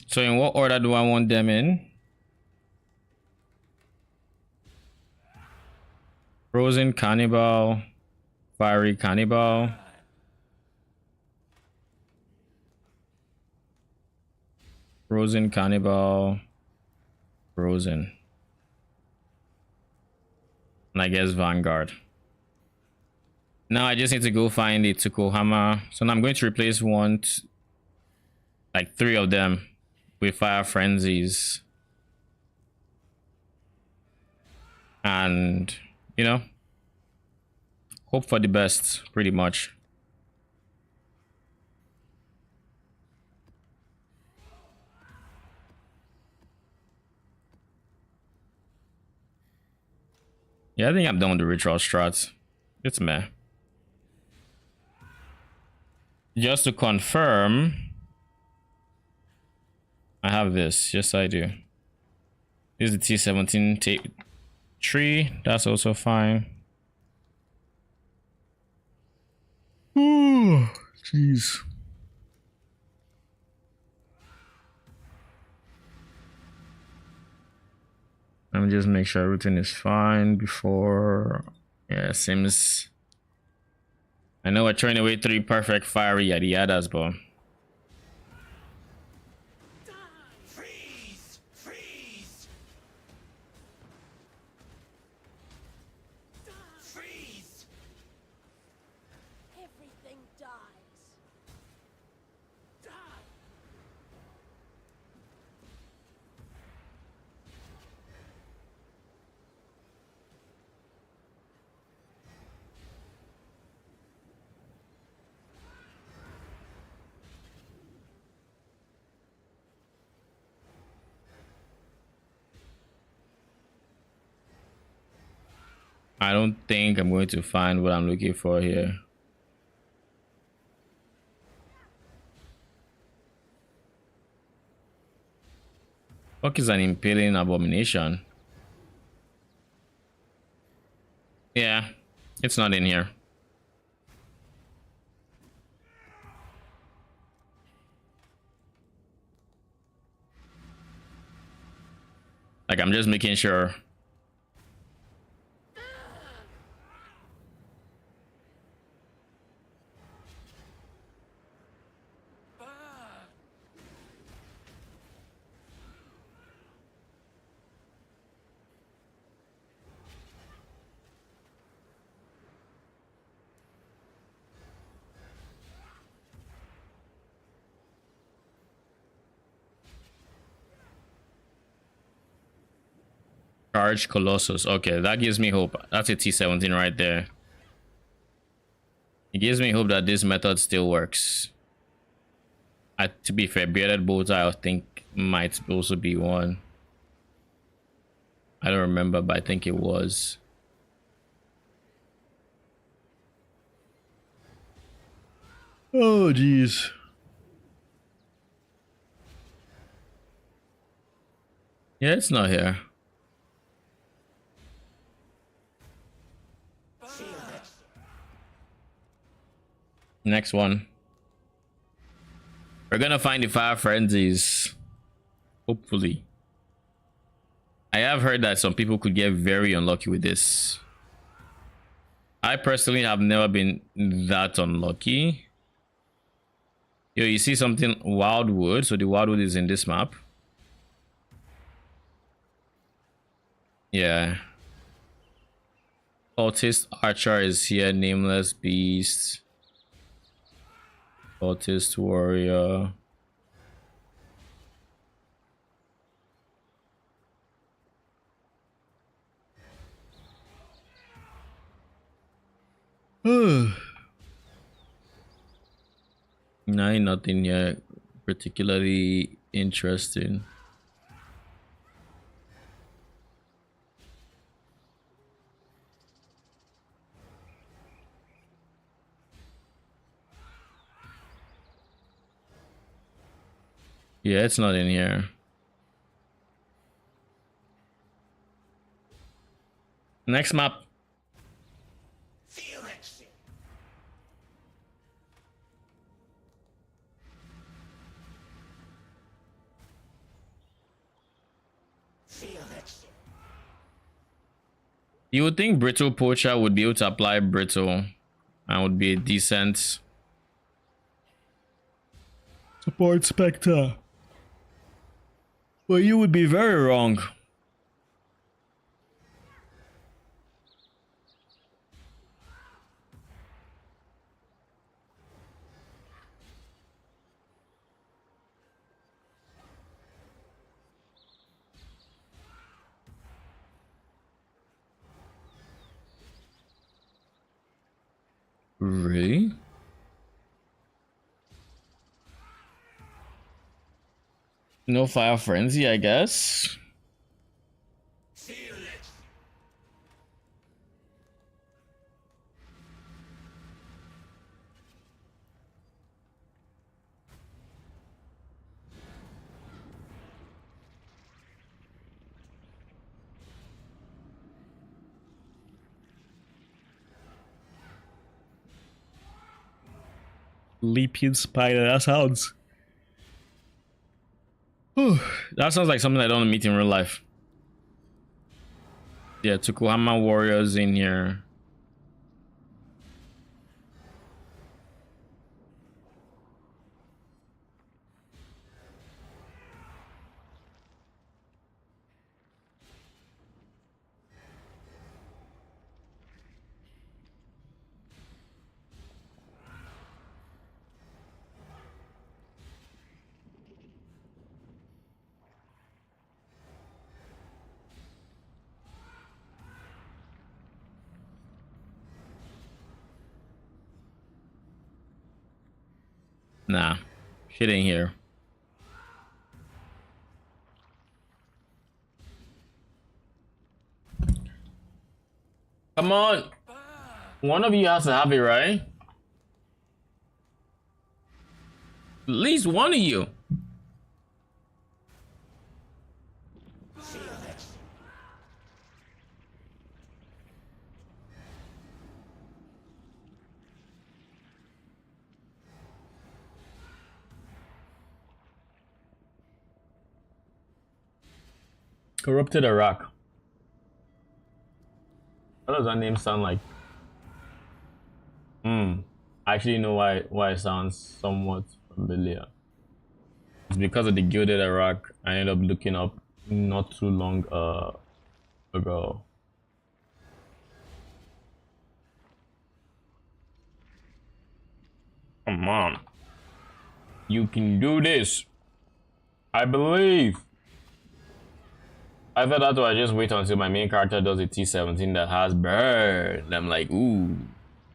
So in what order do I want them in? Frozen Cannibal, Fiery Cannibal. Frozen Cannibal, Frozen. And I guess Vanguard. Now I just need to go find the Tukohama. So now I'm going to replace like 3 of them with Fire Frenzies. And, you know, Hope for the best, pretty much. Yeah, I think I'm done with the ritual strats. It's meh. Just to confirm, I have this. Yes, I do. This is the T17 tape tree. That's also fine. Ooh, jeez. Let me just make sure everything is fine before. Yeah, seems. I know we're throwing away 3 perfect fiery yada yadas, but. Freeze! Freeze! Freeze! Everything dies. Die! I don't think I'm going to find what I'm looking for here. Fuck is an impaling abomination? Yeah, it's not in here. Like, I'm just making sure. Charge Colossus. Okay, that gives me hope. That's a T17 right there. It gives me hope that this method still works. To be fair, bearded bowtie I think might also be one. I don't remember, but I think it was. Oh jeez. Yeah, it's not here. Next one. We're gonna find the 5 frenzies. Hopefully. I have heard that some people could get very unlucky with this. I personally have never been that unlucky. Yo, you see something? Wildwood. So the wildwood is in this map. Yeah. Cultist Archer is here. Nameless Beast. Cultist Warrior. No, nothing yet particularly interesting. Yeah, it's not in here. Next map. Feel that shit! Feel that shit! You would think Brittle Poacher would be able to apply Brittle and would be a decent support Spectre. Well, you would be very wrong. Really? No fire frenzy, I guess. Leaping spider, that sounds. Whew. That sounds like something I don't meet in real life. Yeah, Tukuhama warriors in here. Nah, shit ain't here. Come on. One of you has to have it, right? At least one of you. Corrupted Iraq. What does that name sound like? I actually know why it sounds somewhat familiar. It's because of the Gilded Iraq I ended up looking up not too long ago. Come on. You can do this. I believe. Either that or I just wait until my main character does a T17 that has burn. I'm like, ooh.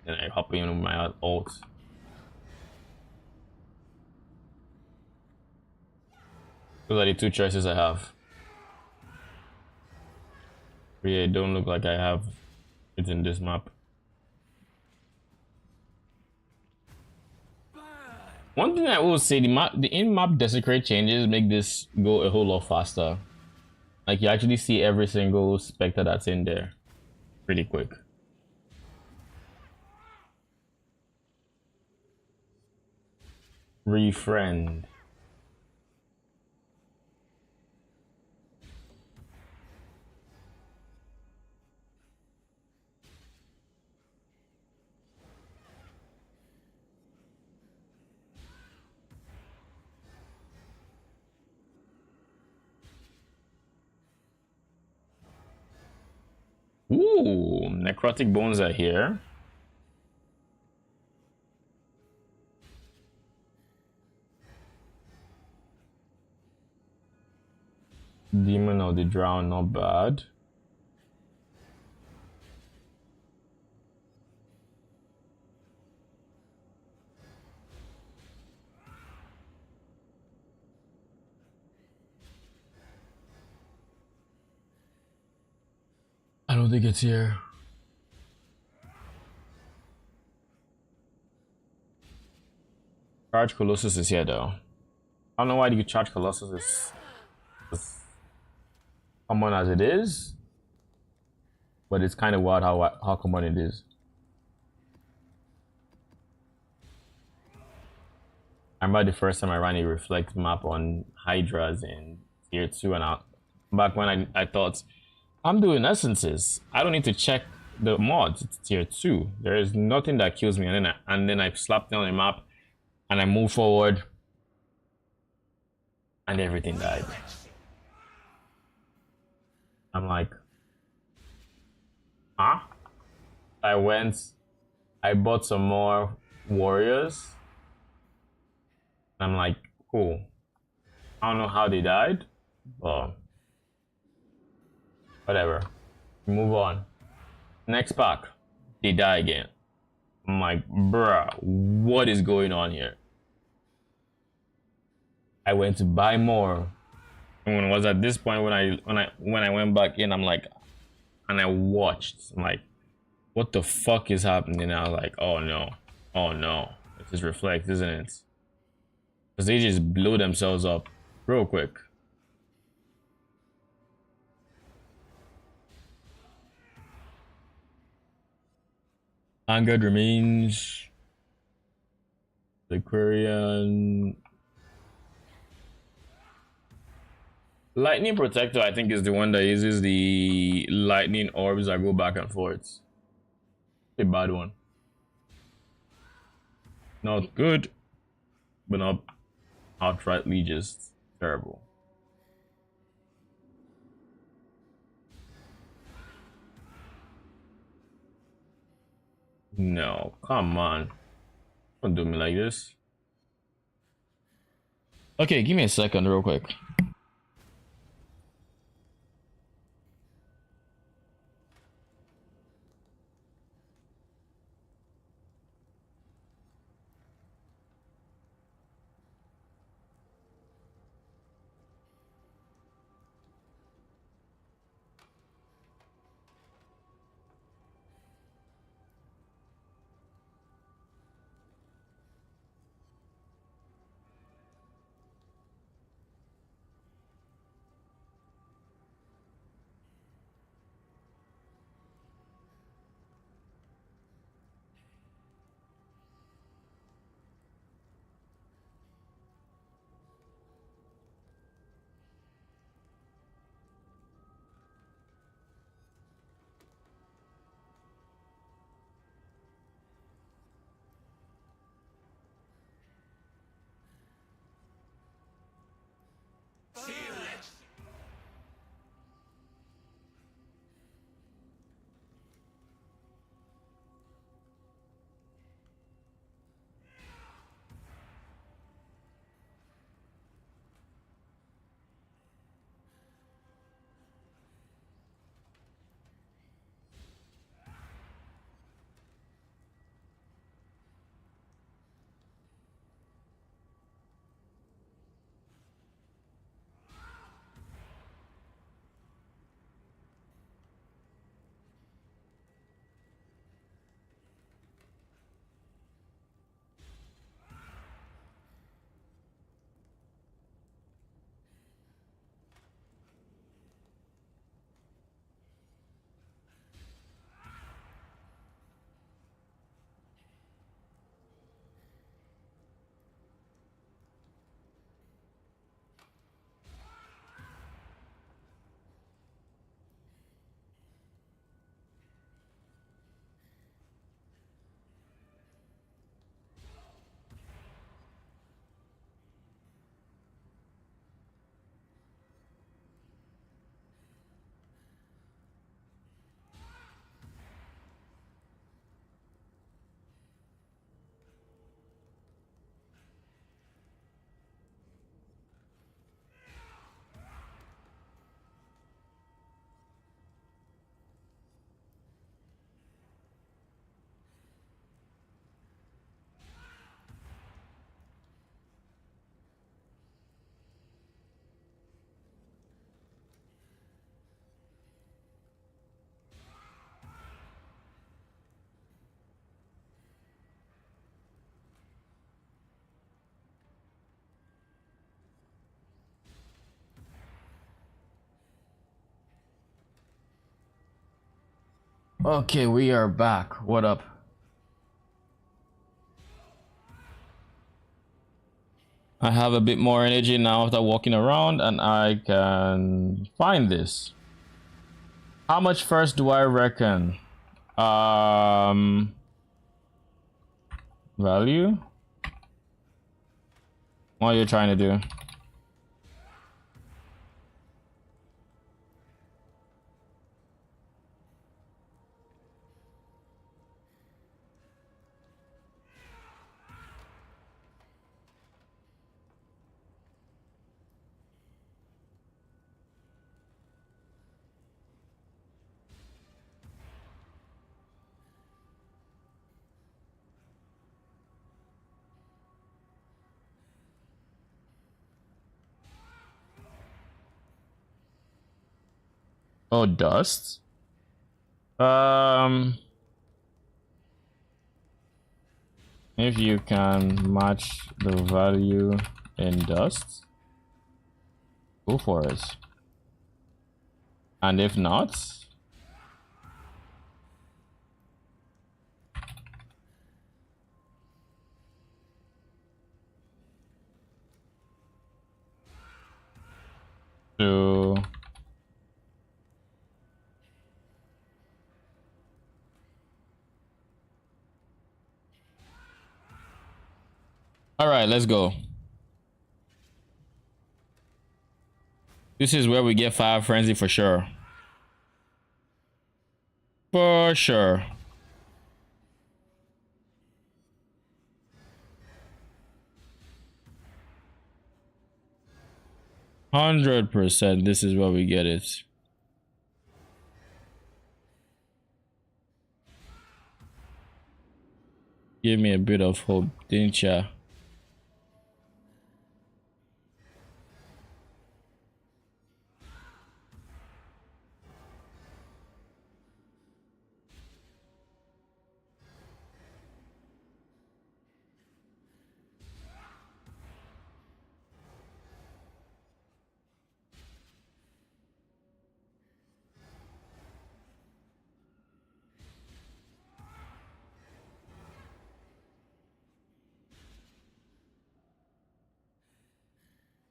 And I hop in with my ult. Those are the two choices I have. But yeah, it don't look like I have it in this map. One thing I will say, the in-map desecrate changes make this go a whole lot faster. Like you actually see every single Spectre that's in there pretty quick. Refriend. Ooh, necrotic bones are here. Demon of the Drown, not bad. I don't think it's here. Charge Colossus is here though. I don't know why you charge Colossus is as common as it is, but it's kind of wild how common it is. I remember the first time I ran a reflect map on Hydras in tier 2 and out back when I thought I'm doing essences. I don't need to check the mods. It's tier 2. There is nothing that kills me, and then I slapped down the map and I moved forward and everything died. I'm like, huh? I bought some more warriors. I'm like, cool. I don't know how they died, but whatever. Move on. Next pack, they die again. I'm like, bruh, what is going on here? I went to buy more. And when it was at this point when I went back in, I'm like, and I watched, I'm like, what the fuck is happening? And I was like, oh no, oh no, it is reflect, isn't it? Because they just blew themselves up real quick. Angered remains. The Aquarian. Lightning Protector, I think, is the one that uses the lightning orbs that go back and forth. A bad one. Not good, but not outrightly just terrible. No, come on. Don't do me like this. Okay, give me a second real quick. Okay, we are back. What up? I have a bit more energy now after walking around and I can find this. How much first do I reckon? Value? What are you trying to do? Oh, dust. If you can match the value in dust, go for it. And if not, to all right, let's go. This is where we get Fire Frenzy for sure. For sure. %. This is where we get it. Give me a bit of hope, didn't ya?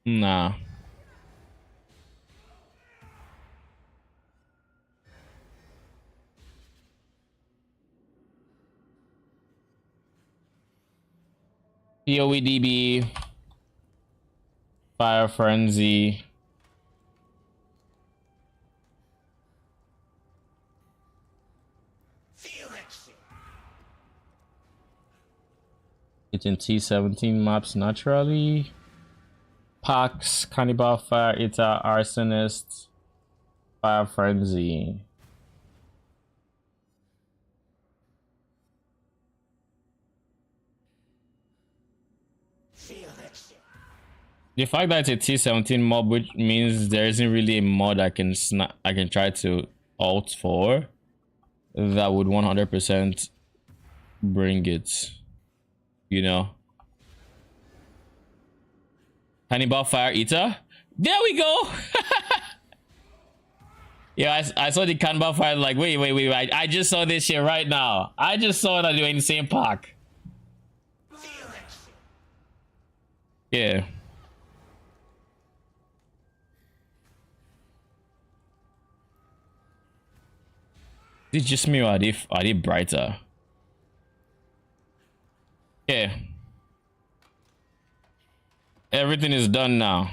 Nah. POEDB, Fire Frenzy. It's in T17 maps naturally. Pax, Cannibal, Fire Eater, Arsonist, Fire Frenzy. The fact that it's a T17 mob, which means there isn't really a mod I can try to alt for that would 100% bring it, you know. Cannibal, Fire Eater. There we go. Yeah, I saw the Cannibal Fire. Like, wait. I just saw this shit right now. I just saw that you're in the same pack. Yeah. Is it just me or are they brighter? Yeah. Everything is done now.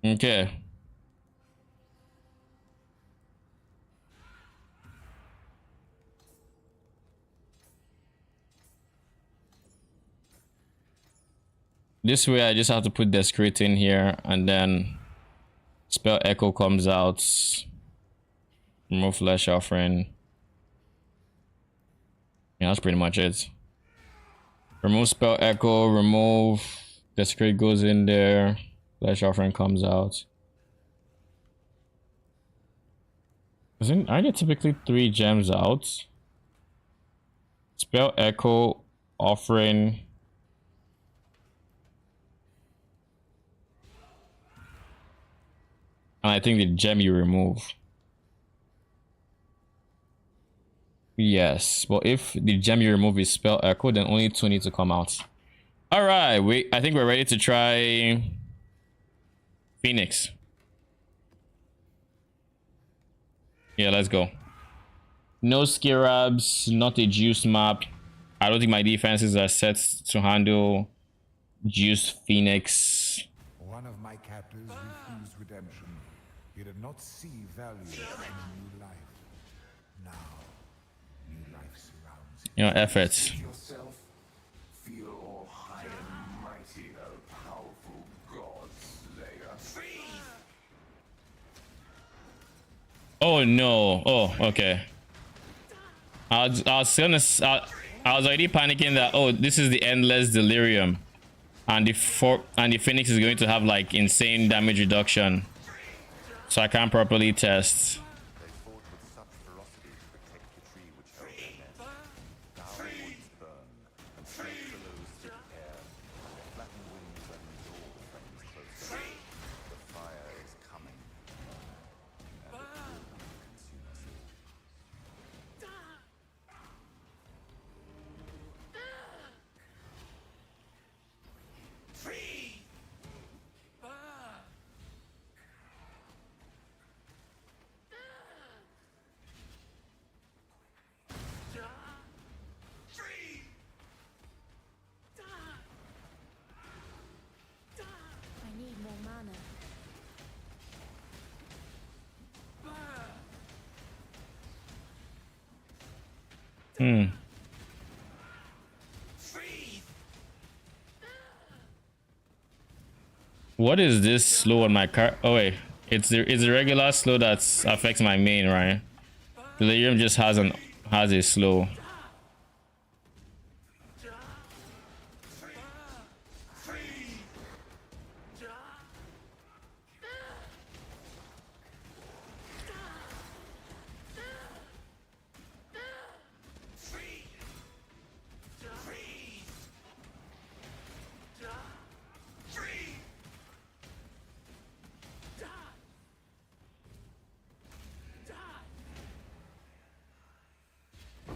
Okay. This way I just have to put the script in here and then spell echo comes out. Remove flesh offering. Yeah, that's pretty much it. Remove spell echo, remove the script goes in there. Flesh offering comes out. I get typically 3 gems out. Spell echo, offering. And I think the gem you remove. Yes, but if the gem you remove is spell echo, then only 2 need to come out. All right, I think we're ready to try Phoenix. Yeah, let's go. No Skirabs, not a juice map. I don't think my defenses are set to handle juice Phoenix. One of my captors refused redemption. He did not see value in a new life. Now, new life surrounds him. You know, efforts. Yourself, feel all high and mighty, O powerful god slayer. Oh no. Oh, okay. I was already panicking that, oh, this is the endless delirium, and the Phoenix is going to have like insane damage reduction, so I can't properly test. They fought with such ferocity to protect the tree which held their nest. Down woods burn, and straight billows through the air. Their flattened wings let them draw the flames closer. The fire is coming, and it will consume us all. I need more mana. What is this slow on my car? Oh wait, it's the regular slow that affects my main, right? Delirium just has a slow.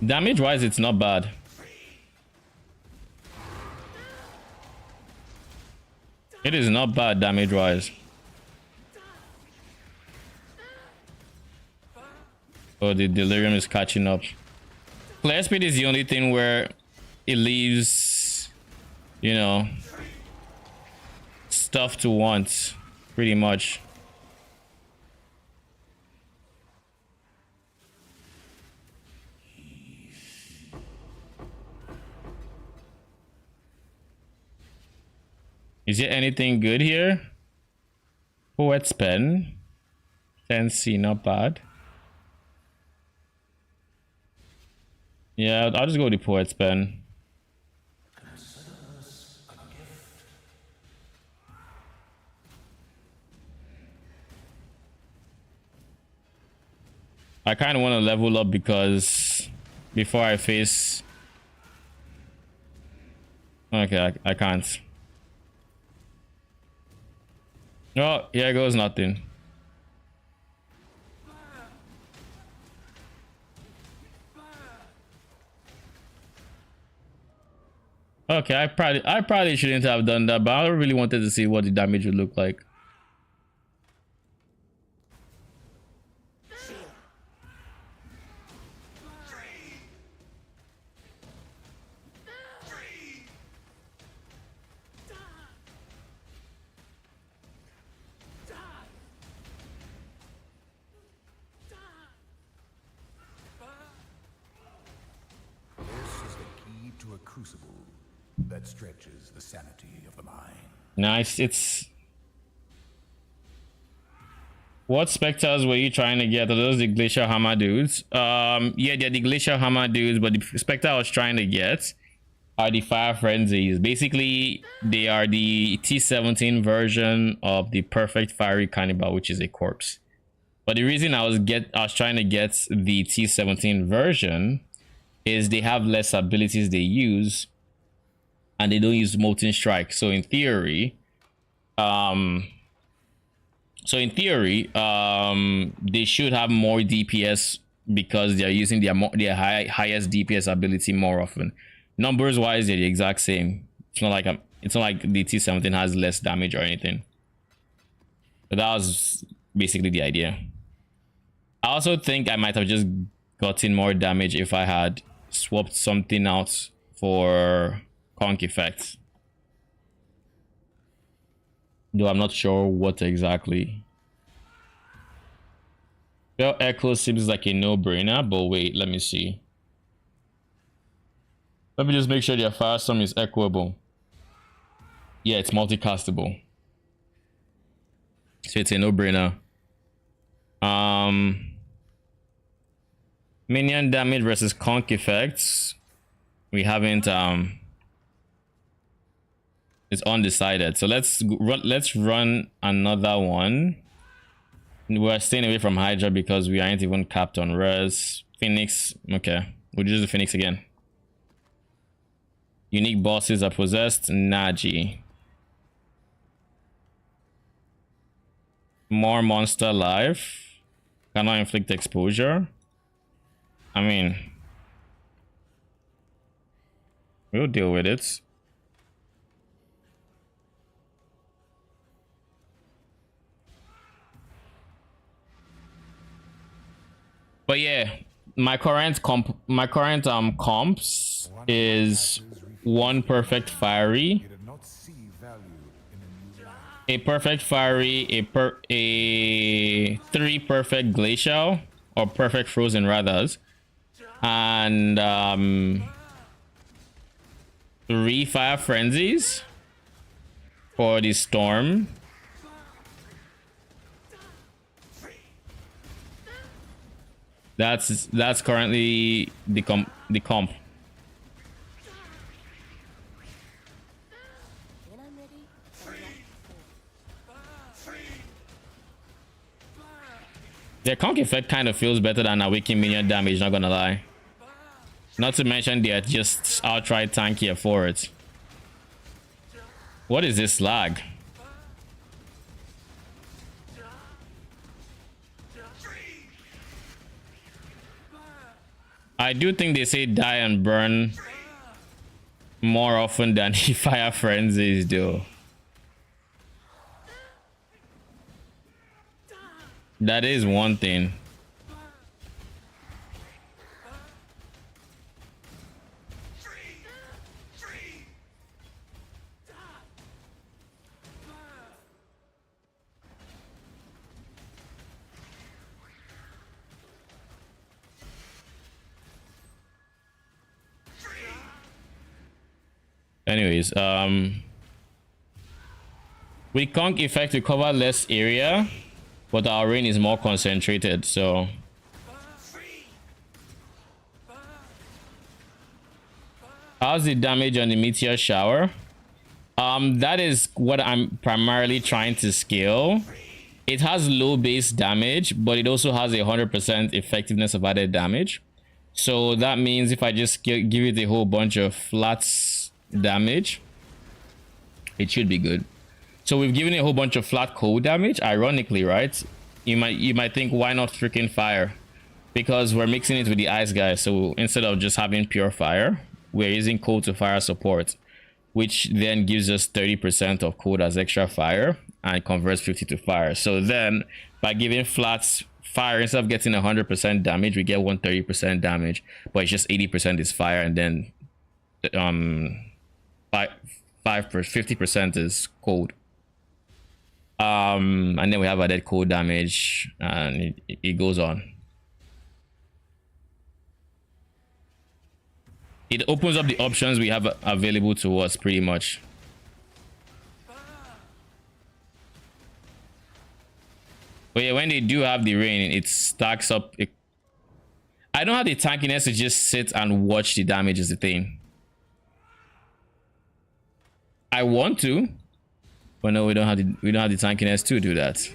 Damage wise, it's not bad. It is not bad damage wise. Oh, the delirium is catching up. Player speed is the only thing where it leaves, you know, stuff to want, pretty much. Is there anything good here? Poet's Pen. Fancy, not bad. Yeah, I'll just go with the Poet's Pen. I kind of want to level up because before I face... Okay, I can't. Oh, here goes nothing. Okay, I probably shouldn't have done that, but I really wanted to see what the damage would look like. Crucible that stretches the sanity of the mind. Nice. It's what specters were you trying to get? Are those the glacial hammer dudes? Yeah, they're the glacial hammer dudes, but the specter I was trying to get are the fire frenzies. Basically, they are the T17 version of the perfect fiery cannibal, which is a corpse. But the reason I was trying to get the T17 version is they have less abilities they use, and they don't use molten strike. So in theory, they should have more DPS because they're using their highest DPS ability more often. Numbers wise, they're the exact same. It's not like the T17 has less damage or anything. But that was basically the idea. I also think I might have just gotten more damage if I had swapped something out for conk effects, though I'm not sure what exactly. Well, Echo seems like a no-brainer, but wait, let me see. Let me just make sure their Firestorm is echoable. Yeah, it's multicastable, so it's a no-brainer. Minion damage versus conk effects. We haven't it's undecided. So let's run another one. We're staying away from Hydra because we aren't even capped on res. Phoenix, okay. We'll use the Phoenix again. Unique bosses are possessed. Naji. More monster life. Cannot inflict exposure. I mean, we'll deal with it. But yeah, my current comps is one perfect fiery, He did not see value in a new life. a perfect fiery, a 3 perfect glacial or perfect frozen rather, and 3 fire frenzies for the storm. That's currently the comp. When I'm ready, I'm ready. The conk effect kind of feels better than a weaken minion damage, not gonna lie. Not to mention they're just outright tankier for it. What is this lag? I do think they say die and burn more often than the fire frenzies do. That is one thing. Anyways, with conk effect we cover less area, but our rain is more concentrated, so how's the damage on the meteor shower? That is what I'm primarily trying to scale. It has low base damage, but it also has 100% effectiveness of added damage. So that means if I just give it a whole bunch of flats damage, it should be good. So we've given it a whole bunch of flat cold damage. Ironically, right? You might think, why not freaking fire? Because we're mixing it with the ice guy. So instead of just having pure fire, we're using cold to fire support, which then gives us 30% of cold as extra fire and converts 50 to fire. So then by giving flats fire, instead of getting 100% damage, we get 130% damage, but it's just 80% is fire, and then 50% is cold. And then we have added cold damage, and it goes on. It opens up the options we have available to us pretty much. But yeah, when they do have the rain, it stacks up. I don't have the tankiness to just sit and watch the damage is the thing. I want to, but no, we don't have the tankiness to do that.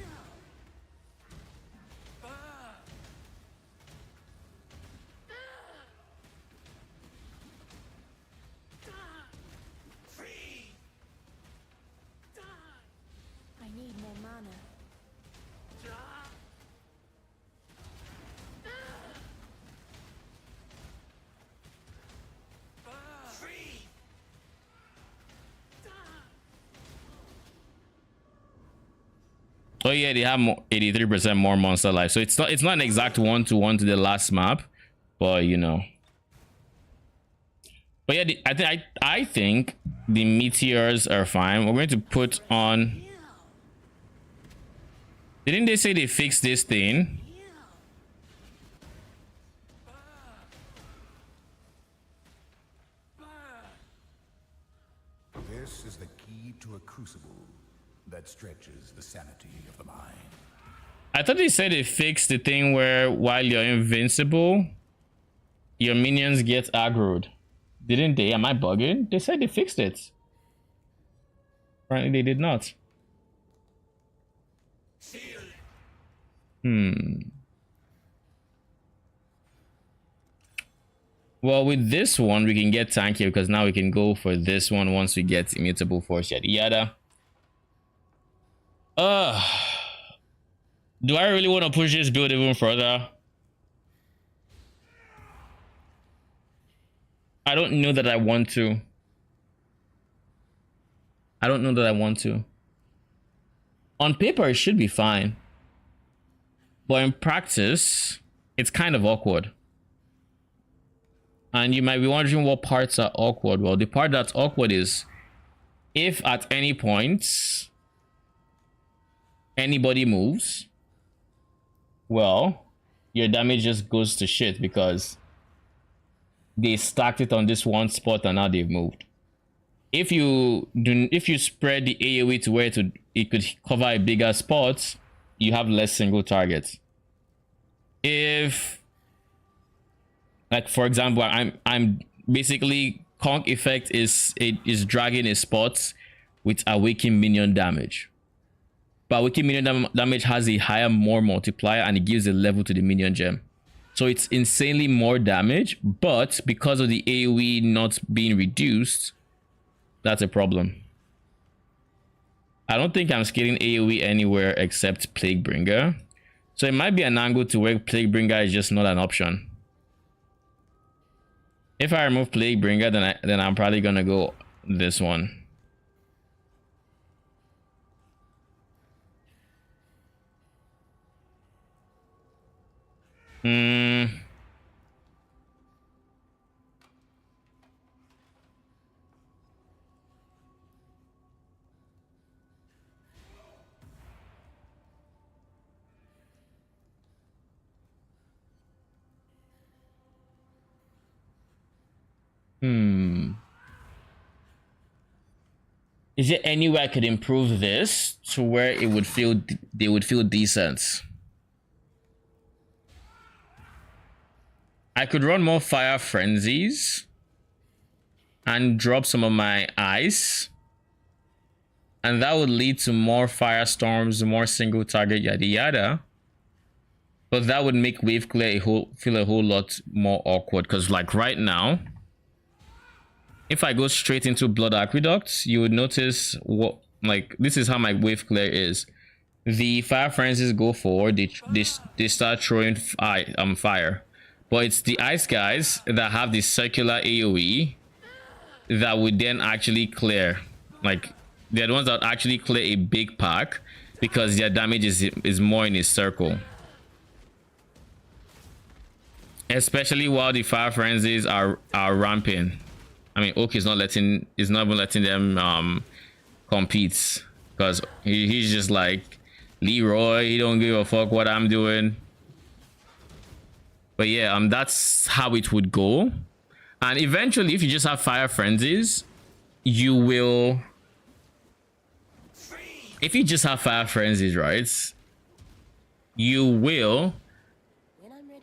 I need more mana. Oh yeah, they have 83% more monster life, so it's not an exact 1-to-1 to the last map, but you know. But yeah, I think the meteors are fine. We're going to put on. Didn't they say they fixed this thing? This is the key to a crucible that stretches the sanity of the mind. I thought they said they fixed the thing where while you're invincible, Your minions get aggroed. Didn't they? Am I bugging? They said they fixed it. Apparently they did not. Well, with this one, we can get tanky because now we can go for this one once we get immutable force, yada yada. Do I really want to push this build even further? I don't know that I want to. I don't know that I want to. On paper, it should be fine. But in practice, it's kind of awkward. And you might be wondering what parts are awkward. Well, the part that's awkward is if at any point anybody moves, well, your damage just goes to shit because they stacked it on this one spot and now they've moved. If you spread the AoE to where it could cover a bigger spot, you have less single targets. If, like for example, I'm basically conk effect is dragging a spot with awakened minion damage. But awakened minion damage has a higher more multiplier and it gives a level to the minion gem. So it's insanely more damage, but because of the AoE not being reduced, that's a problem. I don't think I'm scaling AoE anywhere except Plaguebringer. So it might be an angle to where Plaguebringer is just not an option. If I remove Plaguebringer, then I'm probably gonna go this one. Is there any way I could improve this to where it would feel they would feel decent? I could run more fire frenzies and drop some of my ice, and that would lead to more firestorms, more single target, yada yada. But that would make wave clear feel a whole lot more awkward because like right now, if I go straight into Blood Aqueduct, you would notice what, like, this is how my wave clear is. The fire frenzies go forward, they start throwing fire. But it's the ice guys that have the circular AoE that would then actually clear. Like, they're the ones that actually clear a big pack because their damage is more in a circle. Especially while the fire frenzies are ramping. I mean, Oak is not even letting them compete because he's just like Leroy. He don't give a fuck what I'm doing. But yeah, that's how it would go. And eventually, if you just have fire frenzies, you will. If you just have fire frenzies, right? You will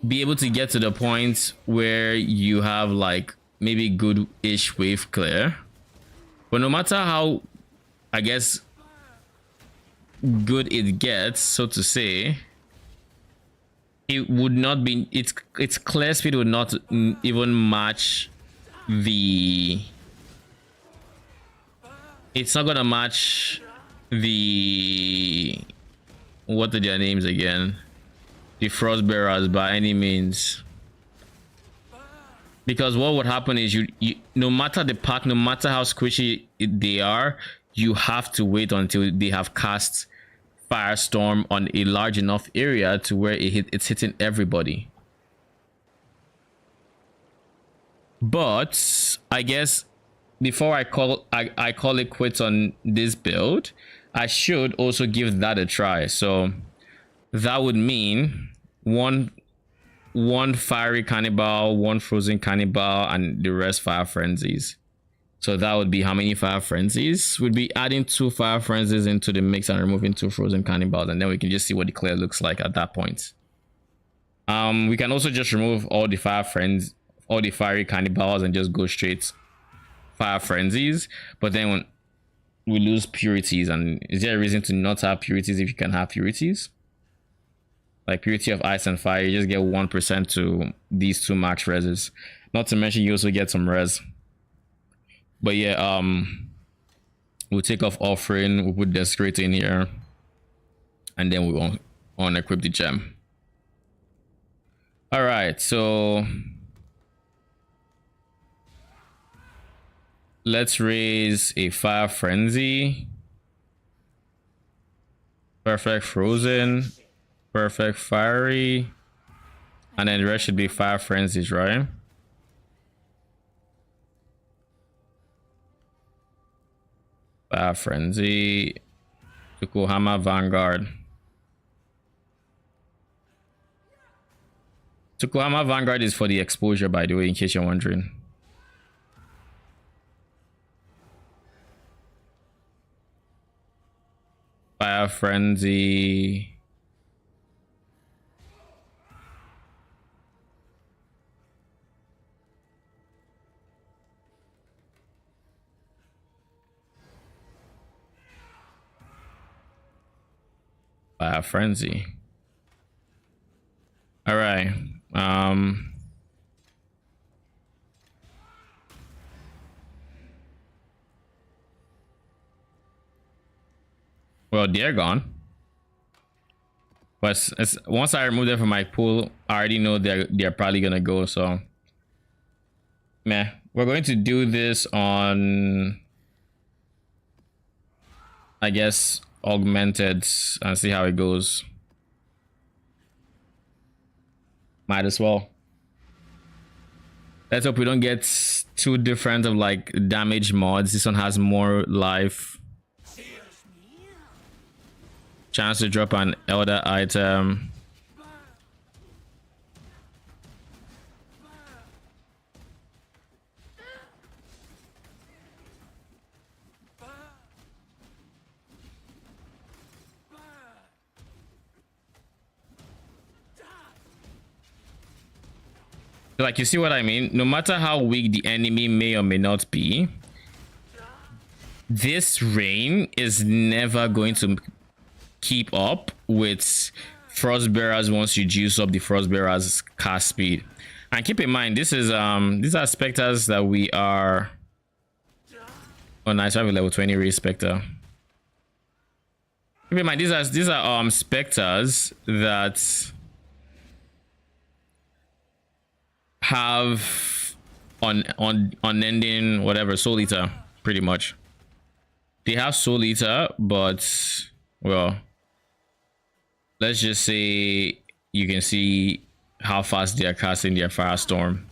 be able to get to the point where you have like maybe good-ish wave clear, but no matter how, I guess, good it gets, so to say, it would not be, its clear speed would not even match the, it's not gonna match the, what are their names again, the Frostbearers by any means. Because what would happen is you no matter the pack, no matter how squishy they are, you have to wait until they have cast Firestorm on a large enough area to where it's hitting everybody. But I guess before I call it quits on this build, I should also give that a try. So that would mean one fiery cannibal, one frozen cannibal, and the rest fire frenzies. So that would be how many fire frenzies? We'd be adding 2 fire frenzies into the mix and removing 2 frozen cannibals, and then we can just see what the clear looks like at that point. We can also just remove all the all the fiery cannibals and just go straight fire frenzies. But then when we lose purities, and is there a reason to not have purities if you can have purities? Like purity of ice and fire, you just get 1% to these two max reses. Not to mention you also get some res. But yeah, we'll take off offering, we'll put desecrate in here, and then we will unequip the gem. All right, so let's raise a fire frenzy, perfect frozen, perfect fiery, and then the rest should be fire frenzies, right? Fire frenzy, Yokohama Vanguard. Yokohama Vanguard is for the exposure, by the way, in case you're wondering. Fire frenzy. Fire frenzy. All right. Well, they're gone. But once I remove them from my pool, I already know they're probably gonna go. So, meh. We're going to do this on, I guess, augmented and see how it goes. Might as well. Let's hope we don't get too different of like damage mods. This one has more life. Chance to drop an elder item. Like, you see what I mean? No matter how weak the enemy may or may not be, this rain is never going to keep up with Frostbearers once you juice up the Frostbearers cast speed. And keep in mind, this is these are Spectres that we are. Oh nice, I have a level 20 raise Spectre. Keep in mind, these are Spectres that have unending whatever Soul Eater, pretty much. They have Soul Eater, but well, let's just say you can see how fast they are casting their Firestorm.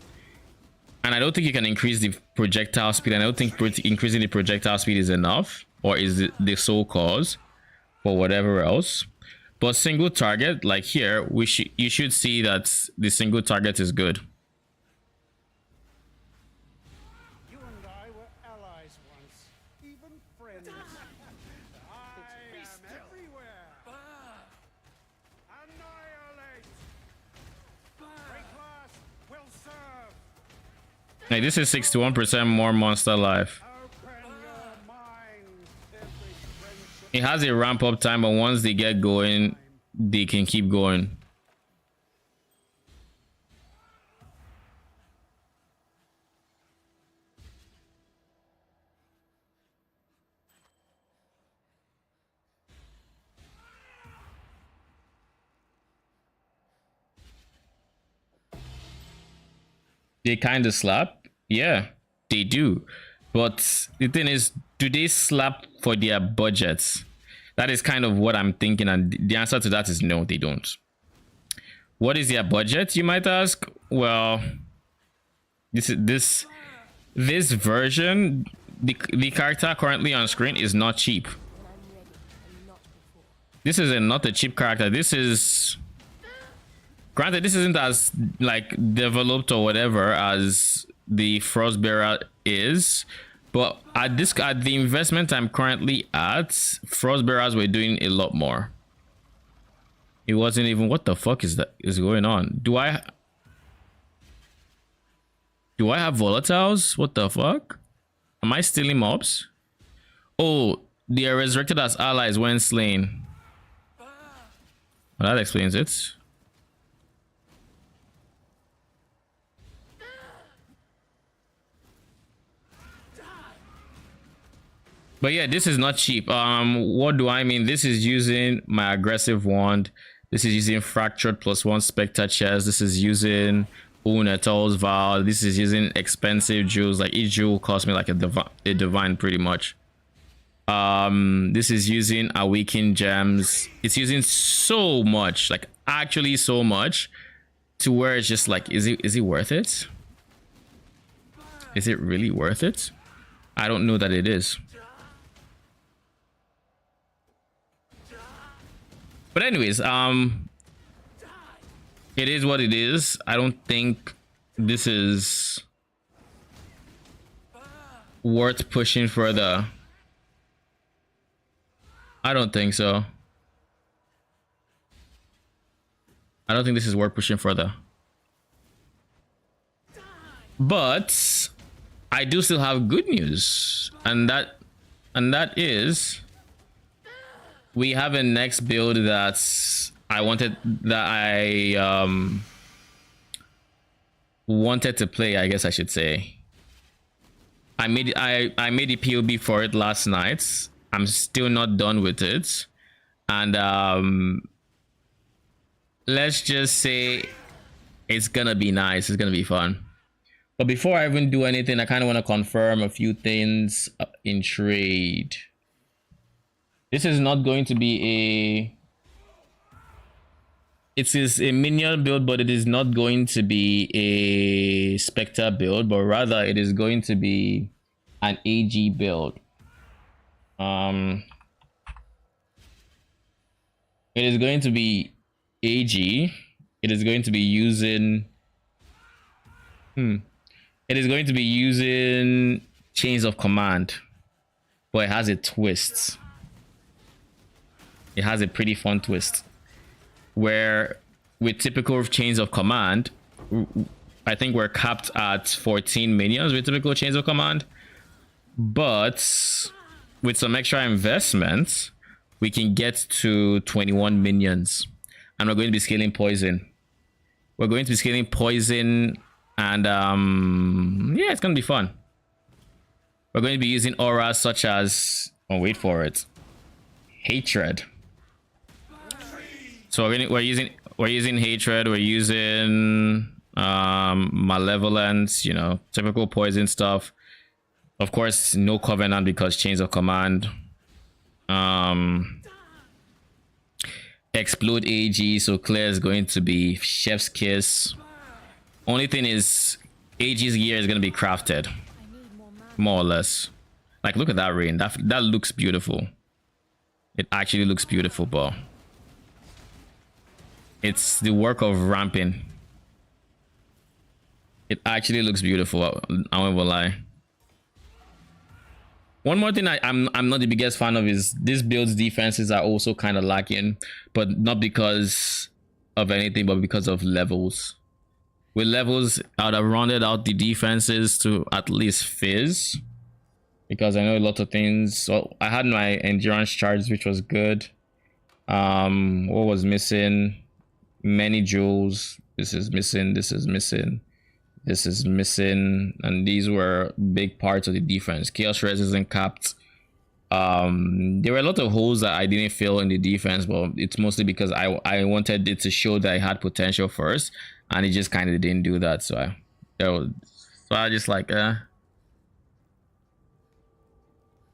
And I don't think you can increase the projectile speed. And I don't think increasing the projectile speed is enough, or is the sole cause for whatever else. But single target, like here, you should see that the single target is good. You and I were allies once, even friends. I am everywhere. Annihilate. Great class will serve. Like, this is 61% more monster life. Open your mind. Every friendship. It has a ramp up time, but once they get going, they can keep going. They kind of slap. Yeah, they do. But the thing is, do they slap for their budgets? That is kind of what I'm thinking, and the answer to that is no, they don't. What is their budget, you might ask? Well, this version, the character currently on screen is not cheap. This is not a cheap character. This is, granted, this isn't as like developed or whatever as the Frostbearer is, but at the investment I'm currently at, Frostbearers were doing a lot more. It wasn't even, what the fuck is going on? Do I have volatiles? What the fuck? Am I stealing mobs? Oh, they are resurrected as allies when slain. Well, that explains it. But yeah, this is not cheap. What do I mean? This is using my aggressive wand. This is using fractured +1 Spectre chest. This is using Unetol's Vow. This is using expensive jewels. Like each jewel cost me like a divine pretty much. This is using awakened gems. It's using so much, like actually so much, to where it's just like, is it worth it? Is it really worth it? I don't know that it is. But anyways, it is what it is. I don't think this is worth pushing further. I don't think so. I don't think this is worth pushing further. But I do still have good news, and that is we have a next build that's I wanted to play, I guess I should say. I made a POB for it last night. I'm still not done with it, and let's just say it's gonna be nice. It's gonna be fun. But before I even do anything, I kind of want to confirm a few things in trade. This is not going to be it is a minion build, but it is not going to be a Spectre build, but rather it is going to be an AG build. It is going to be AG. It is going to be using it is going to be using Chains of Command, but it has a twist. It has a pretty fun twist where with typical Chains of Command, I think we're capped at 14 minions with typical Chains of Command, but with some extra investments we can get to 21 minions, and we're going to be scaling poison. We're going to be scaling poison, and yeah, it's gonna be fun. We're going to be using auras such as, oh wait for it, hatred. So we're using hatred, we're using malevolence, you know, typical poison stuff. Of course, no covenant because Chains of Command. Explode AG, so Claire is going to be Chef's Kiss. Only thing is, AG's gear is going to be crafted, more or less. Like, look at that rain. That looks beautiful. It actually looks beautiful, but it's the work of ramping. It actually looks beautiful. I won't lie. One more thing I'm not the biggest fan of is this build's defenses are also kind of lacking, but not because of anything, but because of levels. With levels, I would have rounded out the defenses to at least fizz, because I know a lot of things. Well, I had my endurance charge, which was good. What was missing? Many jewels. This is missing. This is missing. This is missing, and these were big parts of the defense. Chaos Res isn't capped. There were a lot of holes that I didn't fill in the defense, but it's mostly because I wanted it to show that I had potential first, and it just kind of didn't do that. So I just like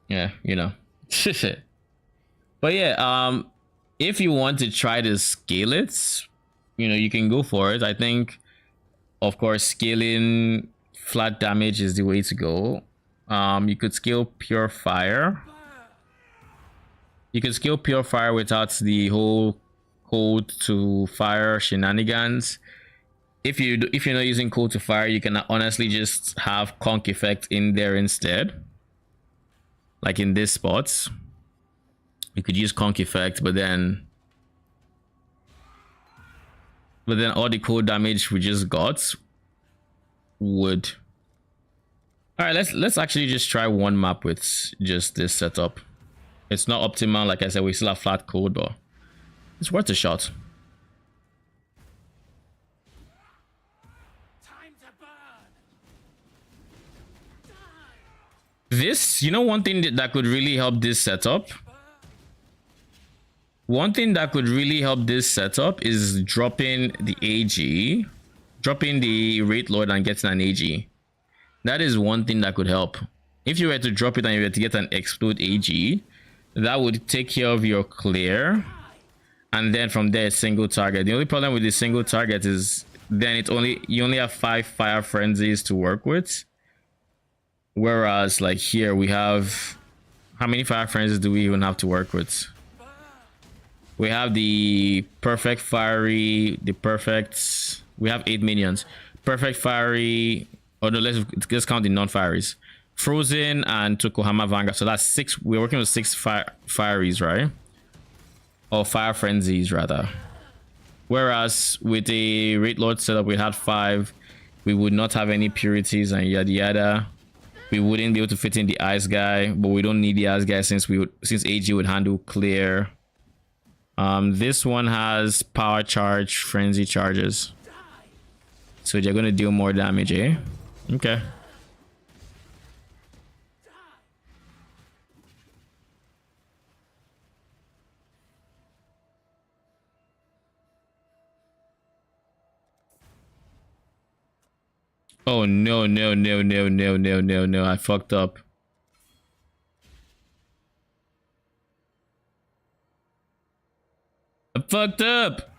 yeah, you know. But yeah, if you want to try to scale it, you know, you can go for it. I think, of course, scaling flat damage is the way to go. You could scale Pure Fire. You could scale Pure Fire without the whole cold to fire shenanigans. If you're not using cold to fire, you can honestly just have conk effect in there instead. Like in this spot, you could use conk effect, but then all the cold damage we just got would All right, let's actually just try one map with just this setup. It's not optimal, like I said. We still have flat code, but it's worth a shot. Time to burn. This, you know, one thing that could really help this setup. One thing that could really help this setup is dropping the AG, dropping the Wraith Lord and getting an AG. That is one thing that could help. If you were to drop it and you were to get an Explode AG, that would take care of your clear. And then from there, single target. The only problem with the single target is then you only have 5 fire frenzies to work with. Whereas like here we have, how many fire frenzies do we even have to work with? We have the perfect fiery, we have 8 minions. Perfect fiery, or no, let's count the non-fieries. Frozen and Tokohama Vanguard. So that's 6. We're working with 6 fieries, right? Or fire frenzies rather. Whereas with the Wraith Lord setup, we had 5. We would not have any purities and yada yada. We wouldn't be able to fit in the ice guy, but we don't need the ice guy since AG would handle clear. This one has power charge, frenzy charges. So they're gonna deal more damage, eh? Okay. Oh no, I fucked up. I fucked up.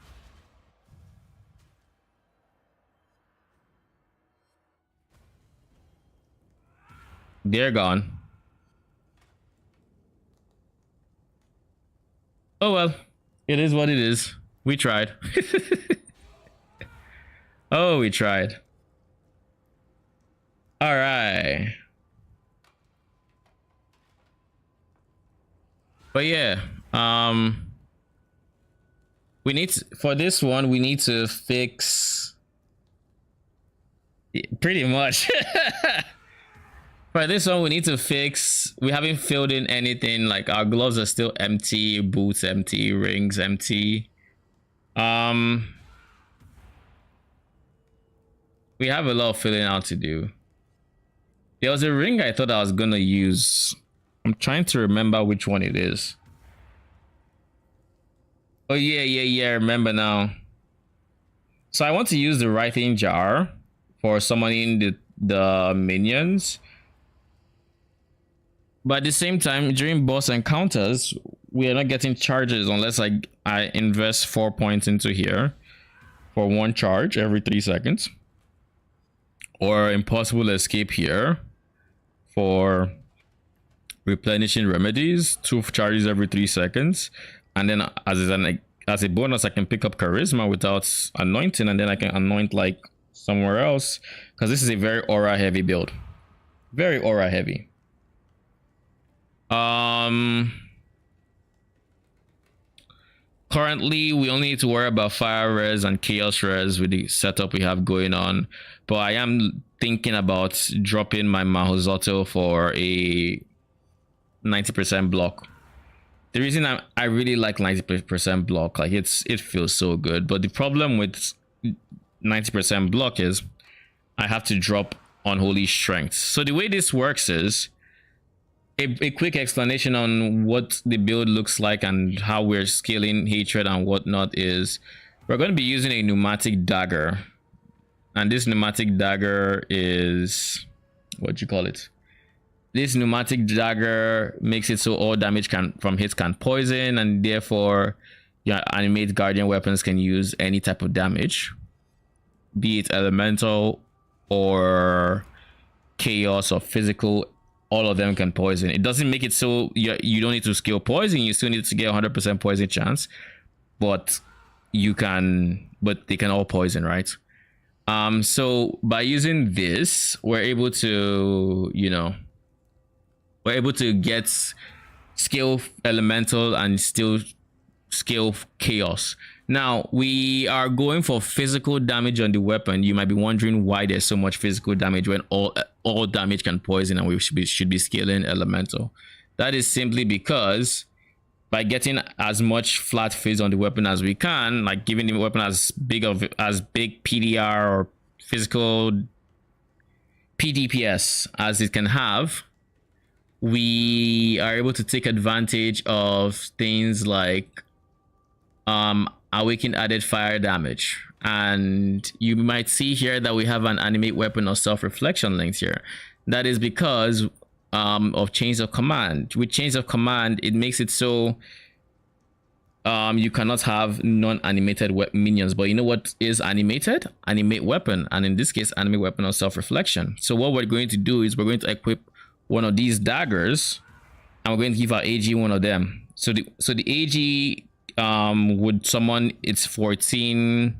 They're gone. Oh well, it is what it is. We tried. Oh, we tried. All right. But yeah, we need to, for this one, we need to fix pretty much. For this one, we need to fix, we haven't filled in anything. Like our gloves are still empty, boots empty, rings empty. We have a lot of filling out to do. There was a ring I thought I was gonna use. I'm trying to remember which one it is. Oh yeah, I remember now. So I want to use the writing jar for summoning the minions. But at the same time, during boss encounters, we are not getting charges unless I invest 4 points into here for 1 charge every 3 seconds. Or impossible escape here for replenishing remedies, 2 charges every 3 seconds. And then as a bonus, I can pick up charisma without anointing, and then I can anoint like somewhere else, because this is a very aura heavy build. Very aura heavy. Currently we only need to worry about fire res and chaos res with the setup we have going on, but I am thinking about dropping my Mahozotto for a 90% block. The reason I really like 90% block, like it feels so good, but the problem with 90% block is I have to drop unholy strength. So the way this works is a quick explanation on what the build looks like and how we're scaling hatred and whatnot is we're going to be using a pneumatic dagger, and this pneumatic dagger is, what do you call it? This pneumatic dagger makes it so all damage from hits can poison, and therefore your animate guardian weapons can use any type of damage, be it elemental or chaos or physical. All of them can poison. It doesn't make it so you don't need to scale poison. You still need to get 100% poison chance, but they can all poison, right? So by using this, we're able to, get scale elemental and still scale chaos. Now, we are going for physical damage on the weapon. You might be wondering why there's so much physical damage when all damage can poison and we should be scaling elemental. That is simply because by getting as much flat phase on the weapon as we can, like giving the weapon as big PDR or physical PDPS as it can have, we are able to take advantage of things like awakened added fire damage. And you might see here that we have an animate weapon or self-reflection linked here. That is because of chains of command. With chains of command, it makes it so you cannot have non-animated minions. But you know what is animated? Animate weapon, and in this case animate weapon or self-reflection. So what we're going to do is we're going to equip one of these daggers and we're going to give our AG one of them. So the AG would summon its 14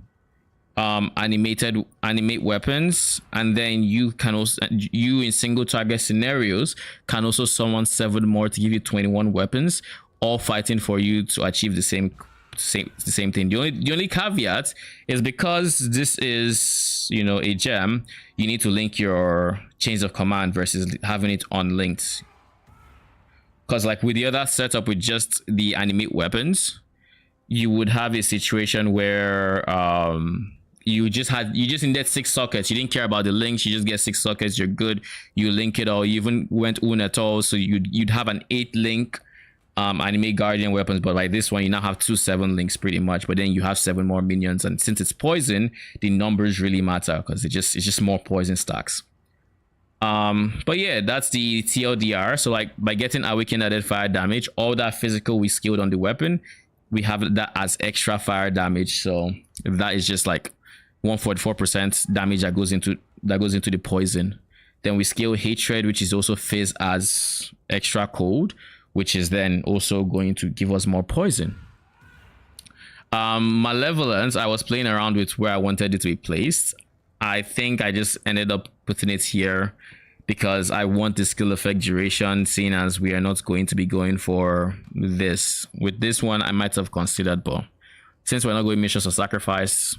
animate weapons, and then you can also, you in single target scenarios can also summon 7 more to give you 21 weapons, all fighting for you to achieve the same thing. The only caveat is because this is, you know, a gem, you need to link your chains of command versus having it unlinked. Because like with the other setup with just the animate weapons, you would have a situation where you just needed 6 sockets. You didn't care about the links. You just get 6 sockets. You're good. You link it all. You even went un at all. So you'd have an 8 link animate guardian weapons. But like this one, you now have 2 7 links pretty much. But then you have 7 more minions. And since it's poison, the numbers really matter because it's just more poison stacks. But yeah, that's the TLDR. So like by getting awakened added fire damage, all that physical we skilled on the weapon, we have that as extra fire damage. So if that is just like 144% damage that goes into the poison, then we scale hatred, which is also phase as extra cold, which is then also going to give us more poison. Malevolence, I was playing around with where I wanted it to be placed. I think I just ended up putting it here because I want the skill effect duration, seeing as we are not going to be going for this. With this one, I might have considered, but since we're not going missions of sacrifice,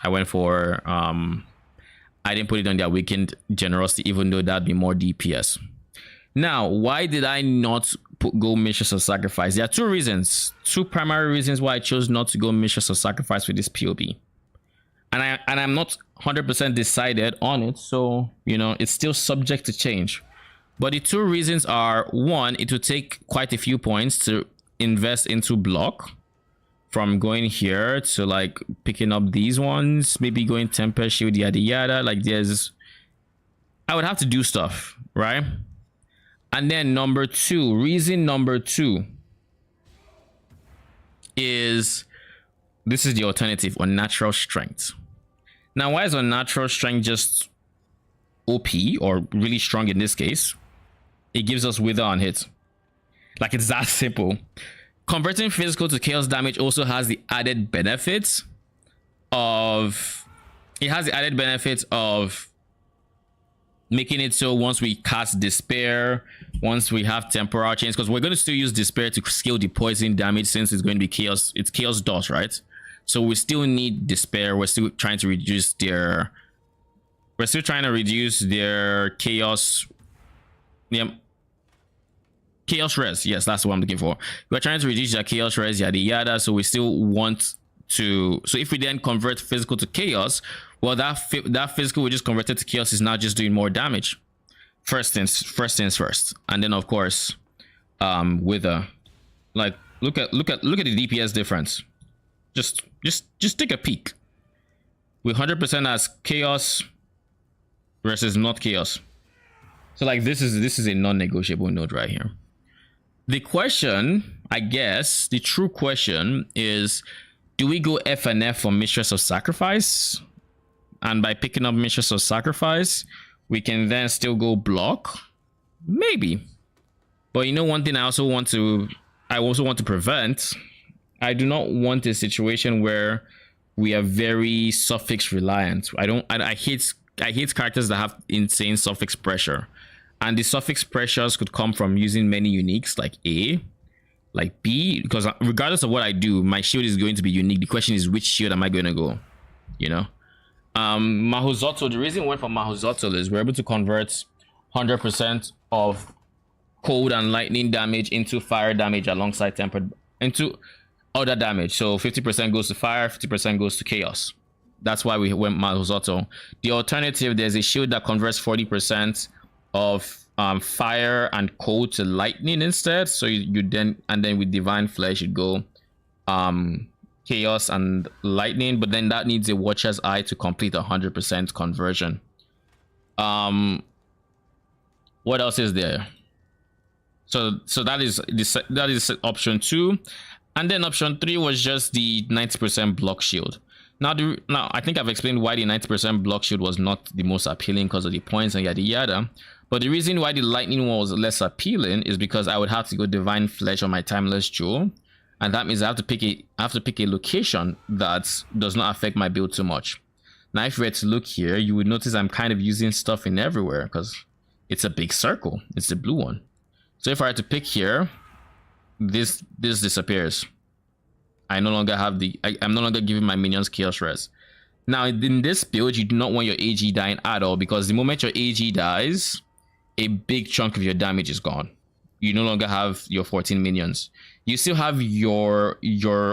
I went for, I didn't put it on the awakened generosity, even though that'd be more DPS. Now, why did I not go missions of sacrifice? There are 2 reasons, 2 primary reasons why I chose not to go missions of sacrifice with this POB. And I'm not 100% decided on it, so you know it's still subject to change. But the 2 reasons are: 1, it would take quite a few points to invest into block, from going here to like picking up these ones, maybe going Tempest Shield, yada yada. Like I would have to do stuff, right? And then reason number 2 is this is the alternative, unnatural strength. Now, why is unnatural strength just OP or really strong in this case? It gives us wither on hit. Like, it's that simple. Converting physical to chaos damage also has the added benefits of making it so once we cast despair, once we have temporal chains, because we're going to still use despair to scale the poison damage since it's going to be chaos. It's chaos dot, right? So we still need despair. We're still trying to reduce their chaos. Yeah, chaos res. Yes, that's what I'm looking for. We're trying to reduce their chaos res, yada yada. So we still want to. So if we then convert physical to chaos, well, that physical we just converted to chaos is now just doing more damage. First things first, and then of course, wither. Like look at the DPS difference. Just take a peek. We 100% as chaos versus not chaos. So like this is a non-negotiable node right here. The question, I guess, the true question is, do we go F and F for Mistress of Sacrifice? And by picking up Mistress of Sacrifice, we can then still go block? Maybe. But you know, one thing I also want to prevent, I do not want a situation where we are very suffix reliant. I hate characters that have insane suffix pressure. And the suffix pressures could come from using many uniques like A, like B, because regardless of what I do, my shield is going to be unique. The question is, which shield am I going to go? You know, Mahuzotl. The reason we went for Mahuzotl is we're able to convert 100% of cold and lightning damage into fire damage alongside tempered into other damage. So 50% goes to fire, 50% goes to chaos. That's why we went Mahuzotl. The alternative, there's a shield that converts 40% of fire and cold to lightning instead. So you then, and then with divine flesh, you go chaos and lightning, but then that needs a watcher's eye to complete 100% conversion. What else is there? So that is option 2, and then option 3 was just the 90% block shield. Now I think I've explained why the 90% block shield was not the most appealing because of the points and yada yada. But the reason why the lightning one was less appealing is because I would have to go divine flesh on my timeless jewel, and that means I have to pick a location that does not affect my build too much. Now if you were to look here, you would notice I'm kind of using stuff in everywhere because it's a big circle. It's the blue one. So if I had to pick here, this disappears. I no longer have I'm no longer giving my minions chaos res. Now in this build, you do not want your AG dying at all, because the moment your AG dies, a big chunk of your damage is gone. You no longer have your 14 minions. You still have your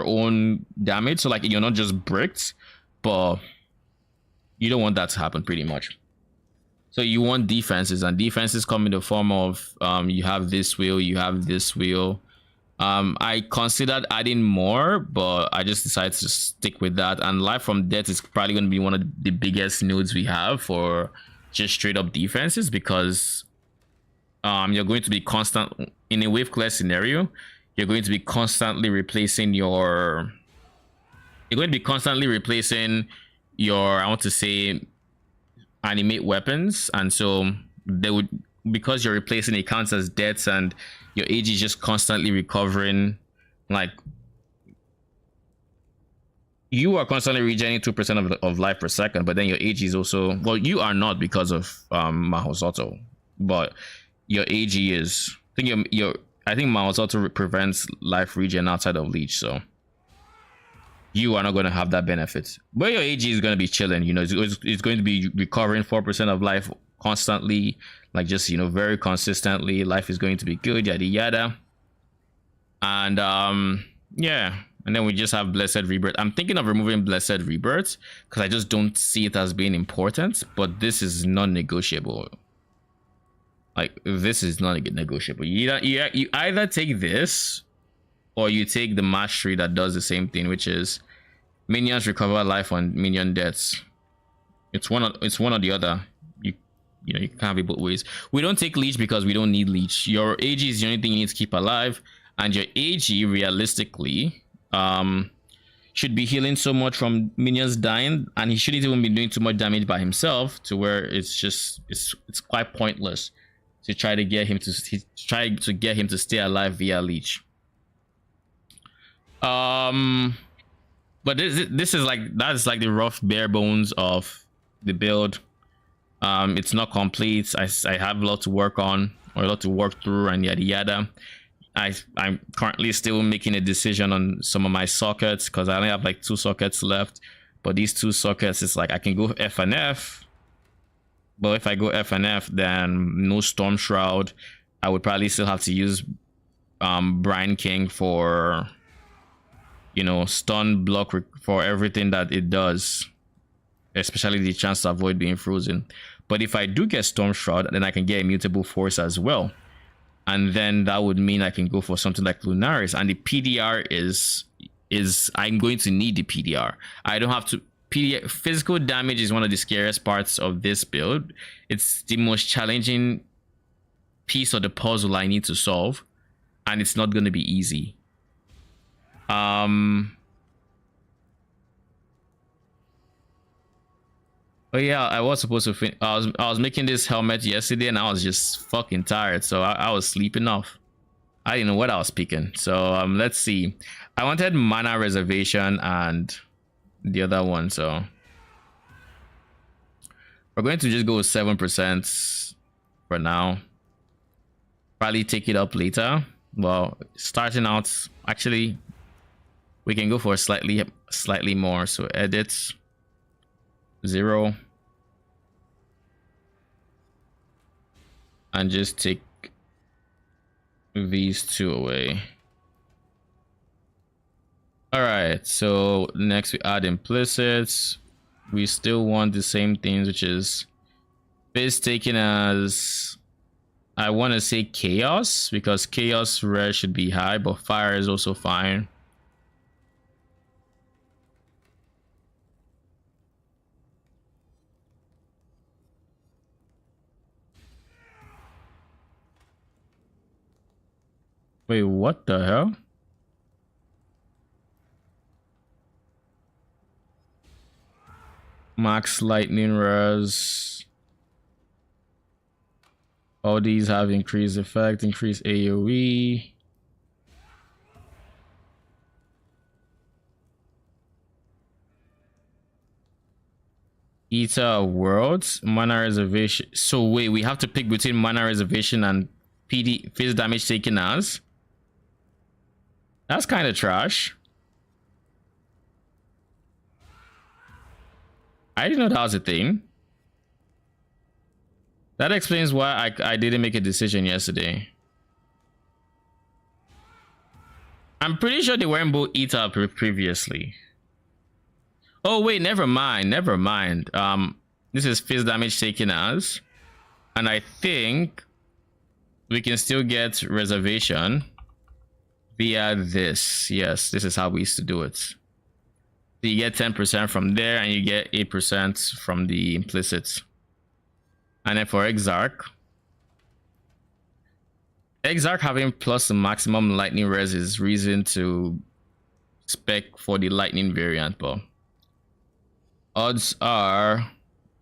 own damage, so like you're not just bricked, but you don't want that to happen pretty much. So you want defenses, and defenses come in the form of you have this wheel, you have this wheel. I considered adding more, but I just decided to stick with that. And Life from Death is probably going to be one of the biggest nodes we have for just straight up defenses, because you're going to be constant in a wave clear scenario. You're going to be constantly replacing your I want to say, animate weapons, and so they would, because you're replacing, it counts as deaths, and your AG is just constantly recovering. Like, you are constantly regenerating 2% of life per second, but then your AG is also, well, you are not because of Mahuzotl, but your AG is, I think I think Mahuzotl prevents life regen outside of leech, so you are not going to have that benefit. But your AG is going to be chilling, you know, it's going to be recovering 4% of life constantly, like just, you know, very consistently. Life is going to be good, yada yada. And yeah, and then we just have Blessed Rebirth. I'm thinking of removing Blessed Rebirth because I just don't see it as being important, but this is non-negotiable. Like, this is not negotiable. You either take this, or you take the mastery that does the same thing, which is minions recover life on minion deaths. It's one or the other. You know, you can't have it both ways. We don't take leech because we don't need leech. Your AG is the only thing you need to keep alive, and your AG realistically should be healing so much from minions dying, and he shouldn't even be doing too much damage by himself, to where it's quite pointless to try to get him to stay alive via leech. But this is like, that's like the rough bare bones of the build. It's not complete. I have a lot to work on, or a lot to work through, and yada yada. I'm currently still making a decision on some of my sockets, because I only have like 2 sockets left. But these 2 sockets, it's like I can go F and F, but if I go F and F, then no Storm Shroud. I would probably still have to use Brine King for, you know, stun block for everything that it does, especially the chance to avoid being frozen. But if I do get Storm Shroud, then I can get Immutable Force as well, and then that would mean I can go for something like Lunaris. And the PDR is I'm going to need the PDR. I don't have to. Physical damage is one of the scariest parts of this build. It's the most challenging piece of the puzzle I need to solve, and it's not going to be easy. But yeah, I was supposed to I was making this helmet yesterday, and I was just fucking tired, so I was sleeping off. I didn't know what I was picking. So let's see. I wanted Mana Reservation and the other one, so we're going to just go with 7% for now. Probably take it up later, Well, starting out, actually, we can go for slightly more. So edit 0 and just take these two away. All right, so next we add implicits. We still want the same things, which is base taken as, I want to say chaos, because chaos rare should be high, but fire is also fine. Wait, what the hell? Max lightning res. All these have increased effect, increased AoE. Eta worlds, mana reservation. So wait, we have to pick between mana reservation and PD phase damage taken as. That's kind of trash. I didn't know that was a thing. That explains why I didn't make a decision yesterday. I'm pretty sure they weren't both Eta previously. Oh wait, never mind. This is phase damage taken as, and I think we can still get reservation via this. Yes, this is how we used to do it. So you get 10% from there, and you get 8% from the implicits. And then for Exarch having plus the maximum lightning res is reason to spec for the lightning variant, but odds are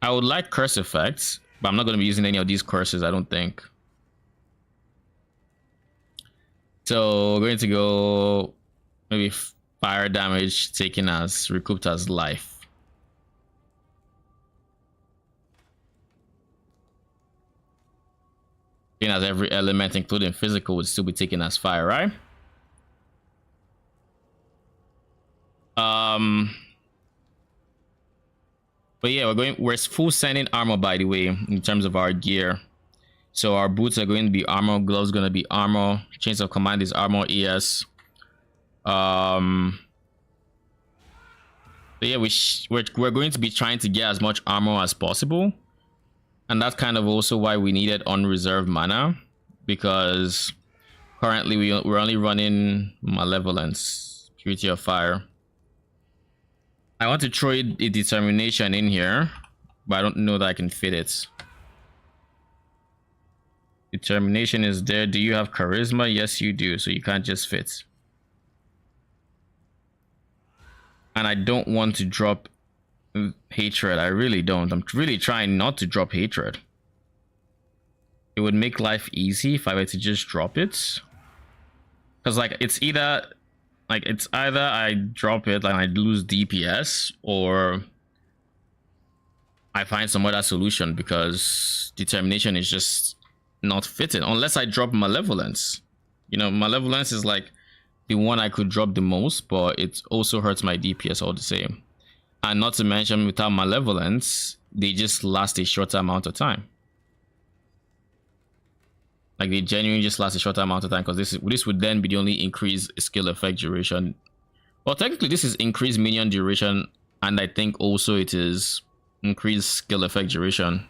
I would like curse effects, but I'm not going to be using any of these curses, I don't think. So we're going to go maybe fire damage taken as recouped as life. As every element, including physical, would still be taken as fire, right? But yeah, we're full sending armor, by the way, in terms of our gear. So our boots are going to be armor, gloves going to be armor, chains of command is armor ES. But yeah, we're going to be trying to get as much armor as possible. And that's kind of also why we needed unreserved mana, because currently we're only running Malevolence, Purity of Fire. I want to throw a determination in here, but I don't know that I can fit it. Determination is there. Do you have charisma? Yes, you do. So you can't just fit. And I don't want to drop hatred. I really don't. I'm really trying not to drop hatred. It would make life easy if I were to just drop it, because like it's either I drop it and I lose DPS, or I find some other solution, because determination is just not fitting unless I drop malevolence. You know, malevolence is like the one I could drop the most, but it also hurts my DPS all the same. And not to mention, without malevolence, they just last a shorter amount of time. Like they genuinely just last a shorter amount of time, because this would then be the only increased skill effect duration. Well, technically this is increased minion duration, and I think also it is increased skill effect duration.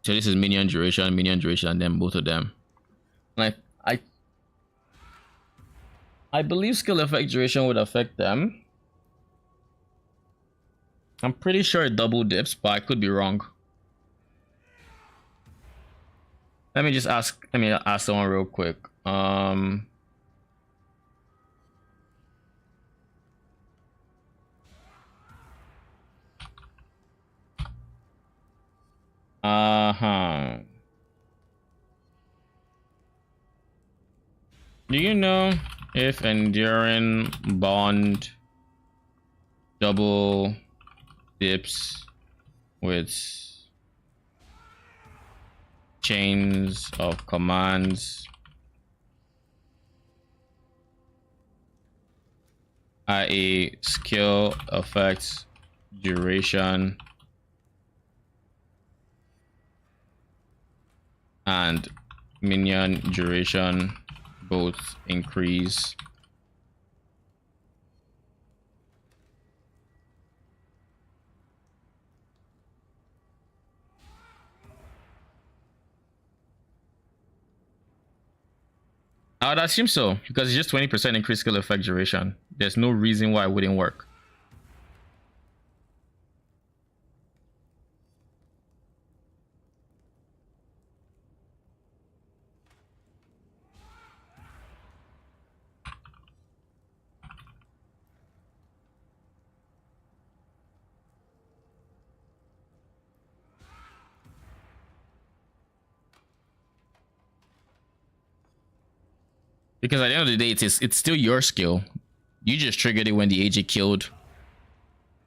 So this is minion duration, and then both of them. Like I believe skill effect duration would affect them. I'm pretty sure it double dips, but I could be wrong. Let me ask someone real quick. Do you know if enduring bond double dips with chains of commands, i.e. skill effects duration and minion duration both increase. I would assume so, because it's just 20% increased skill effect duration. There's no reason why it wouldn't work. Because at the end of the day, it's still your skill. You just triggered it when the AG killed.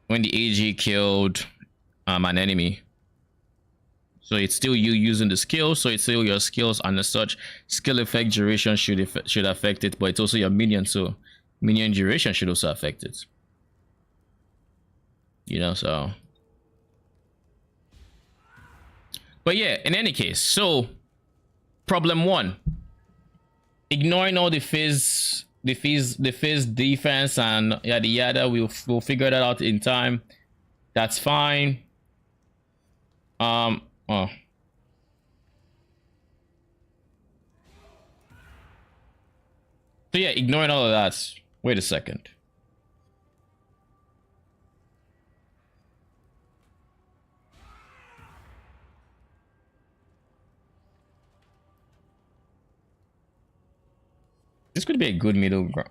When the AG killed an enemy. So it's still you using the skill. So it's still your skills, and as such, skill effect duration should affect it. But it's also your minion, so minion duration should also affect it. You know, so. But yeah, in any case, so problem 1. Ignoring all the phase defense and yada yada, we'll figure that out in time. That's fine. Oh. So yeah, ignoring all of that. Wait a second. This could be a good middle ground.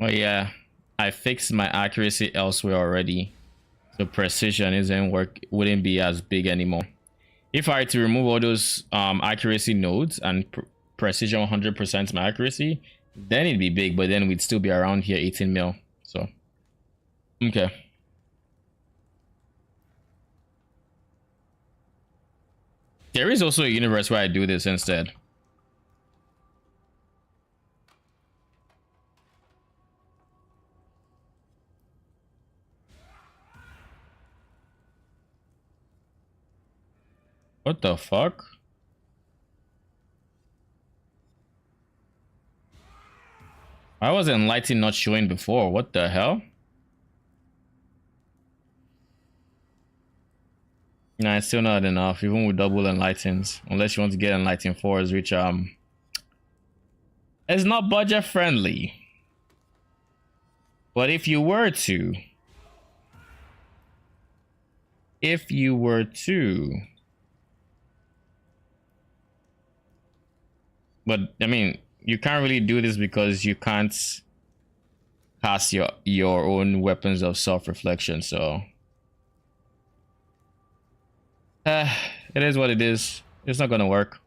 Well, yeah, I fixed my accuracy elsewhere already, so precision wouldn't be as big anymore. If I had to remove all those accuracy nodes and precision 100% my accuracy, then it'd be big, but then we'd still be around here 18 mil. So okay. There is also a universe where I do this instead. What the fuck? Why was enlighten not showing before? What the hell? Nah, it's still not enough, even with double enlightens. Unless you want to get enlighten 4s, which is not budget friendly. But if you were to, but I mean, you can't really do this because you can't cast your own weapons of self-reflection, so it is what it is. It's not gonna work.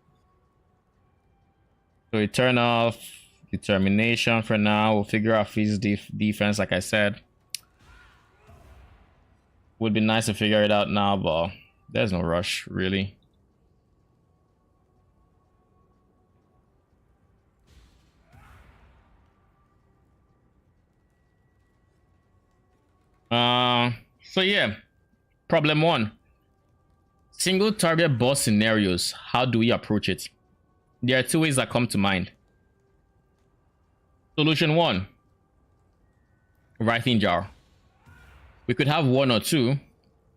So we turn off determination for now. We'll figure out Feast defense, like I said. Would be nice to figure it out now, but there's no rush, really. So yeah, problem 1. Single target boss scenarios. How do we approach it? There are 2 ways that come to mind. Solution 1. Writing jar. We could have 1 or 2.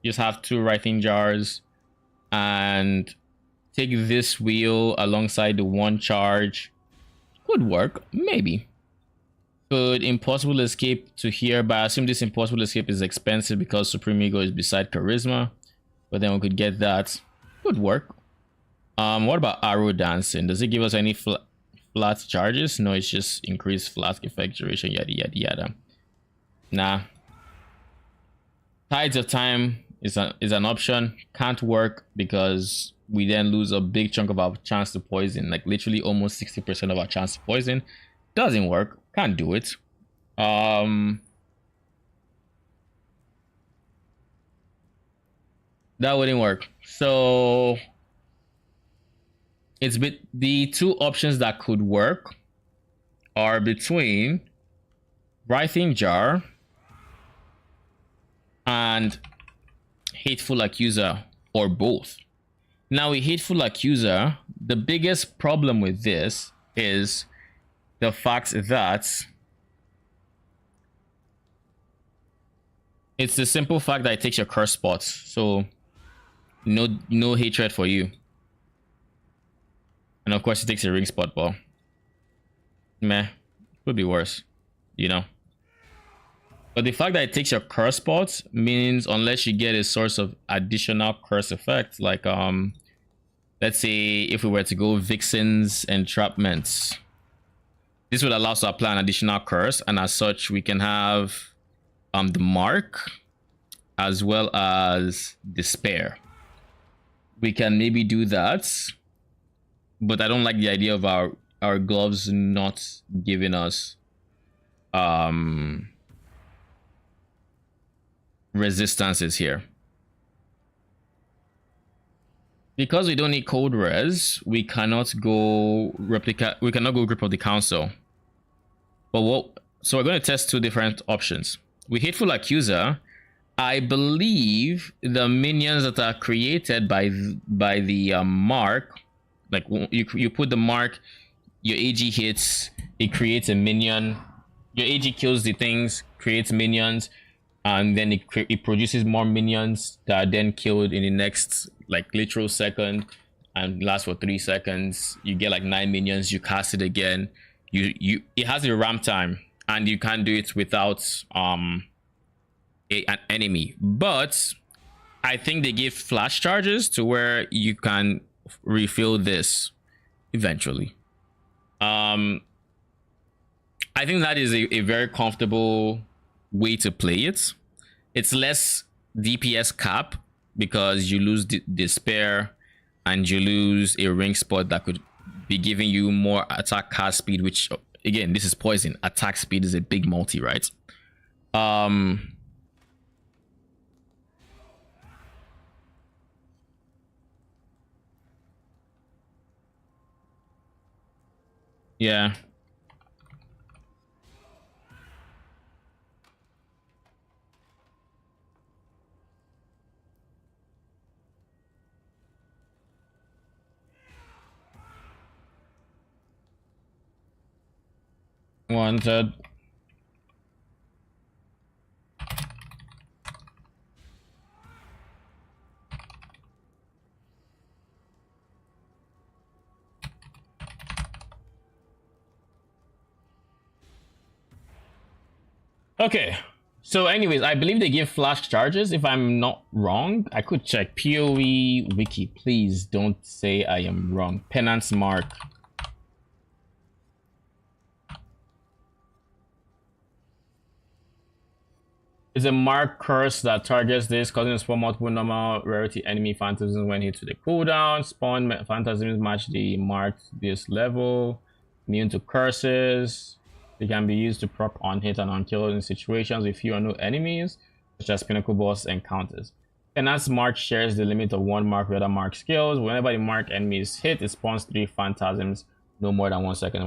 Just have 2 writing jars and take this wheel alongside the 1 charge. Could work, maybe. Could impossible escape to here, but I assume this impossible escape is expensive because Supreme Ego is beside charisma. But then we could get that. Could work. What about arrow dancing? Does it give us any flat charges? No, it's just increased flask effect duration, yada yada yada. Nah. Tides of time is an option. Can't work because we then lose a big chunk of our chance to poison. Like literally almost 60% of our chance to poison. Doesn't work. Can't do it. That wouldn't work. So the two options that could work are between Writhing Jar and Hateful Accuser, or both. Now, with Hateful Accuser, the biggest problem with this is the fact that it's the simple fact that it takes your curse spots. So no hatred for you. And of course it takes a ring spot, but meh, could be worse, you know. But the fact that it takes your curse spots means unless you get a source of additional curse effect, like let's say if we were to go Vixen's Entrapments, this would allow us to apply an additional curse, and as such we can have the Mark as well as Despair. We can maybe do that, but I don't like the idea of our gloves not giving us resistances here. Because we don't need cold res, we cannot go Grip of the Council. But so we're going to test two different options. With Hateful Accuser, I believe the minions that are created by the mark, like you put the mark, your AG hits, it creates a minion. Your AG kills the things, creates minions, and then it produces more minions that are then killed in the next like literal second and last for 3 seconds. You get like 9 minions, you cast it again. It has a ramp time, and you can't do it without an enemy. But I think they give flash charges to where you can refill this eventually. I think that is a very comfortable way to play it. It's less DPS cap because you lose Despair and you lose a ring spot that could be giving you more attack cast speed, which again, this is poison. Attack speed is a big multi, right? Yeah. Wanted. Okay, so anyways, I believe they give flash charges. If I'm not wrong, I could check. PoE wiki, please don't say I am wrong. Penance mark. It's a mark curse that targets this, causing to spawn multiple normal rarity enemy phantasms when hit with a cooldown. Spawn phantasms match the marked this level. Immune to curses. They can be used to proc on hit and on kill in situations with few or no enemies, such as pinnacle boss encounters. And as mark shares the limit of one mark with other mark skills, whenever the mark enemy is hit, it spawns 3 phantasms, no more than 1 second.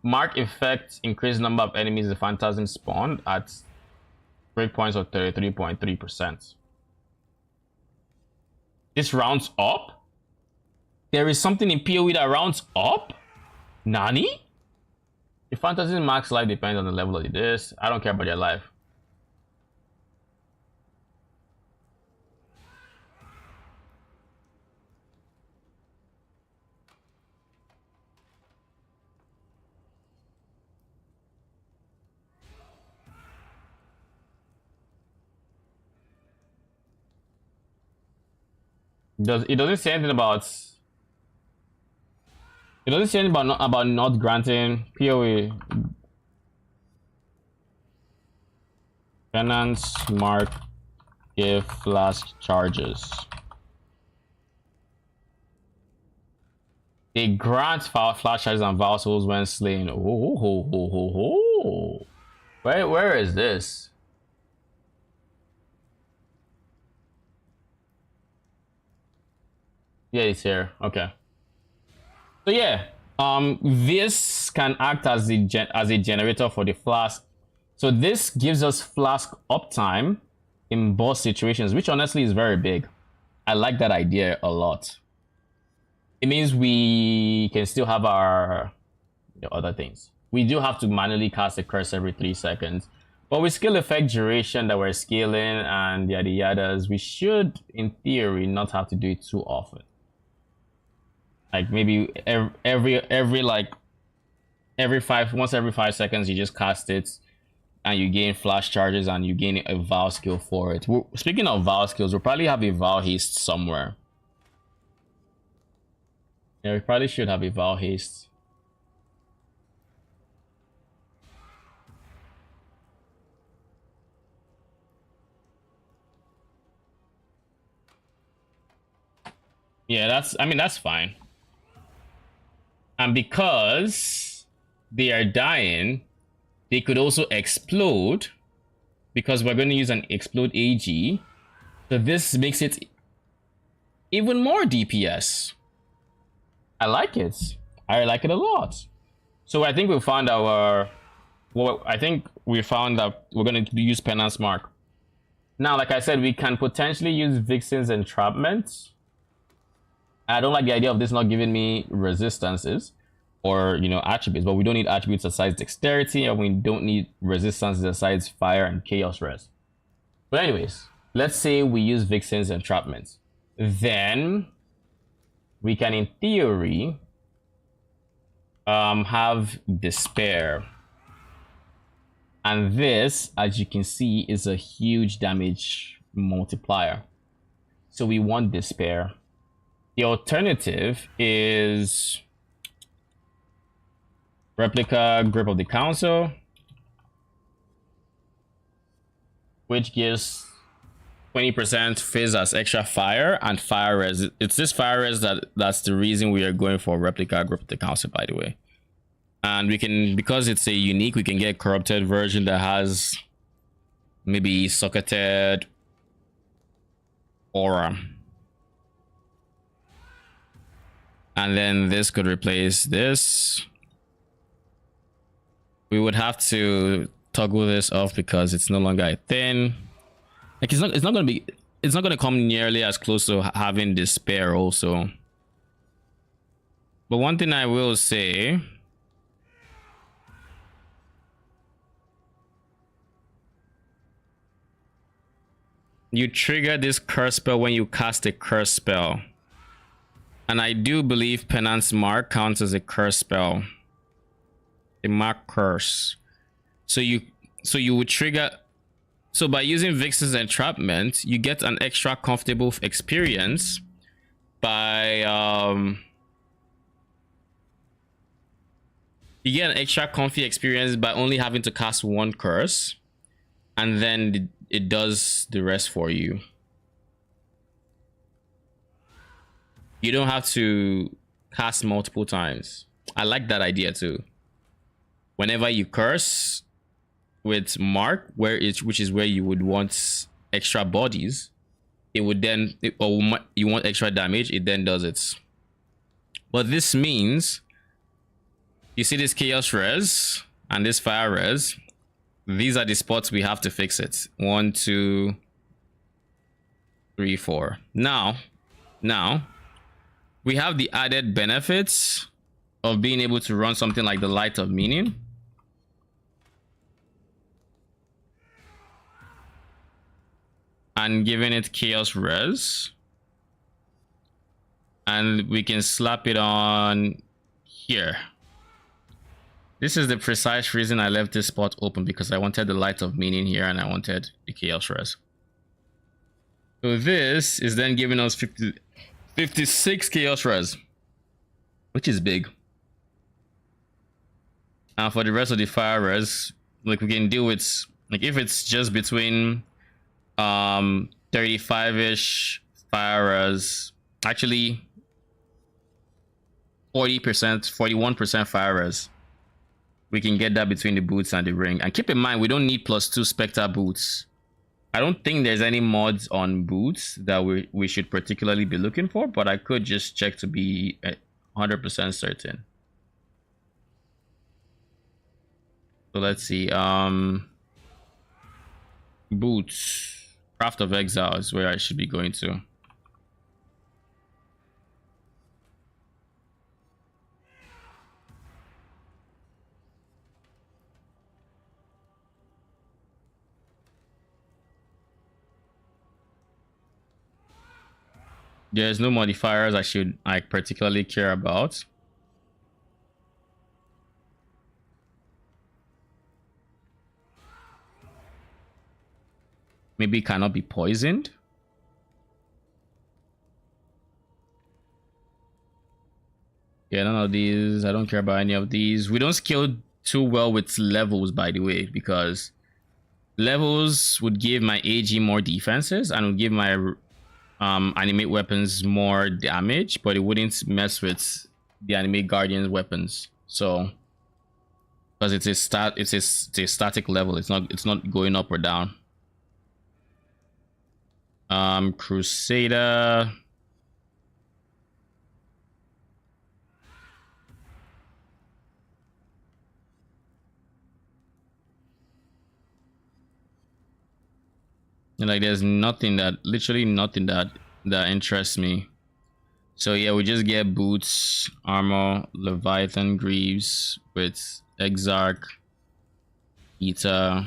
Mark effect increased number of enemies the phantasm spawned at breakpoints of 33.3%. This rounds up? There is something in PoE that rounds up? Nani? The phantasm max life depends on the level of this. I don't care about your life. It doesn't say anything about. It doesn't say anything about not granting PoE. Penance mark give flash charges. They grant flash charges and vassals when slain. Oh. Where is this? Yeah, it's here. Okay. So yeah, this can act as a generator for the flask. So this gives us flask uptime in boss situations, which honestly is very big. I like that idea a lot. It means we can still have our other things. We do have to manually cast a curse every 3 seconds. But with skill effect duration that we're scaling and yada yadas, we should, in theory, not have to do it too often. Like maybe once every 5 seconds you just cast it and you gain flash charges and you gain a Vow skill for it. Speaking of Vow skills, we'll probably have a Vow haste somewhere. Yeah, we probably should have a Vow haste. Yeah, that's fine. And because they are dying, they could also explode because we're going to use an explode AG. So this makes it even more DPS. I like it. I like it a lot. So I think we found our... Well, I think we found that we're going to use Penance Mark. Now, like I said, we can potentially use Vixen's Entrapment. I don't like the idea of this not giving me resistances or, attributes, but we don't need attributes besides dexterity, and we don't need resistances besides fire and chaos res. But anyways, let's say we use Vixen's Entrapment. Then we can, in theory, have Despair. And this, as you can see, is a huge damage multiplier. So we want Despair. The alternative is Replica Grip of the Council, which gives 20% fizz as extra fire and fire res. It's this fire res that's the reason we are going for Replica Grip of the Council, by the way. And we can, because it's a unique, we can get a corrupted version that has maybe socketed aura. And then this could replace this. We would have to toggle this off because it's no longer a thing. Like it's not gonna come nearly as close to having Despair also. But one thing I will say, you trigger this curse spell when you cast a curse spell. And I do believe Penance Mark counts as a curse spell. A mark curse. So you would trigger. So by using Vixen's Entrapment, you get an extra comfortable experience by you get an extra comfy experience by only having to cast one curse, and then it does the rest for you. You don't have to cast multiple times. I like that idea too. Whenever you curse with Mark, which is where you would want extra bodies, it would then, or you want extra damage, it then does it. But this means, you see this chaos res and this fire res, these are the spots we have to fix it. 1, 2, 3, 4. Now, we have the added benefits of being able to run something like the Light of Minion. And giving it chaos res. And we can slap it on here. This is the precise reason I left this spot open, because I wanted the Light of Minion here and I wanted the chaos res. So this is then giving us 56 chaos res, which is big. And for the rest of the fire res, like we can deal with, like if it's just between 35-ish fire res, actually 40%, 41% fire res, we can get that between the boots and the ring. And keep in mind, we don't need +2 Spectre boots I don't think there's any mods on boots that we should particularly be looking for, but I could just check to be 100% certain. So let's see. Boots. Craft of Exile is where I should be going to. There's no modifiers I particularly care about. Maybe it cannot be poisoned. Yeah, none of these. I don't care about any of these. We don't scale too well with levels, by the way, because levels would give my AG more defenses and would give my animate weapons more damage, but it wouldn't mess with the animate guardian's weapons. So because it's a static level, it's not going up or down. Crusader. And like there's nothing that literally nothing that interests me. So yeah, we just get boots, armor, Leviathan Greaves with Exarch, Eta.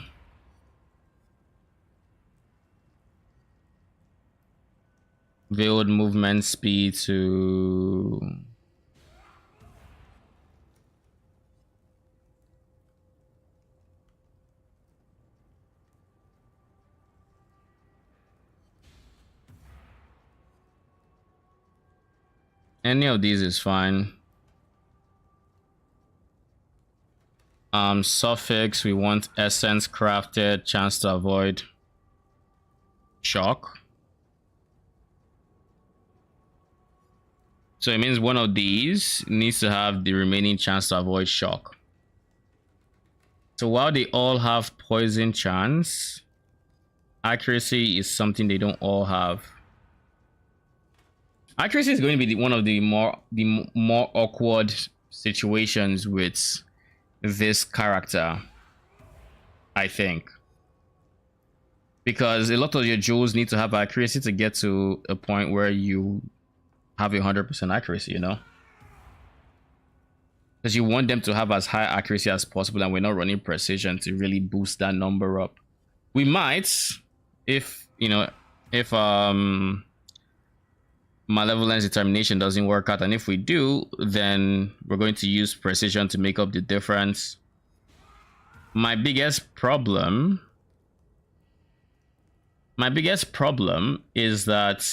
Veiled movement speed to any of these is fine. Suffix, we want essence crafted, chance to avoid shock. So it means one of these needs to have the remaining chance to avoid shock. So while they all have poison chance, accuracy is something they don't all have. Accuracy is going to be one of the more awkward situations with this character, I think, because a lot of your jewels need to have accuracy to get to a point where you have 100% accuracy, you know, because you want them to have as high accuracy as possible, and we're not running precision to really boost that number up. We might, if you know, if Malevolence Determination doesn't work out, and if we do, then we're going to use precision to make up the difference. My biggest problem is that,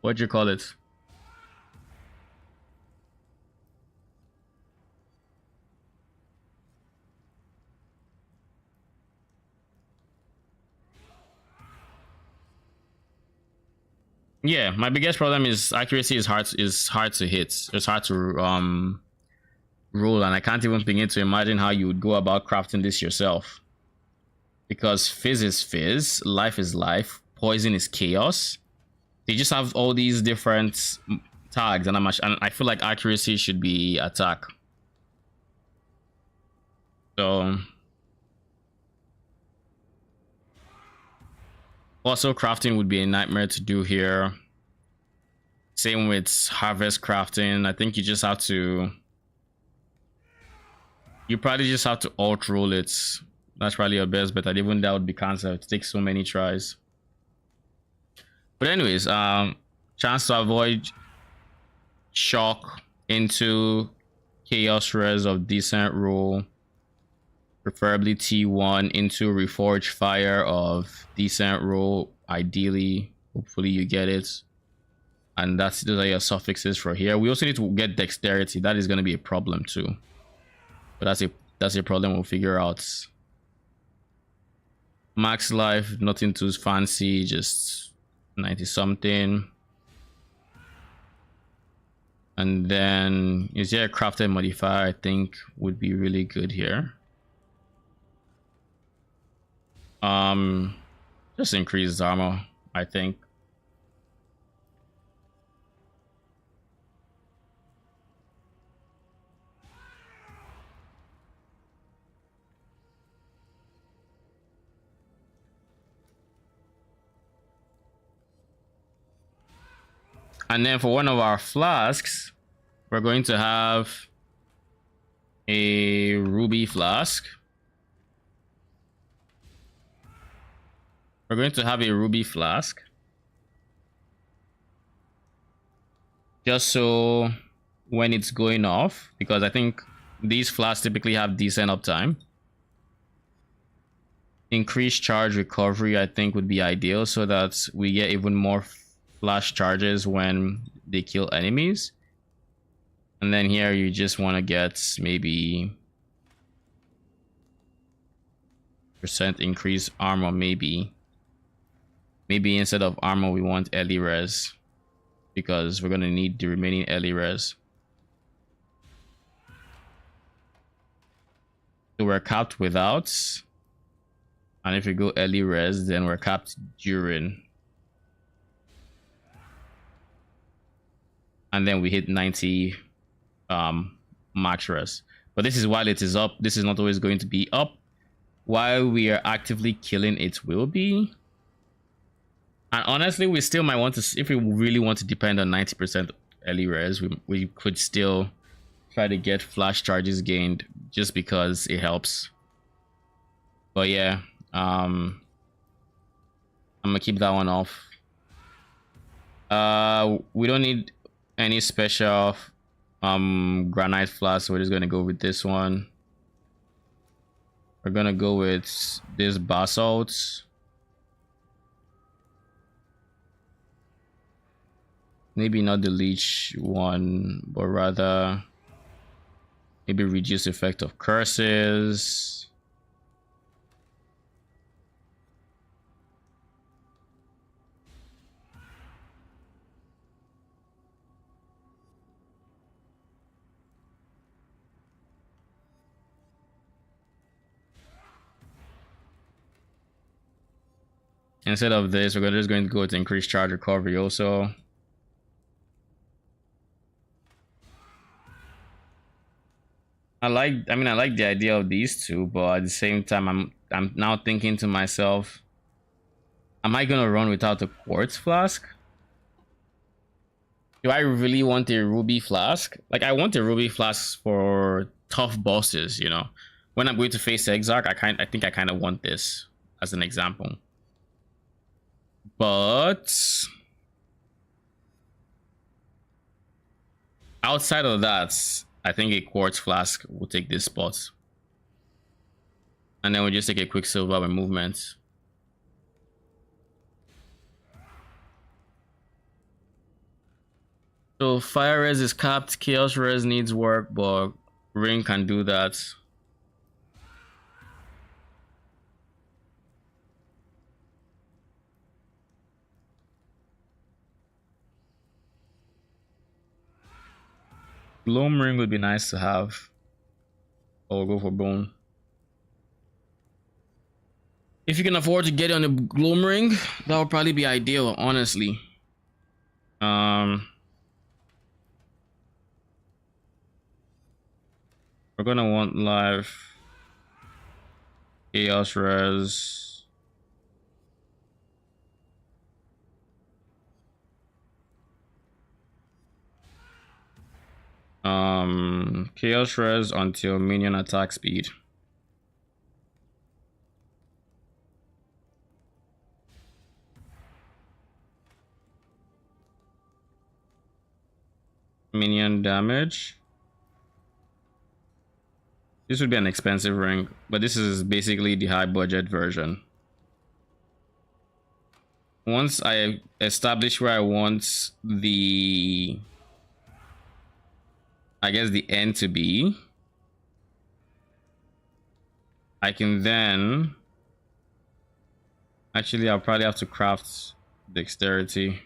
what do you call it? Yeah, my biggest problem is accuracy is hard to hit. It's hard to roll, and I can't even begin to imagine how you would go about crafting this yourself. Because fizz is fizz, life is life, poison is chaos. They just have all these different tags, and I feel like accuracy should be attack. So also crafting would be a nightmare to do here. Same with harvest crafting. I think you probably just have to alt roll it. That's probably your best bet. Even that would be cancelled. It takes so many tries. But anyways, chance to avoid shock into chaos res of decent roll, preferably T1, into reforged fire of decent roll. Ideally, hopefully you get it. And those are your suffixes for here. We also need to get dexterity. That is going to be a problem too, but that's a problem we'll figure out. Max life, nothing too fancy, just 90 something. And then is there a crafted modifier? I think would be really good here. Just increased armor, I think. And then for one of our flasks, we're going to have a ruby flask. We're going to have a ruby flask. Just so when it's going off, because I think these flasks typically have decent uptime. Increased charge recovery, I think, would be ideal so that we get even more flash charges when they kill enemies. And then here you just want to get maybe % increase armor, maybe instead of armor we want early res, because we're going to need the remaining early res. So we're capped without, and if we go early res then we're capped during, and then we hit 90 max res. But this is while it is up. This is not always going to be up. While we are actively killing, it will be. And honestly, we still might want to, if we really want to depend on 90% early res, we could still try to get flash charges gained just because it helps. But yeah, I'm gonna keep that one off. We don't need any special granite flask, so we're just gonna go with this one. We're gonna go with this basalt. Maybe not the leech one, but rather maybe reduce effect of curses. Instead of this, we're just going to go to increase charge recovery also. I like the idea of these two, but at the same time I'm now thinking to myself, am I gonna run without a quartz flask? Do I really want a ruby flask? Like, I want a ruby flask for tough bosses, you know. When I'm going to face Exarch, I think I kind of want this as an example. But outside of that, I think a quartz flask will take this spot. And then we'll just take a quicksilver with movement. So fire res is capped, chaos res needs work, but ring can do that. Gloam ring would be nice to have. Or we'll go for bone. If you can afford to get on a gloam ring, that would probably be ideal, honestly. We're gonna want life, chaos res. Chaos res until minion attack speed. Minion damage. This would be an expensive ring, but this is basically the high budget version. Once I establish where I want the, I guess, the end to be, I can then, actually I'll probably have to craft dexterity.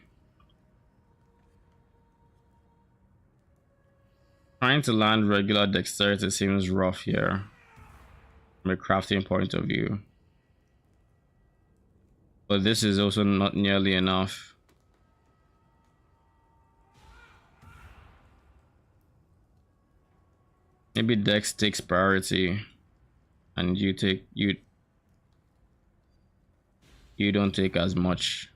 Trying to land regular dexterity seems rough here from a crafting point of view. But this is also not nearly enough. Maybe Dex takes priority and you don't take as much.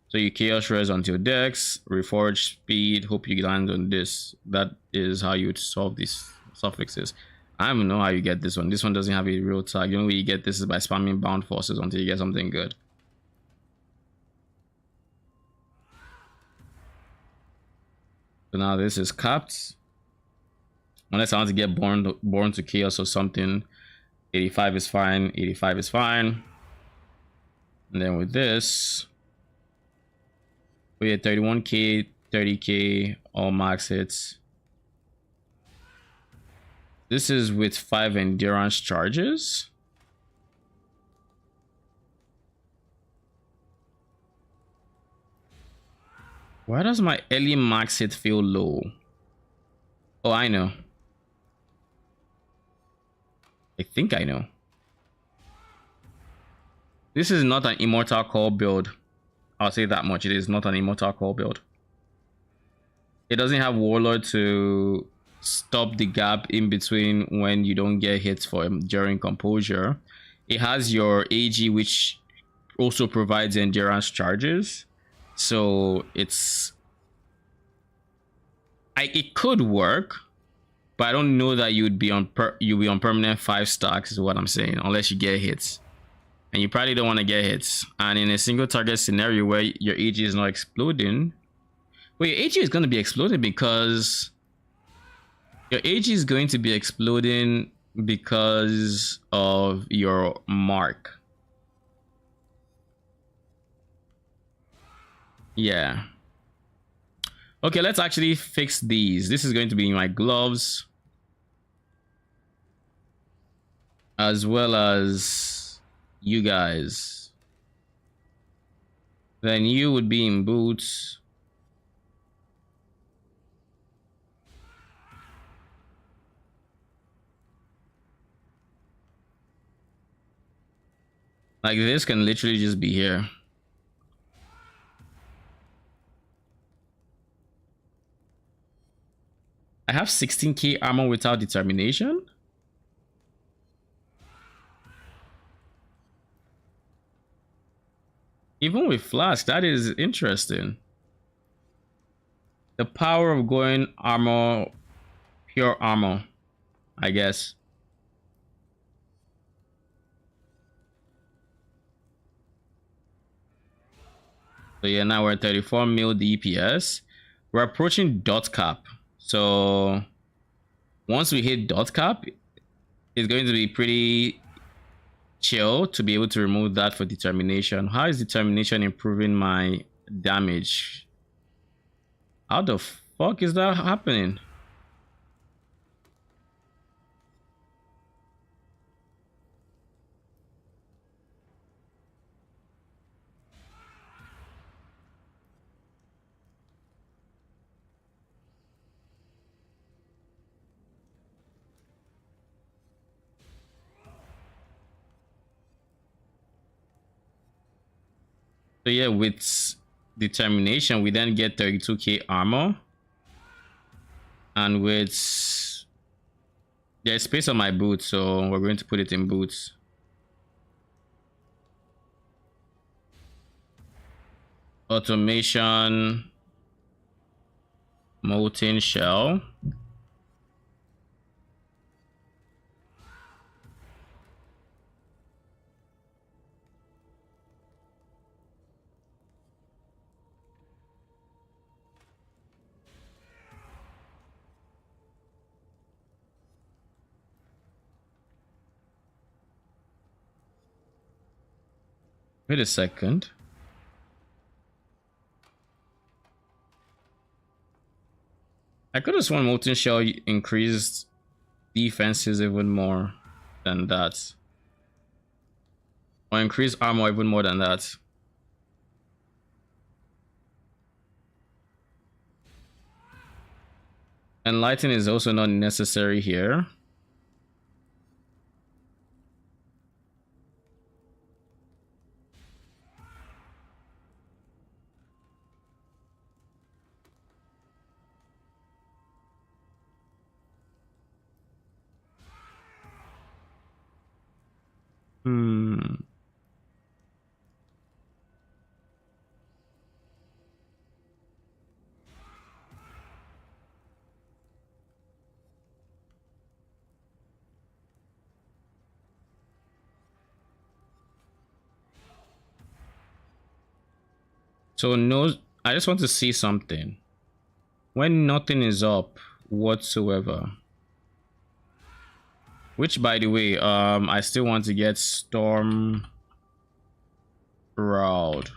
So you chaos res onto Dex, reforge speed, hope you land on this. That is how you would solve these suffixes. I don't know how you get this one. This one doesn't have a real tag. The only way you get this is by spamming bound forces until you get something good. So now this is capped. Unless I want to get born to chaos or something. 85 is fine. 85 is fine. And then with this, we had 31k, 30k, all max hits. This is with 5 endurance charges. Why does my early max hit feel low? Oh, I know. I think I know. This is not an Immortal Call build. I'll say that much. It is not an Immortal Call build. It doesn't have Warlord to stop the gap in between when you don't get hits for Enduring Composure. It has your AG, which also provides endurance charges. So it could work, but I don't know that you'll be on permanent 5 stacks is what I'm saying, unless you get hits. And you probably don't want to get hits. And in a single target scenario where your AG is not exploding, well, your AG is going to be exploding because your AG is going to be exploding because of your mark. Yeah. Okay, let's actually fix these. This is going to be my gloves, as well as you guys. Then you would be in boots. Like this can literally just be here. I have 16k armor without determination. Even with flask, that is interesting. The power of going armor, pure armor, I guess. So yeah, now we're at 34 mil DPS. We're approaching dot cap. So once we hit dot cap, it's going to be pretty chill to be able to remove that for determination. How is determination improving my damage? How the fuck is that happening? So yeah, with determination, we then get 32k armor. And with there's space on my boots, so we're going to put it in boots. Automation, molten shell. Wait a second. I could have sworn molten shell increased defenses even more than that, or increased armor even more than that. Enlighten is also not necessary here. So no, I just want to see something. When nothing is up whatsoever. Which, by the way, I still want to get Storm Shroud.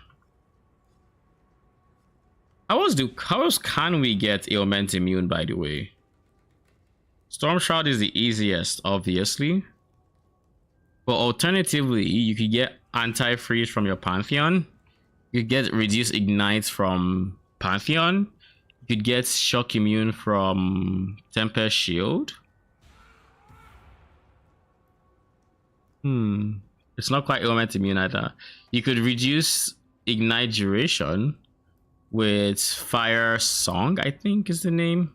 How else can we get Ailment Immune, by the way? Storm Shroud is the easiest, obviously. But alternatively, you could get Anti-Freeze from your Pantheon. You could get Reduce Ignite from Pantheon. You could get Shock Immune from Tempest Shield. It's not quite Ailment Immune either. You could reduce Ignite duration with Fire Song, I think is the name.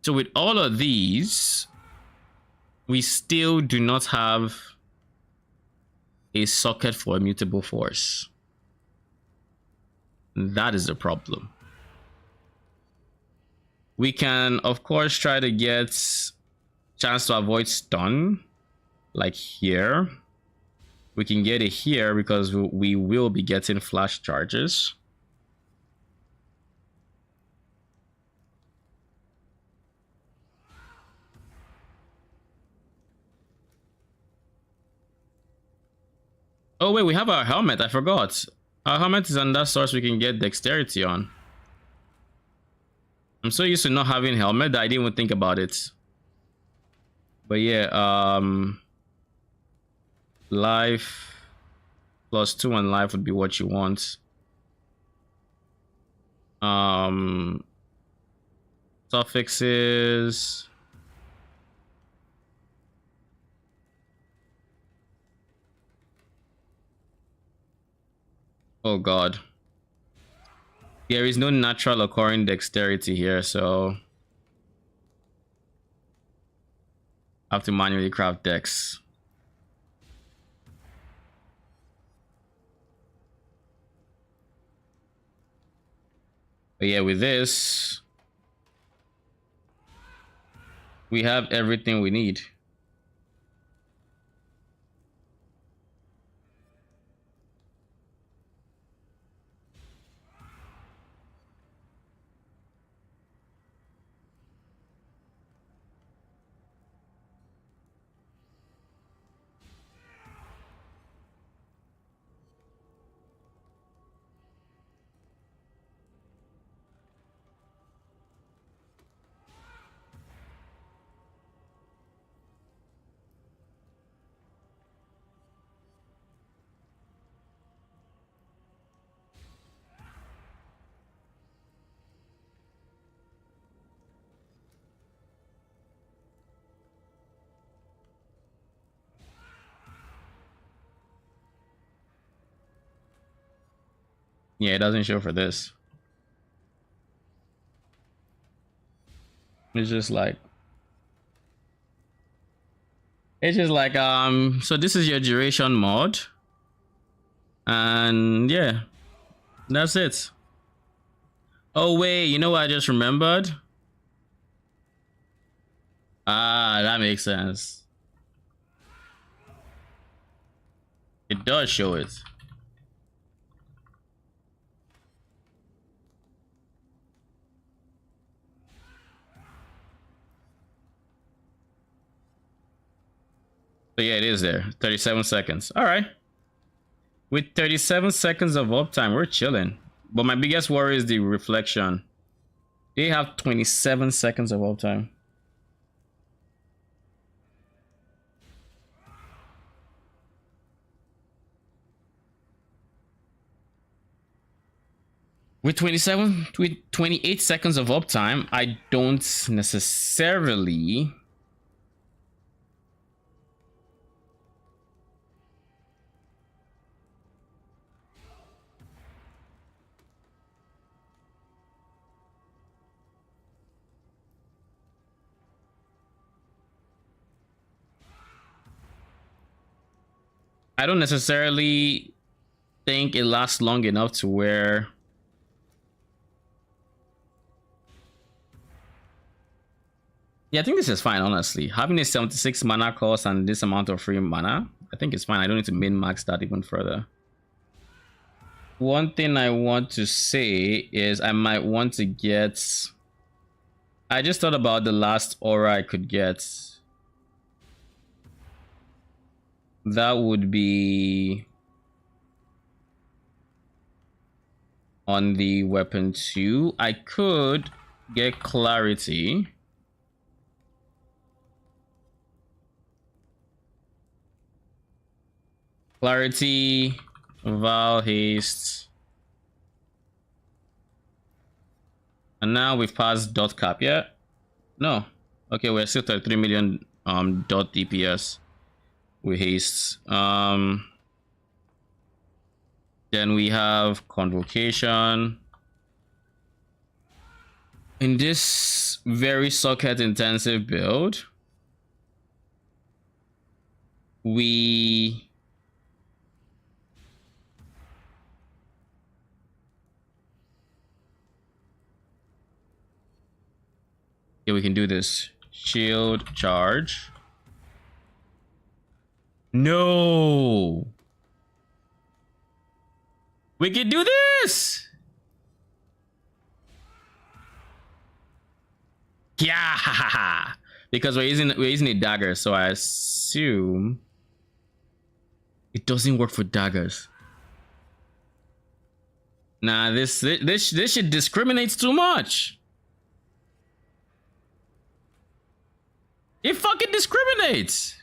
So with all of these, we still do not have a socket for Immutable Force. That is the problem. We can, of course, try to get chance to avoid stun, like here. We can get it here because we will be getting flash charges. Oh wait, we have our helmet. I forgot. Our helmet is on that source we can get dexterity on. I'm so used to not having helmet that I didn't even think about it. But yeah, life +2 on life would be what you want. Suffixes. Oh god. There is no natural occurring dexterity here, so I have to manually craft dex. But yeah, with this, we have everything we need. Yeah, it doesn't show for this. It's just like so this is your duration mod. And yeah, that's it. Oh wait, you know what I just remembered? Ah, that makes sense. It does show it. So yeah, it is there. 37 seconds. All right. With 37 seconds of uptime, we're chilling. But my biggest worry is the reflection. They have 27 seconds of uptime. With 28 seconds of uptime, I don't necessarily think it lasts long enough to where Yeah, I think this is fine, honestly. Having a 76 mana cost and this amount of free mana, I think it's fine. I don't need to min-max that even further. One thing I want to say is I might want to get... I just thought about the last aura I could get. That would be on the weapon 2. I could get clarity. Clarity, Val Haste. And now we've passed dot cap, yeah? No. Okay, we're still 33 million dot DPS with haste. Then we have convocation. In this very socket intensive build, we can do this. Shield charge. No. We can do this. Yeah. Because we're using a dagger, so I assume it doesn't work for daggers. Nah, this shit discriminates too much. It fucking discriminates.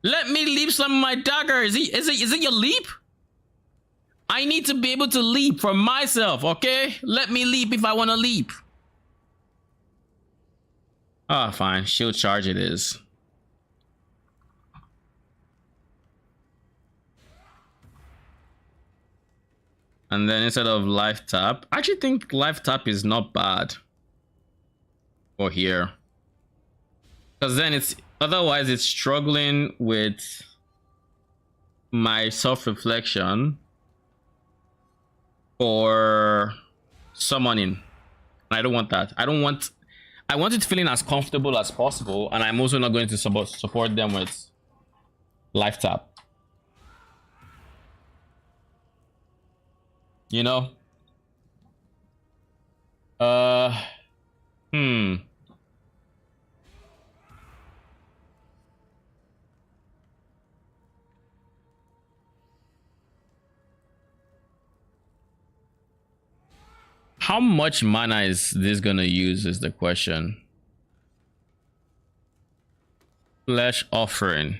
Let me leap some of my dagger. Is it your leap? I need to be able to leap for myself, okay? Let me leap if I want to leap. Ah, fine. Shield charge it is. And then instead of life tap, I actually think life tap is not bad for here. Because then otherwise it's struggling with my self-reflection for summoning. I don't want that. I want it feeling as comfortable as possible, and I'm also not going to support them with life tap. You know? How much mana is this gonna use is the question. Flesh offering.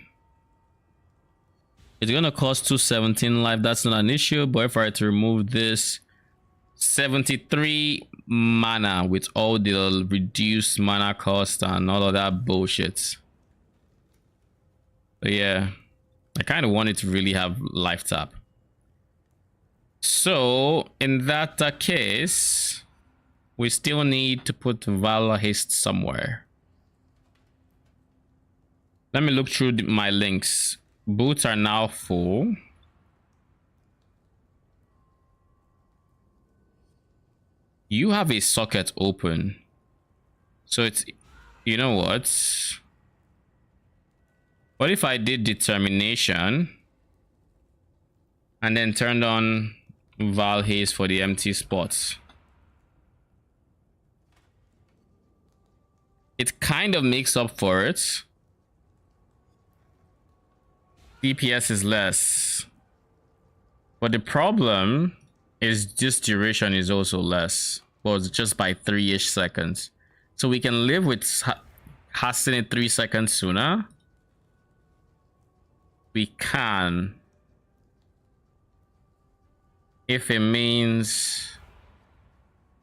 It's gonna cost 217 life. That's not an issue, but if I were to remove this 73 mana with all the reduced mana cost and all of that bullshit. But yeah, I kind of want it to really have life tap. So in that case, we still need to put Valor Haste somewhere. Let me look through my links. Boots are now full. You have a socket open. So it's, you know what? What if I did determination and then turned on Val Haste for the empty spots? It kind of makes up for it. DPS is less, but the problem is this duration is also less. Well, it's just by 3-ish seconds. So we can live with hastening it 3 seconds sooner. We can, if it means...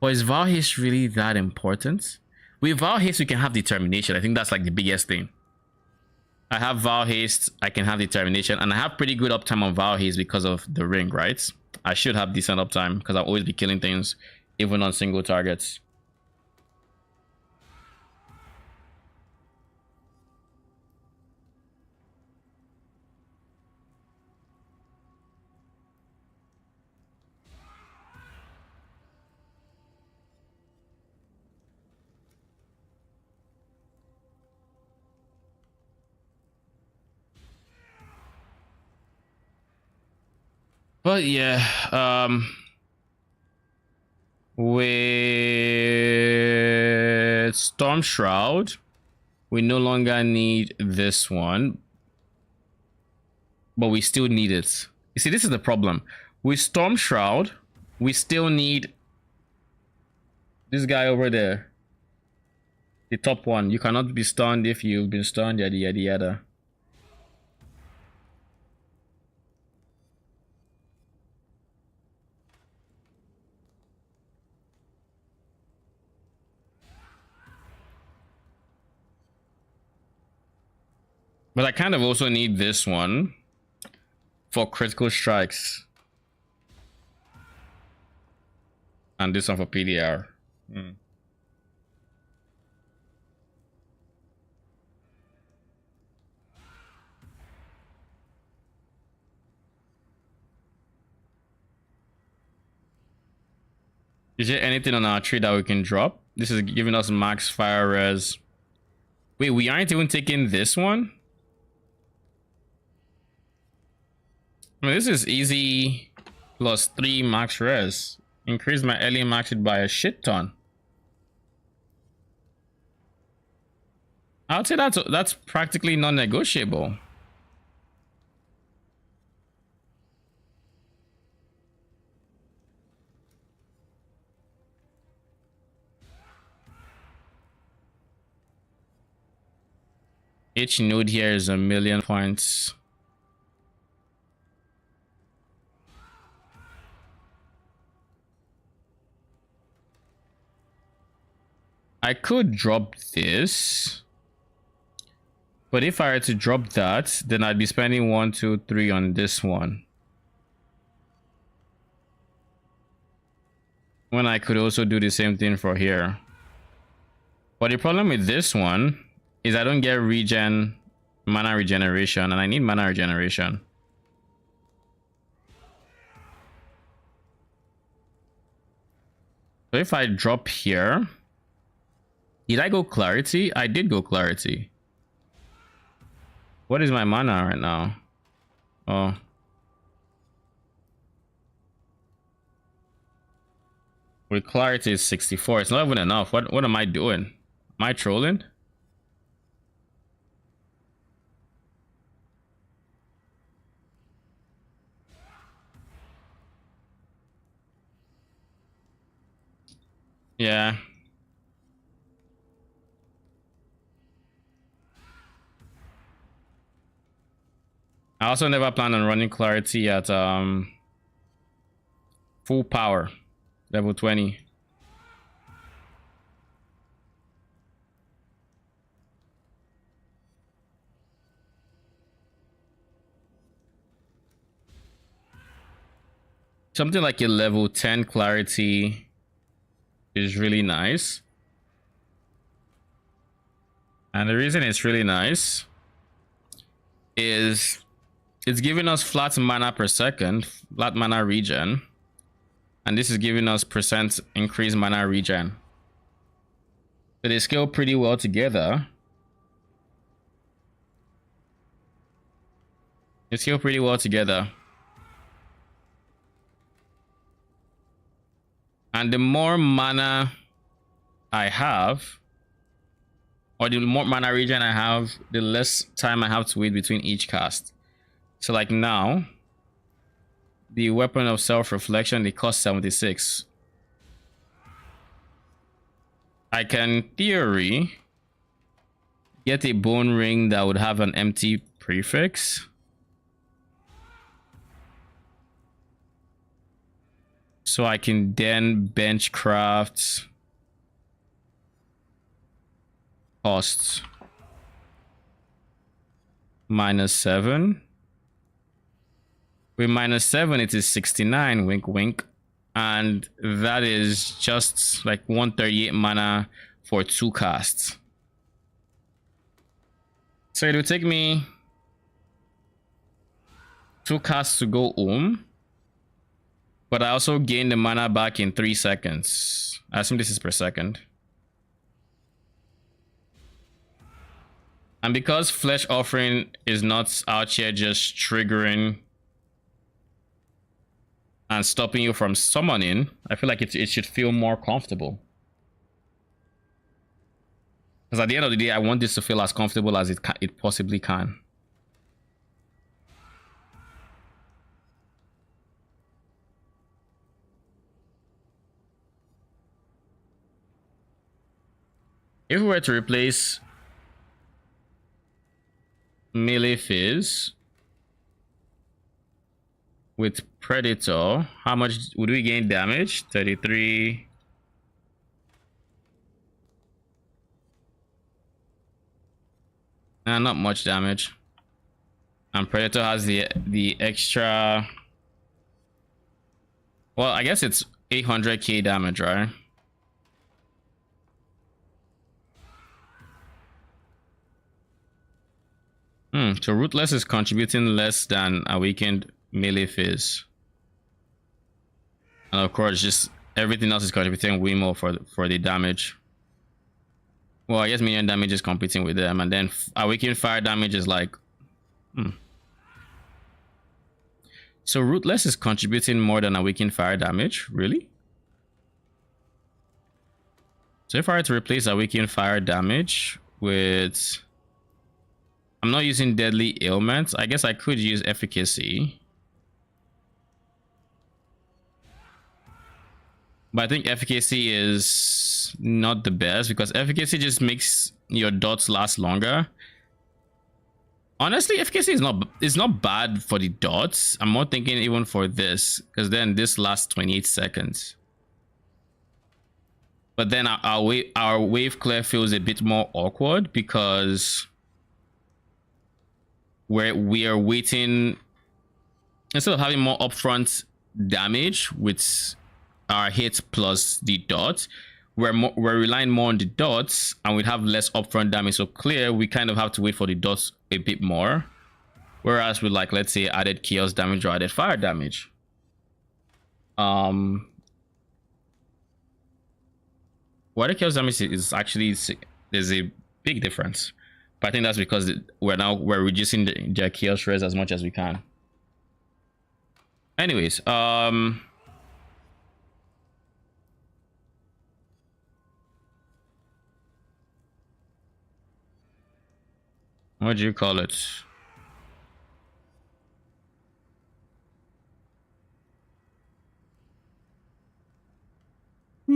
But is Val Haste really that important? With Val Haste, we can have determination. I think that's like the biggest thing. I have Val Haste, I can have determination, and I have pretty good uptime on Val Haste because of the ring, right? I should have decent uptime because I'll always be killing things, even on single targets. But yeah, with Storm Shroud, we no longer need this one, but we still need it. You see, this is the problem. With Storm Shroud, we still need this guy over there. The top one. You cannot be stunned if you've been stunned, yada yada yada. But I kind of also need this one for critical strikes. And this one for PDR. Is there anything on our tree that we can drop? This is giving us max fire res. Wait, we aren't even taking this one? I mean, this is easy plus 3 max res. Increase my early max it by a shit ton. I'd say that's practically non-negotiable. Each node here is 1,000,000 points. I could drop this, but if I were to drop that, then I'd be spending 1, 2, 3 on this one, when I could also do the same thing for here. But the problem with this one is I don't get mana regeneration, and I need mana regeneration. So if I drop here, did I go clarity? I did go clarity. What is my mana right now? Oh. With clarity is 64. It's not even enough. What am I doing? Am I trolling? Yeah. I also never plan on running clarity at full power, level 20. Something like a level 10 clarity is really nice. And the reason it's really nice is it's giving us flat mana per second, flat mana regen, and this is giving us percent increased mana regen. So they scale pretty well together. They scale pretty well together. And the more mana I have, or the more mana regen I have, the less time I have to wait between each cast. So like now, the weapon of self-reflection, they cost 76. I can, in theory, get a bone ring that would have an empty prefix. So I can then bench craft costs -7. With -7, it is 69, wink wink. And that is just like 138 mana for 2 casts. So it will take me 2 casts to go home. But I also gain the mana back in 3 seconds. I assume this is per second. And because Flesh Offering is not out here just triggering and stopping you from summoning, I feel like it should feel more comfortable. Because at the end of the day, I want this to feel as comfortable as it possibly can. If we were to replace melee fizz with Predator, how much would we gain damage? 33. Not much damage. And Predator has the extra. Well, I guess it's 800k damage, right? So Ruthless is contributing less than Awakened melee fizz. And of course, just everything else is contributing way more for the damage. Well, I guess Minion damage is competing with them, and then Awakened fire damage is like... So Ruthless is contributing more than Awakened fire damage? Really? So if I were to replace Awakened fire damage with... I'm not using Deadly Ailment. I guess I could use Efficacy. But I think Efficacy is not the best because Efficacy just makes your dots last longer. Honestly, Efficacy is not bad for the dots. I'm more thinking even for this, because then this lasts 28 seconds. But then our wave clear feels a bit more awkward because we are waiting, instead of having more upfront damage with our hits plus the dots, we're relying more on the dots and we'd have less upfront damage. So clear, we kind of have to wait for the dots a bit more, whereas with, like, let's say added chaos damage or added fire damage, what the chaos damage is actually, there's a big difference. But I think that's because we're reducing their chaos res as much as we can. Anyways, what do you call it? So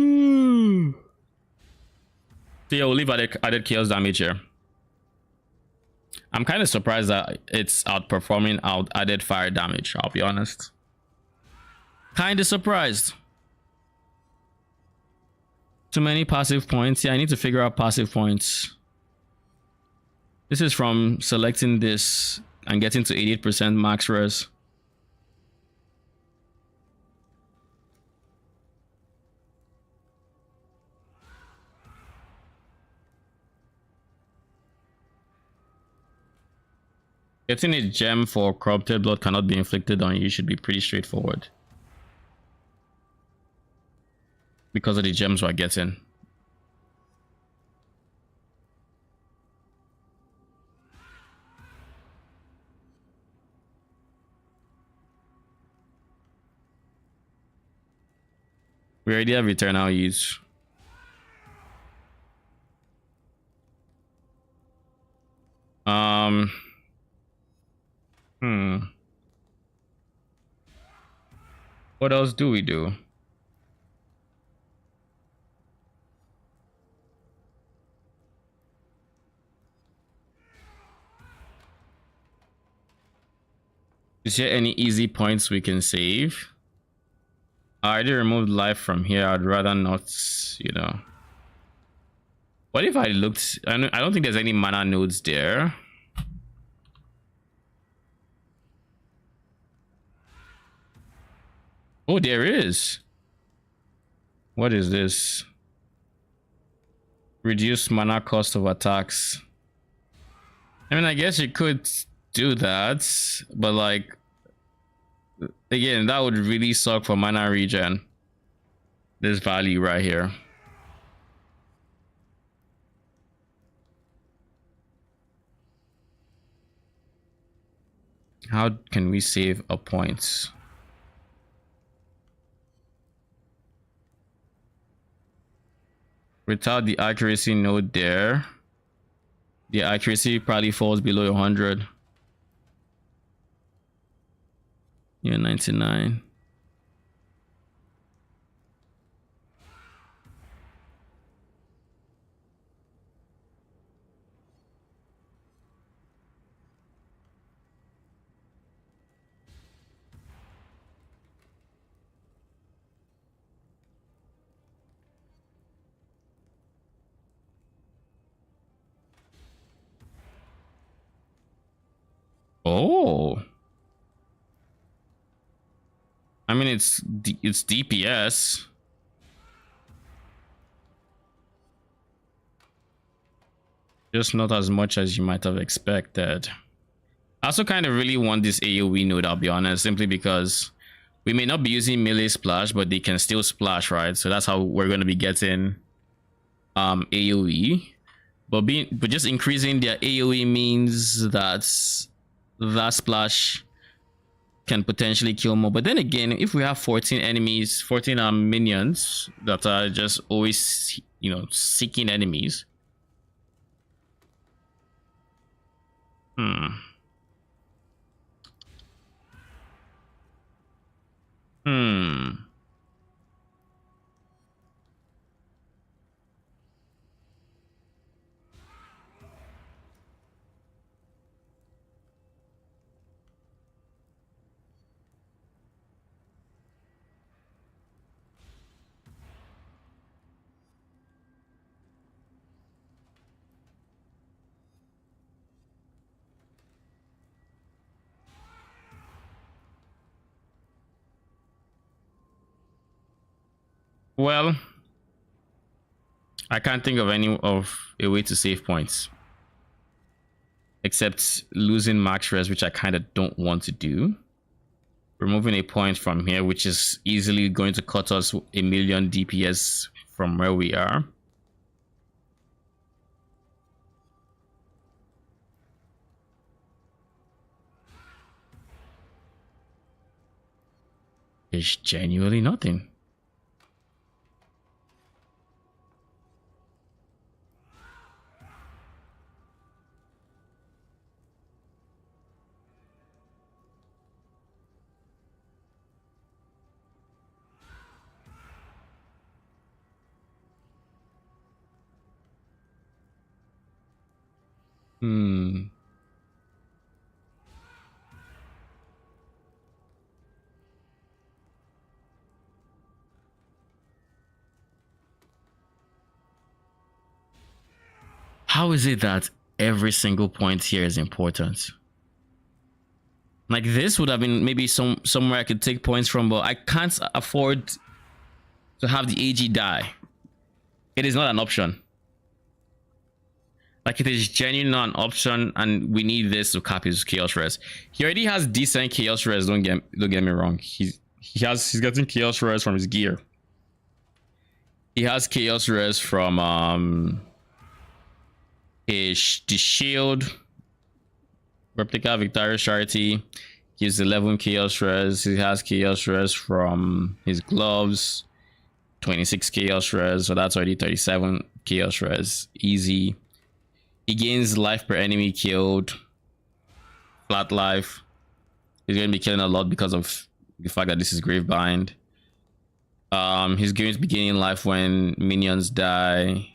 yeah, we'll leave added chaos damage here. I'm kind of surprised that it's outperforming added fire damage, I'll be honest. Kind of surprised. Too many passive points. Yeah, I need to figure out passive points. This is from selecting this and getting to 88% max res. Getting a gem for corrupted blood cannot be inflicted on you should be pretty straightforward, because of the gems we're getting. We already have eternal use. What else do we do? Is there any easy points we can save? I already removed life from here. I'd rather not, you know. What if I looked? I don't think there's any mana nodes there. Oh, there is. What is this? Reduce mana cost of attacks. I mean, I guess you could do that, but like, again, that would really suck for mana regen. This value right here. How can we save a point? Without the accuracy node there, the accuracy probably falls below 100. Yeah, 99. Oh, I mean it's DPS. Just not as much as you might have expected. I also kind of really want this AoE node, I'll be honest, simply because we may not be using melee splash, but they can still splash, right? So that's how we're going to be getting AoE. But just increasing their AoE means that that splash can potentially kill more. But then again, if we have 14 enemies, 14 minions that are just always, you know, seeking enemies. Hmm. Well, I can't think of a way to save points except losing max res, which I kind of don't want to do. Removing a point from here, which is easily going to cut us 1,000,000 DPS from where we are. There's genuinely nothing. How is it that every single point here is important? Like this would have been maybe somewhere I could take points from, but I can't afford to have the AG die. It is not an option. Like it is genuinely not an option, and we need this to cap his chaos res. He already has decent chaos res. Don't get me wrong. He's getting chaos res from his gear. He has chaos res from the shield, replica Victorious Charity. He's 11 chaos res. He has chaos res from his gloves, 26 chaos res. So that's already 37 chaos res. Easy. He gains life per enemy killed, flat life. He's going to be killing a lot because of the fact that this is Gravebind. He's going to be gaining life when minions die.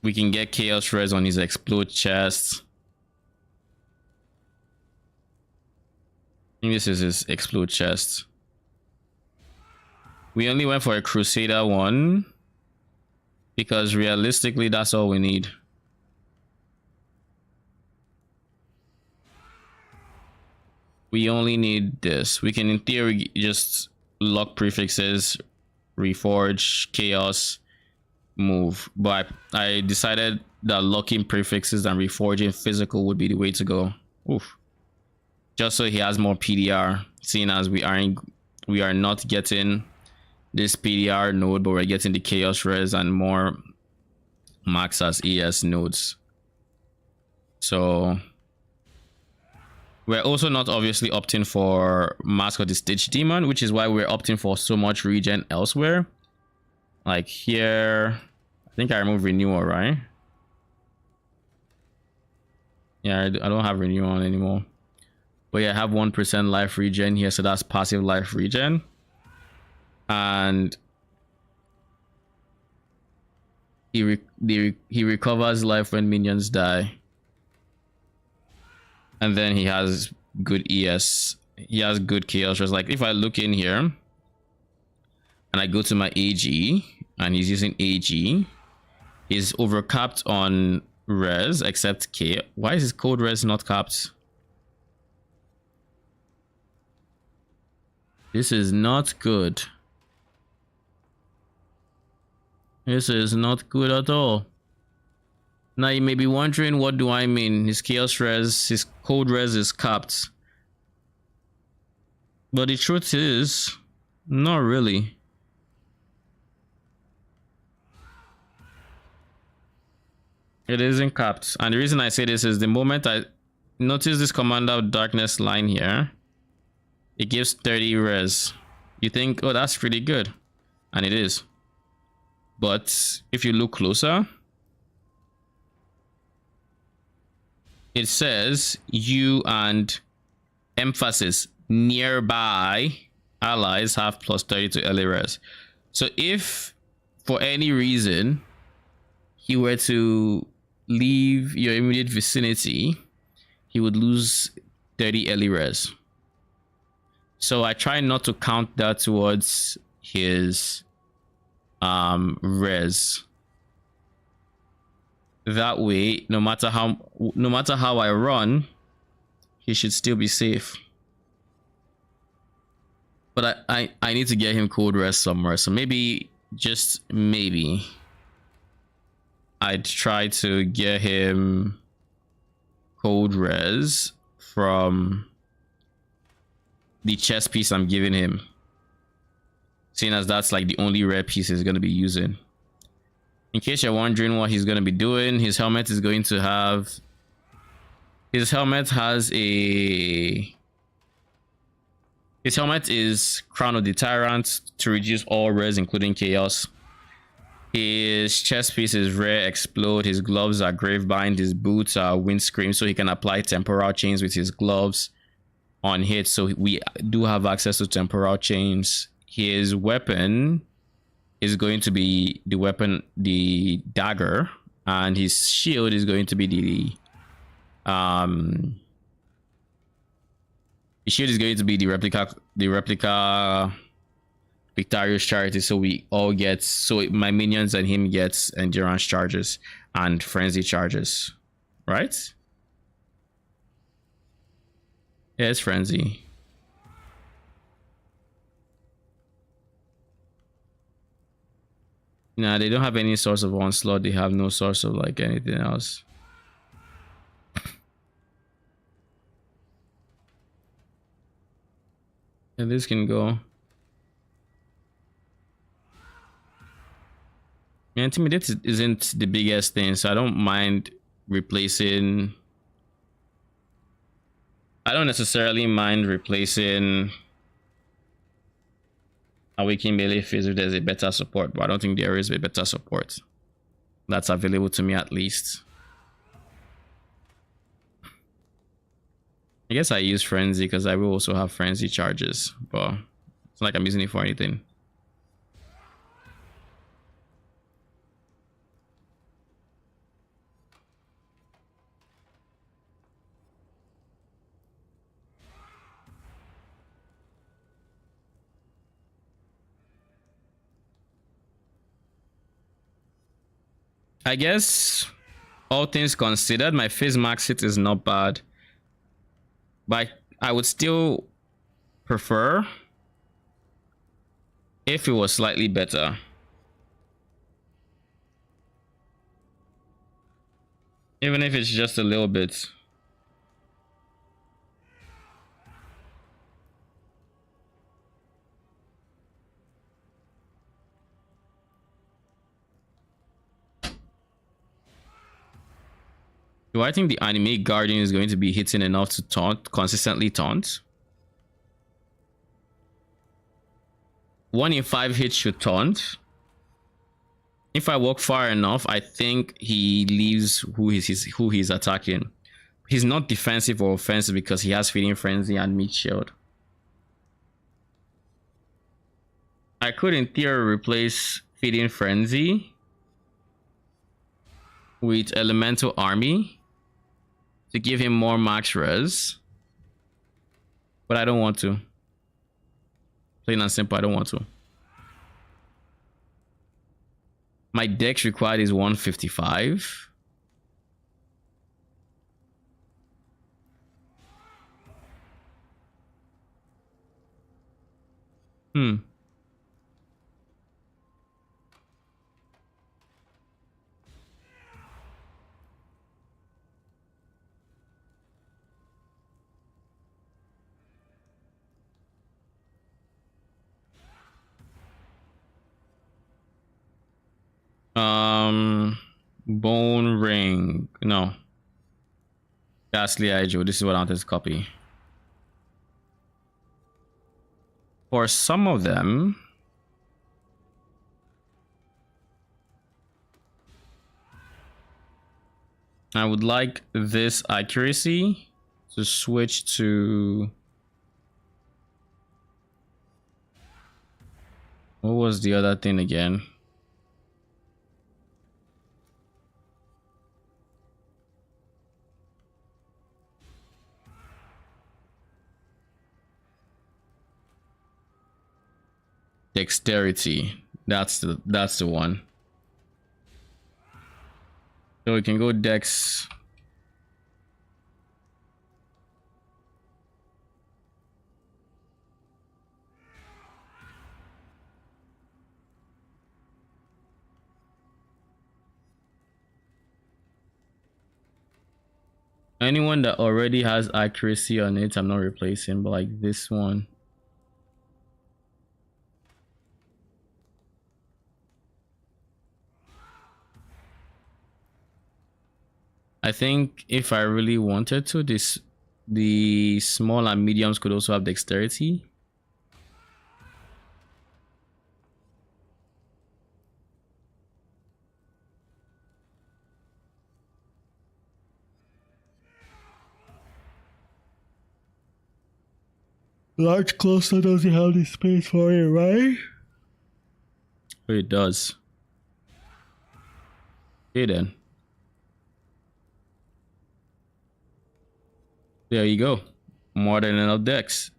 We can get chaos res on his explode chest. I think this is his explode chest. We only went for a Crusader one because realistically that's all we need. We only need this. We can in theory just lock prefixes, reforge, chaos, move, but I decided that locking prefixes and reforging physical would be the way to go. Oof. Just so he has more PDR, seeing as we are not getting this PDR node, but we're getting the chaos res and more max as ES nodes. So We're also not obviously opting for Mask of the Stitch Demon, which is why we're opting for so much regen elsewhere. Like here, I think I removed Renewal, right? Yeah, I don't have Renewal on anymore. But yeah, I have 1% life regen here, so that's passive life regen. And he recovers life when minions die. And then he has good ES. He has good chaos. Just like if I look in here and I go to my AG and he's using AG, he's overcapped on res except K. Why is his code res not capped? This is not good. This is not good at all. Now you may be wondering, what do I mean? His chaos res, his code res is capped. But the truth is, not really. It isn't capped. And the reason I say this is the moment I notice this Commander of Darkness line here, it gives 30 res. You think, oh, that's pretty good. And it is. But if you look closer, it says you and emphasis nearby allies have plus 30 to early res. So if for any reason he were to leave your immediate vicinity, he would lose 30 early res. So I try not to count that towards his res. That way, no matter how I run, he should still be safe. But I need to get him cold res somewhere. So maybe, just maybe, I'd try to get him cold res from the chess piece I'm giving him, seeing as that's like the only rare piece he's going to be using. In case you're wondering what he's going to be doing, his helmet is going to have, his helmet is Crown of the Tyrant to reduce all res including chaos. His chest piece is Rare Explode, his gloves are Gravebind, his boots are Windscream, so he can apply temporal chains with his gloves on hit, so we do have access to temporal chains. His weapon is going to be the dagger, and his shield is going to be the replica Victorious Charity, so we all get, so my minions and him gets endurance charges and frenzy charges, right? Yeah, it's frenzy. Nah, they don't have any source of onslaught. They have no source of like anything else. And this can go. Yeah, Intimidate isn't the biggest thing, so I don't mind replacing. I don't necessarily mind replacing Awakening Melee Phase if there's a better support, but I don't think there is a better support that's available to me, at least. I guess I use Frenzy because I will also have Frenzy charges, but it's not like I'm using it for anything. I guess, all things considered, my phase max hit is not bad, but I would still prefer if it was slightly better. Even if it's just a little bit. Do I think the anime guardian is going to be hitting enough to taunt, consistently taunt? 1 in 5 hits should taunt. If I walk far enough, I think he leaves who he's attacking. He's not defensive or offensive because he has Feeding Frenzy and Meat Shield. I could in theory replace Feeding Frenzy with Elemental Army to give him more max res. But I don't want to. Plain and simple, I don't want to. My dex required is 155. Bone ring. No. Ghastly Ijo. This is what I wanted to copy. For some of them, I would like this accuracy to switch to... What was the other thing again? Dexterity. That's the one. So we can go dex. Anyone that already has accuracy on it, I'm not replacing, but like this one. I think if I really wanted to, the small and mediums could also have dexterity. Large cluster doesn't have the space for it, right? Oh, it does. Okay then. There you go. More than enough decks.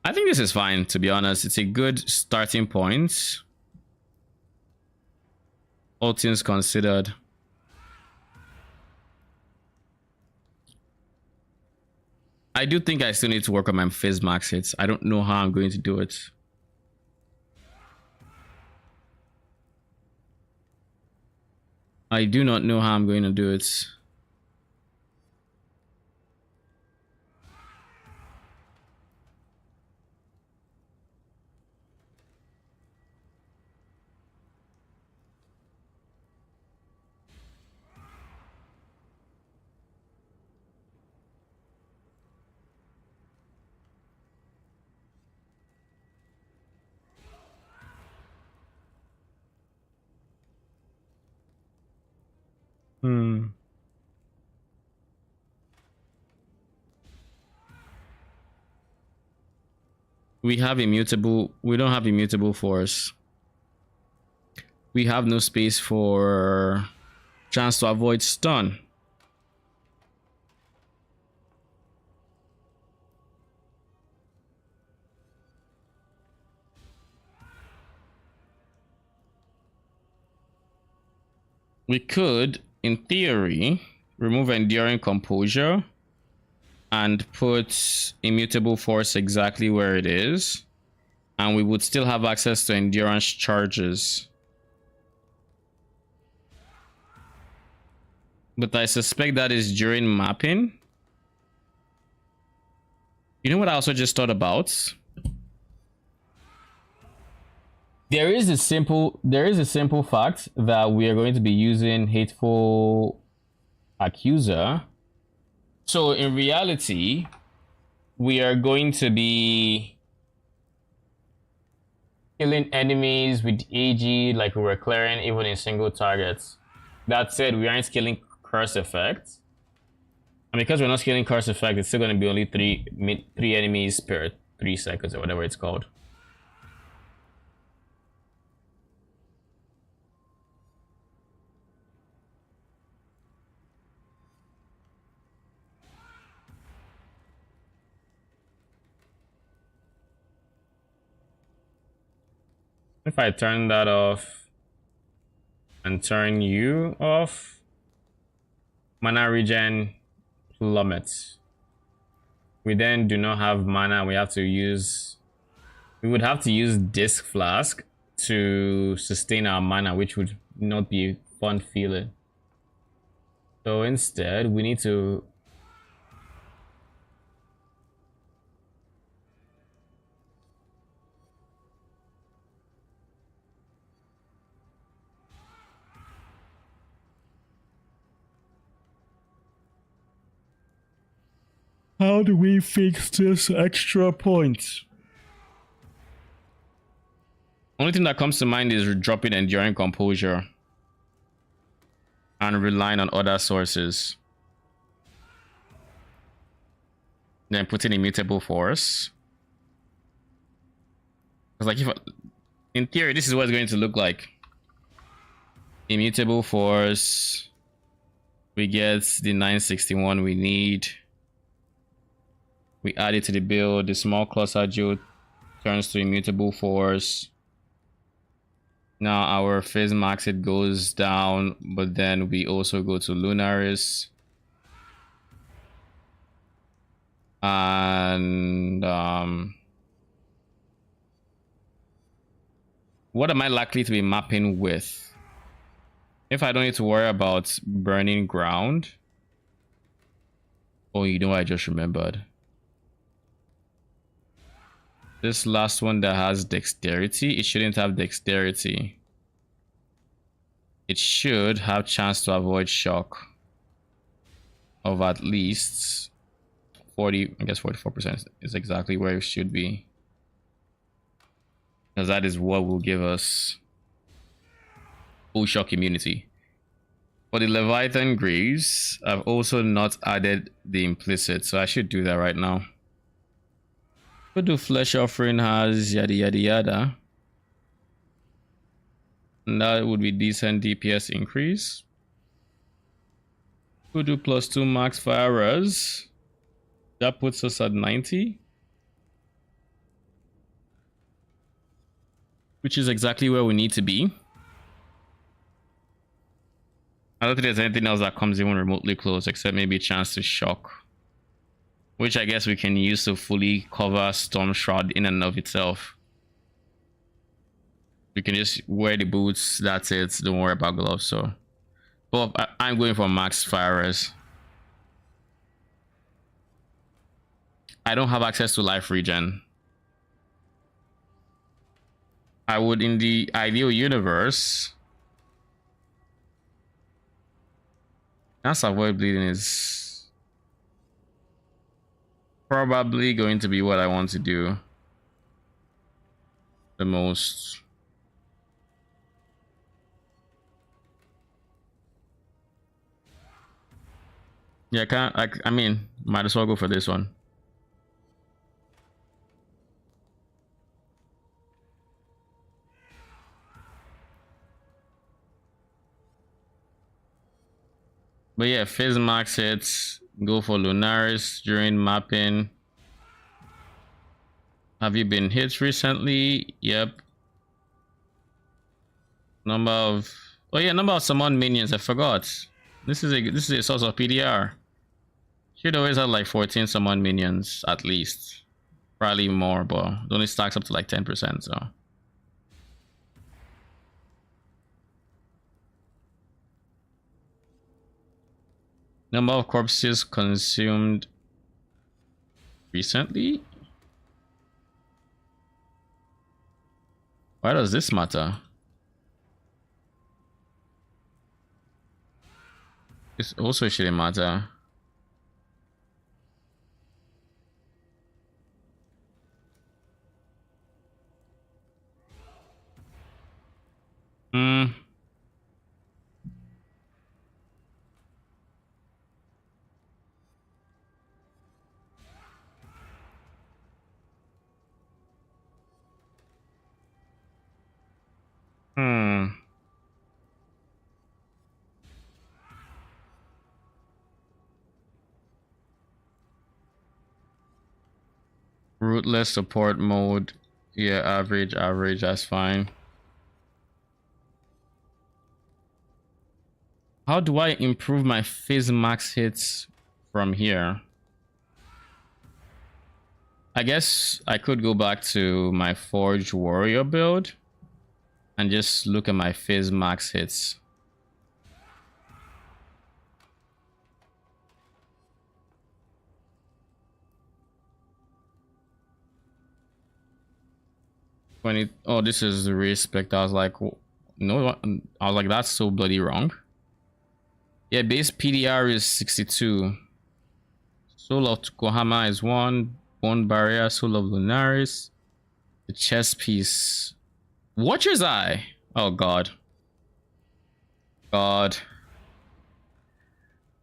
I think this is fine, to be honest. It's a good starting point. All things considered. I do think I still need to work on my phase max hits. I don't know how I'm going to do it. I do not know how I'm going to do it. We have immutable. We don't have immutable force. We have no space for chance to avoid stun. We could, in theory, remove Enduring Composure and put Immutable Force exactly where it is, and we would still have access to Endurance charges. But I suspect that is during mapping. You know what I also just thought about? There is a simple fact that we are going to be using Hateful Accuser. So in reality, we are going to be killing enemies with AG like we were clearing even in single targets. That said, we aren't killing curse effects. And because we're not scaling curse effect, it's still going to be only three enemies per 3 seconds or whatever it's called. If I turn that off and turn you off, mana regen plummets. We then do not have mana. We would have to use Disc Flask to sustain our mana, which would not be a fun feeling. So instead, we need to how do we fix this extra point? Only thing that comes to mind is dropping Enduring Composure and relying on other sources. Then putting Immutable Force. It's like, in theory, this is what it's going to look like. Immutable Force. We get the 961 we need. We add it to the build. The small cluster jewel turns to Immutable Force. Now our phase max it goes down, but then we also go to Lunaris. And what am I likely to be mapping with? If I don't need to worry about burning ground. Oh, you know what I just remembered? This last one that has dexterity, it shouldn't have dexterity. It should have chance to avoid shock of at least 40, I guess 44% is exactly where it should be. Because that is what will give us full shock immunity. For the Leviathan Greaves, I've also not added the implicit, so I should do that right now. Could do Flesh Offering has yada yada yada. And that would be decent DPS increase. Could do +2 max fire res. That puts us at 90. Which is exactly where we need to be. I don't think there's anything else that comes even remotely close except maybe a chance to shock. Which I guess we can use to fully cover Storm Shroud in and of itself. We can just wear the boots, that's it, don't worry about gloves. So, but I'm going for max fire res. I don't have access to life regen. I would, in the ideal universe, that's avoid bleeding is probably going to be what I want to do the most. Yeah, I mean, might as well go for this one. But yeah, phase max hits. Go for Lunaris during mapping. Have you been hit recently? Yep. Number of summon minions. I forgot. This is a source of PDR. Should always have like 14 summon minions at least. Probably more, but it only stacks up to like 10%. So. Number of corpses consumed recently? Why does this matter? This also shouldn't matter. Hmm. Hmm. Rootless support mode. Yeah, average, that's fine. How do I improve my phase max hits from here? I guess I could go back to my Forged Warrior build and just look at my phase max hits. Oh, this is the race Spectre. I was like, no, I was like, that's so bloody wrong. Yeah, base PDR is 62. Soul of Kohama is 1. Bone Barrier, Soul of Lunaris. The chess piece. Watcher's Eye. Oh, God. God.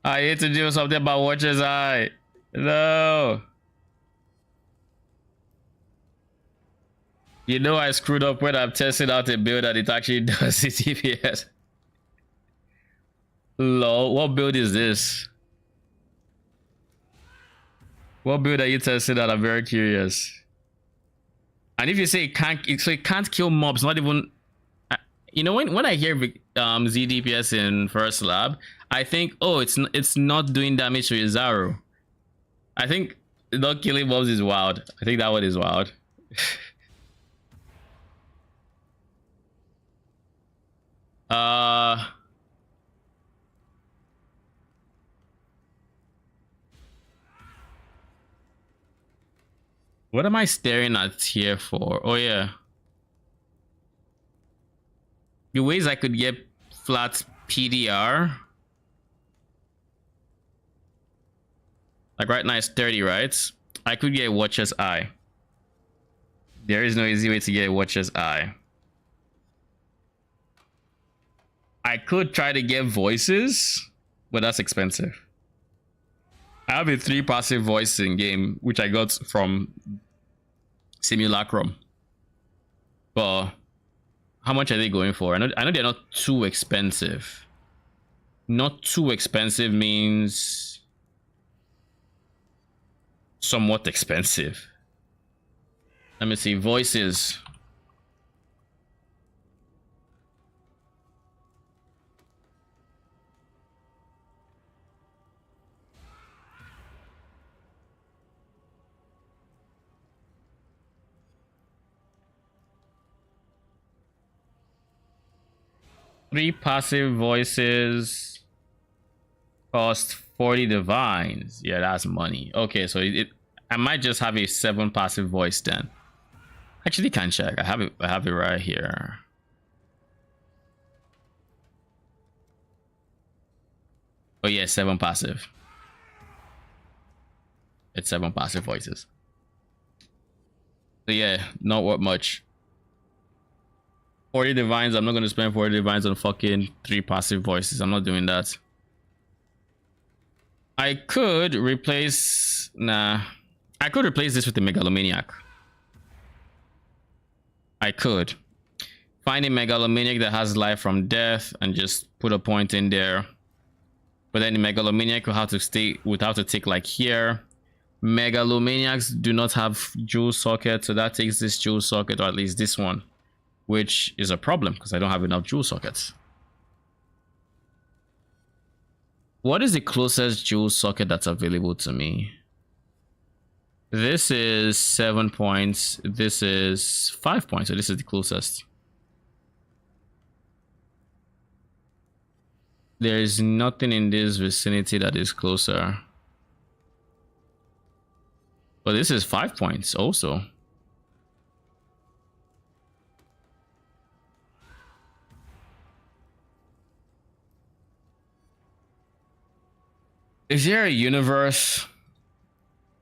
I hate to do something about Watcher's Eye. No. You know I screwed up when I'm testing out a build and it actually does CTPS. Lol, what build is this? What build are you testing out? I'm very curious. And if you say it can't kill mobs, not even... You know, when I hear ZDPS in first lab, I think, oh, it's not doing damage to Izaro. I think not killing mobs is wild. I think that one is wild. What am I staring at here for? Oh yeah. The ways I could get flat PDR. Like right now it's 30, right? I could get Watcher's Eye. There is no easy way to get Watcher's Eye. I could try to get voices, but that's expensive. I have a 3 passive voice in game, which I got from Simulacrum. But how much are they going for? I know they're not too expensive. Not too expensive means somewhat expensive. Let me see. Voices. Three passive voices cost 40 divines. Yeah, that's money. Okay, so I might just have a 7 passive voice then. Actually, can check. I have it right here. Oh yeah, 7 passive. It's 7 passive voices. So yeah, not worth much. 40 divines. I'm not going to spend 40 divines on fucking 3 passive voices. I'm not doing that. I could replace... Nah. I could replace this with the Megalomaniac. I could. Find a Megalomaniac that has life from death and just put a point in there. But then the Megalomaniac will have to take like here. Megalomaniacs do not have jewel socket, so that takes this jewel socket, or at least this one. Which is a problem because I don't have enough jewel sockets. What is the closest jewel socket that's available to me? This is 7 points. This is 5 points. So this is the closest. There is nothing in this vicinity that is closer. But this is 5 points also. Is there a universe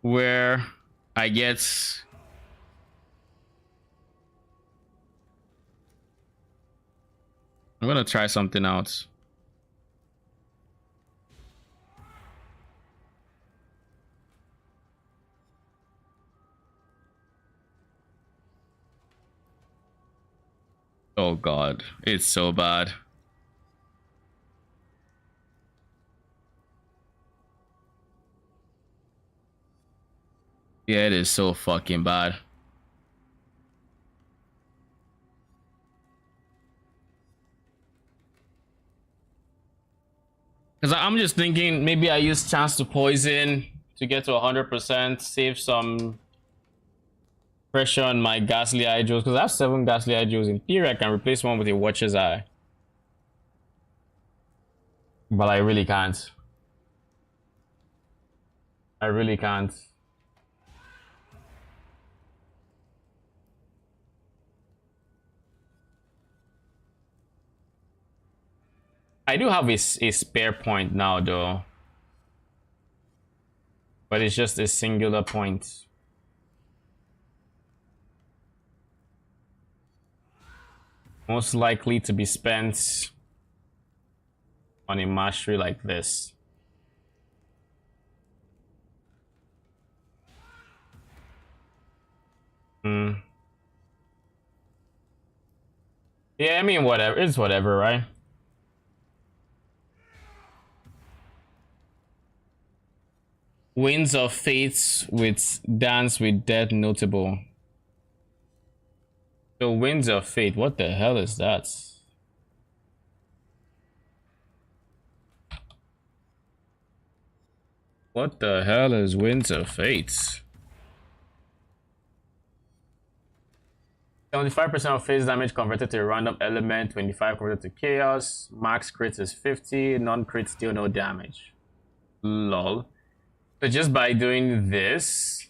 where I get... I'm gonna try something out. Oh god, it's so bad. Yeah, it is so fucking bad. Because I'm just thinking maybe I use chance to poison to get to 100%, save some pressure on my ghastly eye jewels. Because I have 7 ghastly eye jewels. In theory, I can replace one with a watcher's eye. But I really can't. I really can't. I do have a spare point now though. But it's just a singular point. Most likely to be spent on a mastery like this. Yeah, I mean, whatever. It's whatever, right? Winds of Fates with Dance with Death notable. So Winds of Fate, what the hell is that? What the hell is Winds of Fate? 75% of phase damage converted to a random element, 25 converted to chaos, max crits is 50, non-crit still no damage. Lol. So just by doing this,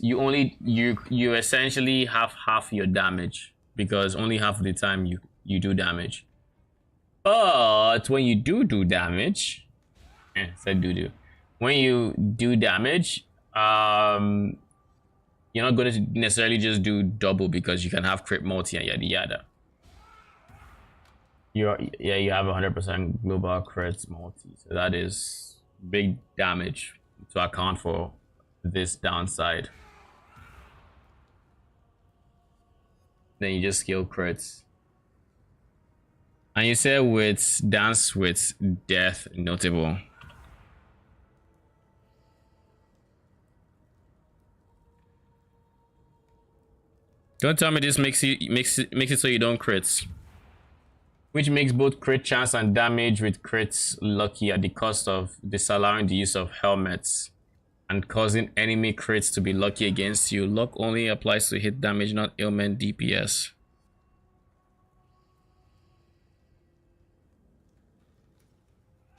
you essentially have half your damage because only half of the time you do damage. But when you do damage, when you do damage, you're not going to necessarily just do double because you can have crit multi and yada yada. You have 100% global crit multi, so that is big damage to account for this downside. Then you just skill crits. And you said with Dance with Death notable. Don't tell me this makes it so you don't crits. Which makes both crit chance and damage with crits lucky at the cost of disallowing the use of helmets and causing enemy crits to be lucky against you. Luck only applies to hit damage, not ailment DPS.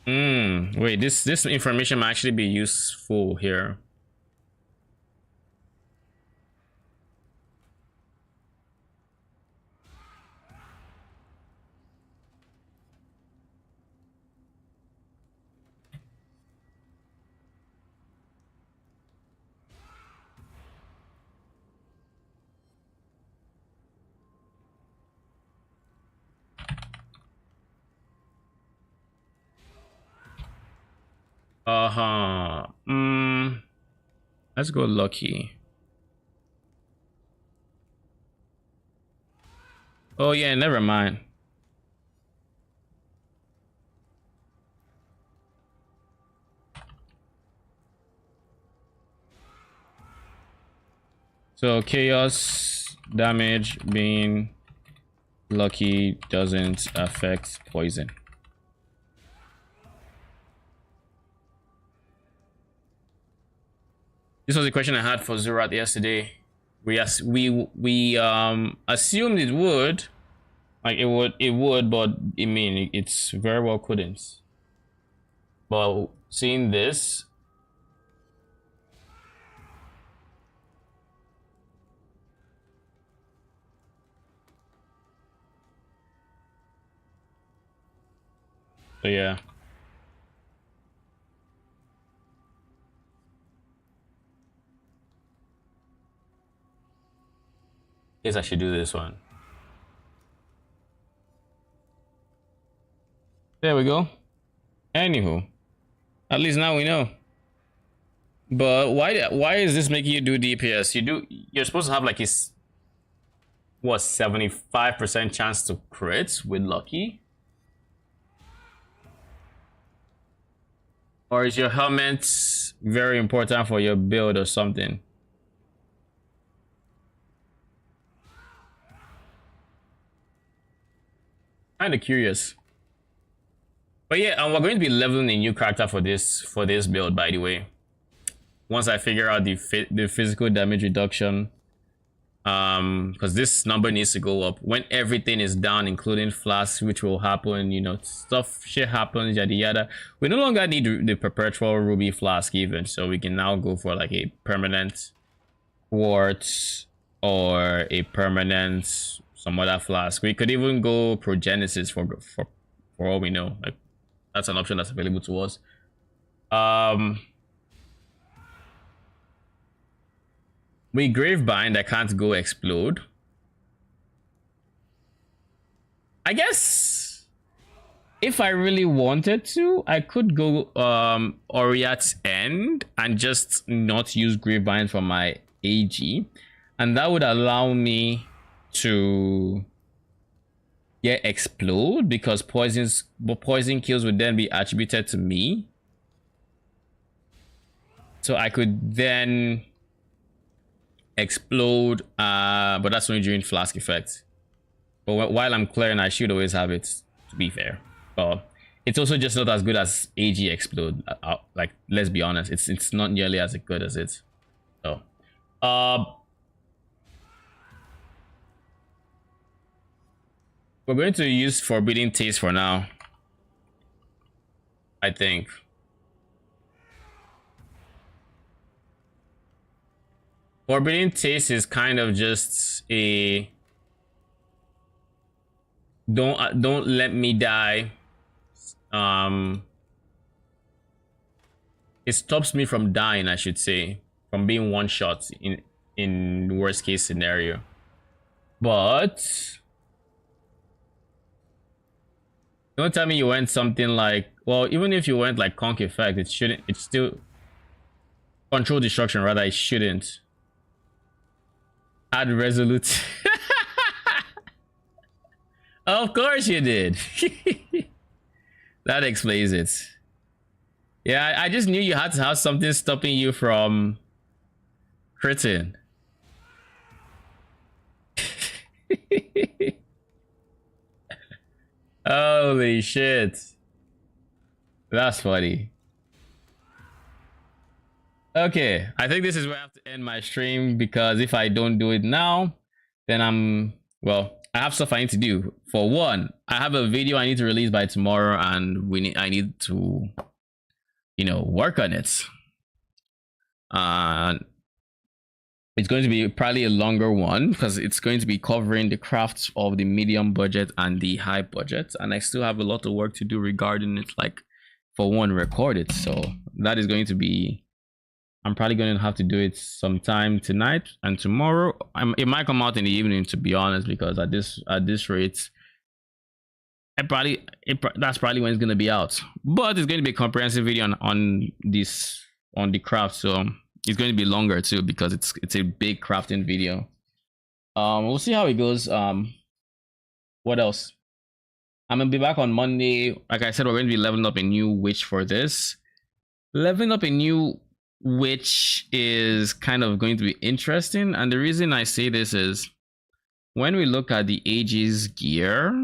Wait, this information might actually be useful here. Let's go lucky. Oh yeah, never mind. So chaos damage being lucky doesn't affect poison. This was a question I had for Zurat yesterday. We assumed it would, like it would, but I mean it's very well couldn't. But seeing this, So yeah. Guess I should do this one. There we go. Anywho, at least now we know. But why is this making you do DPS? You're supposed to have like a what 75% chance to crit with lucky? Or is your helmet very important for your build or something? Kind of curious. But yeah, we're going to be leveling a new character for this build, by the way. Once I figure out the physical damage reduction, because this number needs to go up when everything is down, including flasks, which will happen. You know, shit happens, yada yada. We no longer need the perpetual ruby flask even, so we can now go for like a permanent quartz or a permanent some other flask. We could even go progenesis for all we know. Like, that's an option that's available to us. With Gravebind, I can't go explode. I guess if I really wanted to, I could go Oriat's End and just not use Gravebind for my AG, and that would allow me to explode, because poison kills would then be attributed to me, so I could then explode, but that's only during flask effect. But while I'm clearing, I should always have it, to be fair. But it's also just not as good as AG explode. Like, let's be honest, it's not nearly as good as it. So we're going to use Forbidden Taste for now, I think. Forbidden Taste is kind of just a don't let me die. It stops me from dying, I should say, from being one shot in worst case scenario. But don't tell me you went something like, well, even if you went like Conk Effect, it shouldn't, it's still Control Destruction, rather, it shouldn't. Add Resolute. Of course you did. That explains it. Yeah, I just knew you had to have something stopping you from critting. Holy shit. That's funny. Okay, I think this is where I have to end my stream, because if I don't do it now, then well, I have stuff I need to do. For one, I have a video I need to release by tomorrow, and I need to, you know, work on it. It's going to be probably a longer one, because it's going to be covering the crafts of the medium budget and the high budget, and I still have a lot of work to do regarding it. Like, for one, record it. So that is going to be, I'm probably going to have to do it sometime tonight and tomorrow. It might come out in the evening, to be honest, because at this rate, that's probably when it's going to be out. But it's going to be a comprehensive video on the craft, so it's going to be longer too, because it's a big crafting video. We'll see how it goes. What else? I'm gonna be back on Monday. Like I said, we're going to be leveling up a new witch for this. Leveling up a new witch is kind of going to be interesting, and the reason I say this is when we look at the AG's gear,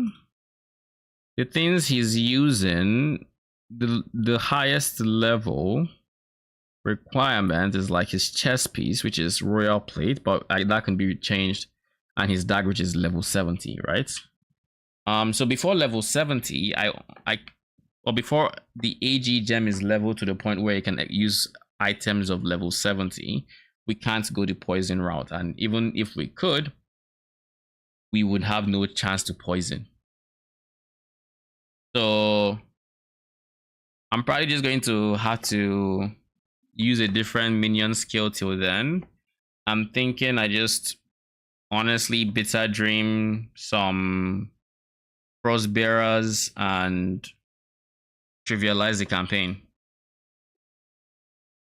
the things he's using, the highest level requirement is like his chest piece, which is royal plate, but that can be changed, and his dagger, which is level 70, right? So before level 70, or before the AG gem is leveled to the point where you can use items of level 70, we can't go the poison route, and even if we could, we would have no chance to poison. So I'm probably just going to have to use a different minion skill till then. I'm thinking I just honestly bitter dream some crossbearers and trivialize the campaign.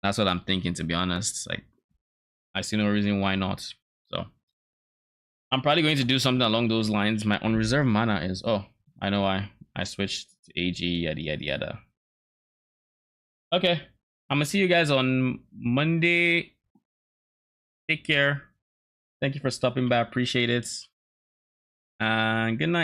That's what I'm thinking, to be honest. Like, I see no reason why not. So I'm probably going to do something along those lines. My unreserved mana is, oh, I know why. I switched to AG, yada yada yada. Okay, I'm gonna see you guys on Monday. Take care. Thank you for stopping by. Appreciate it. And good night.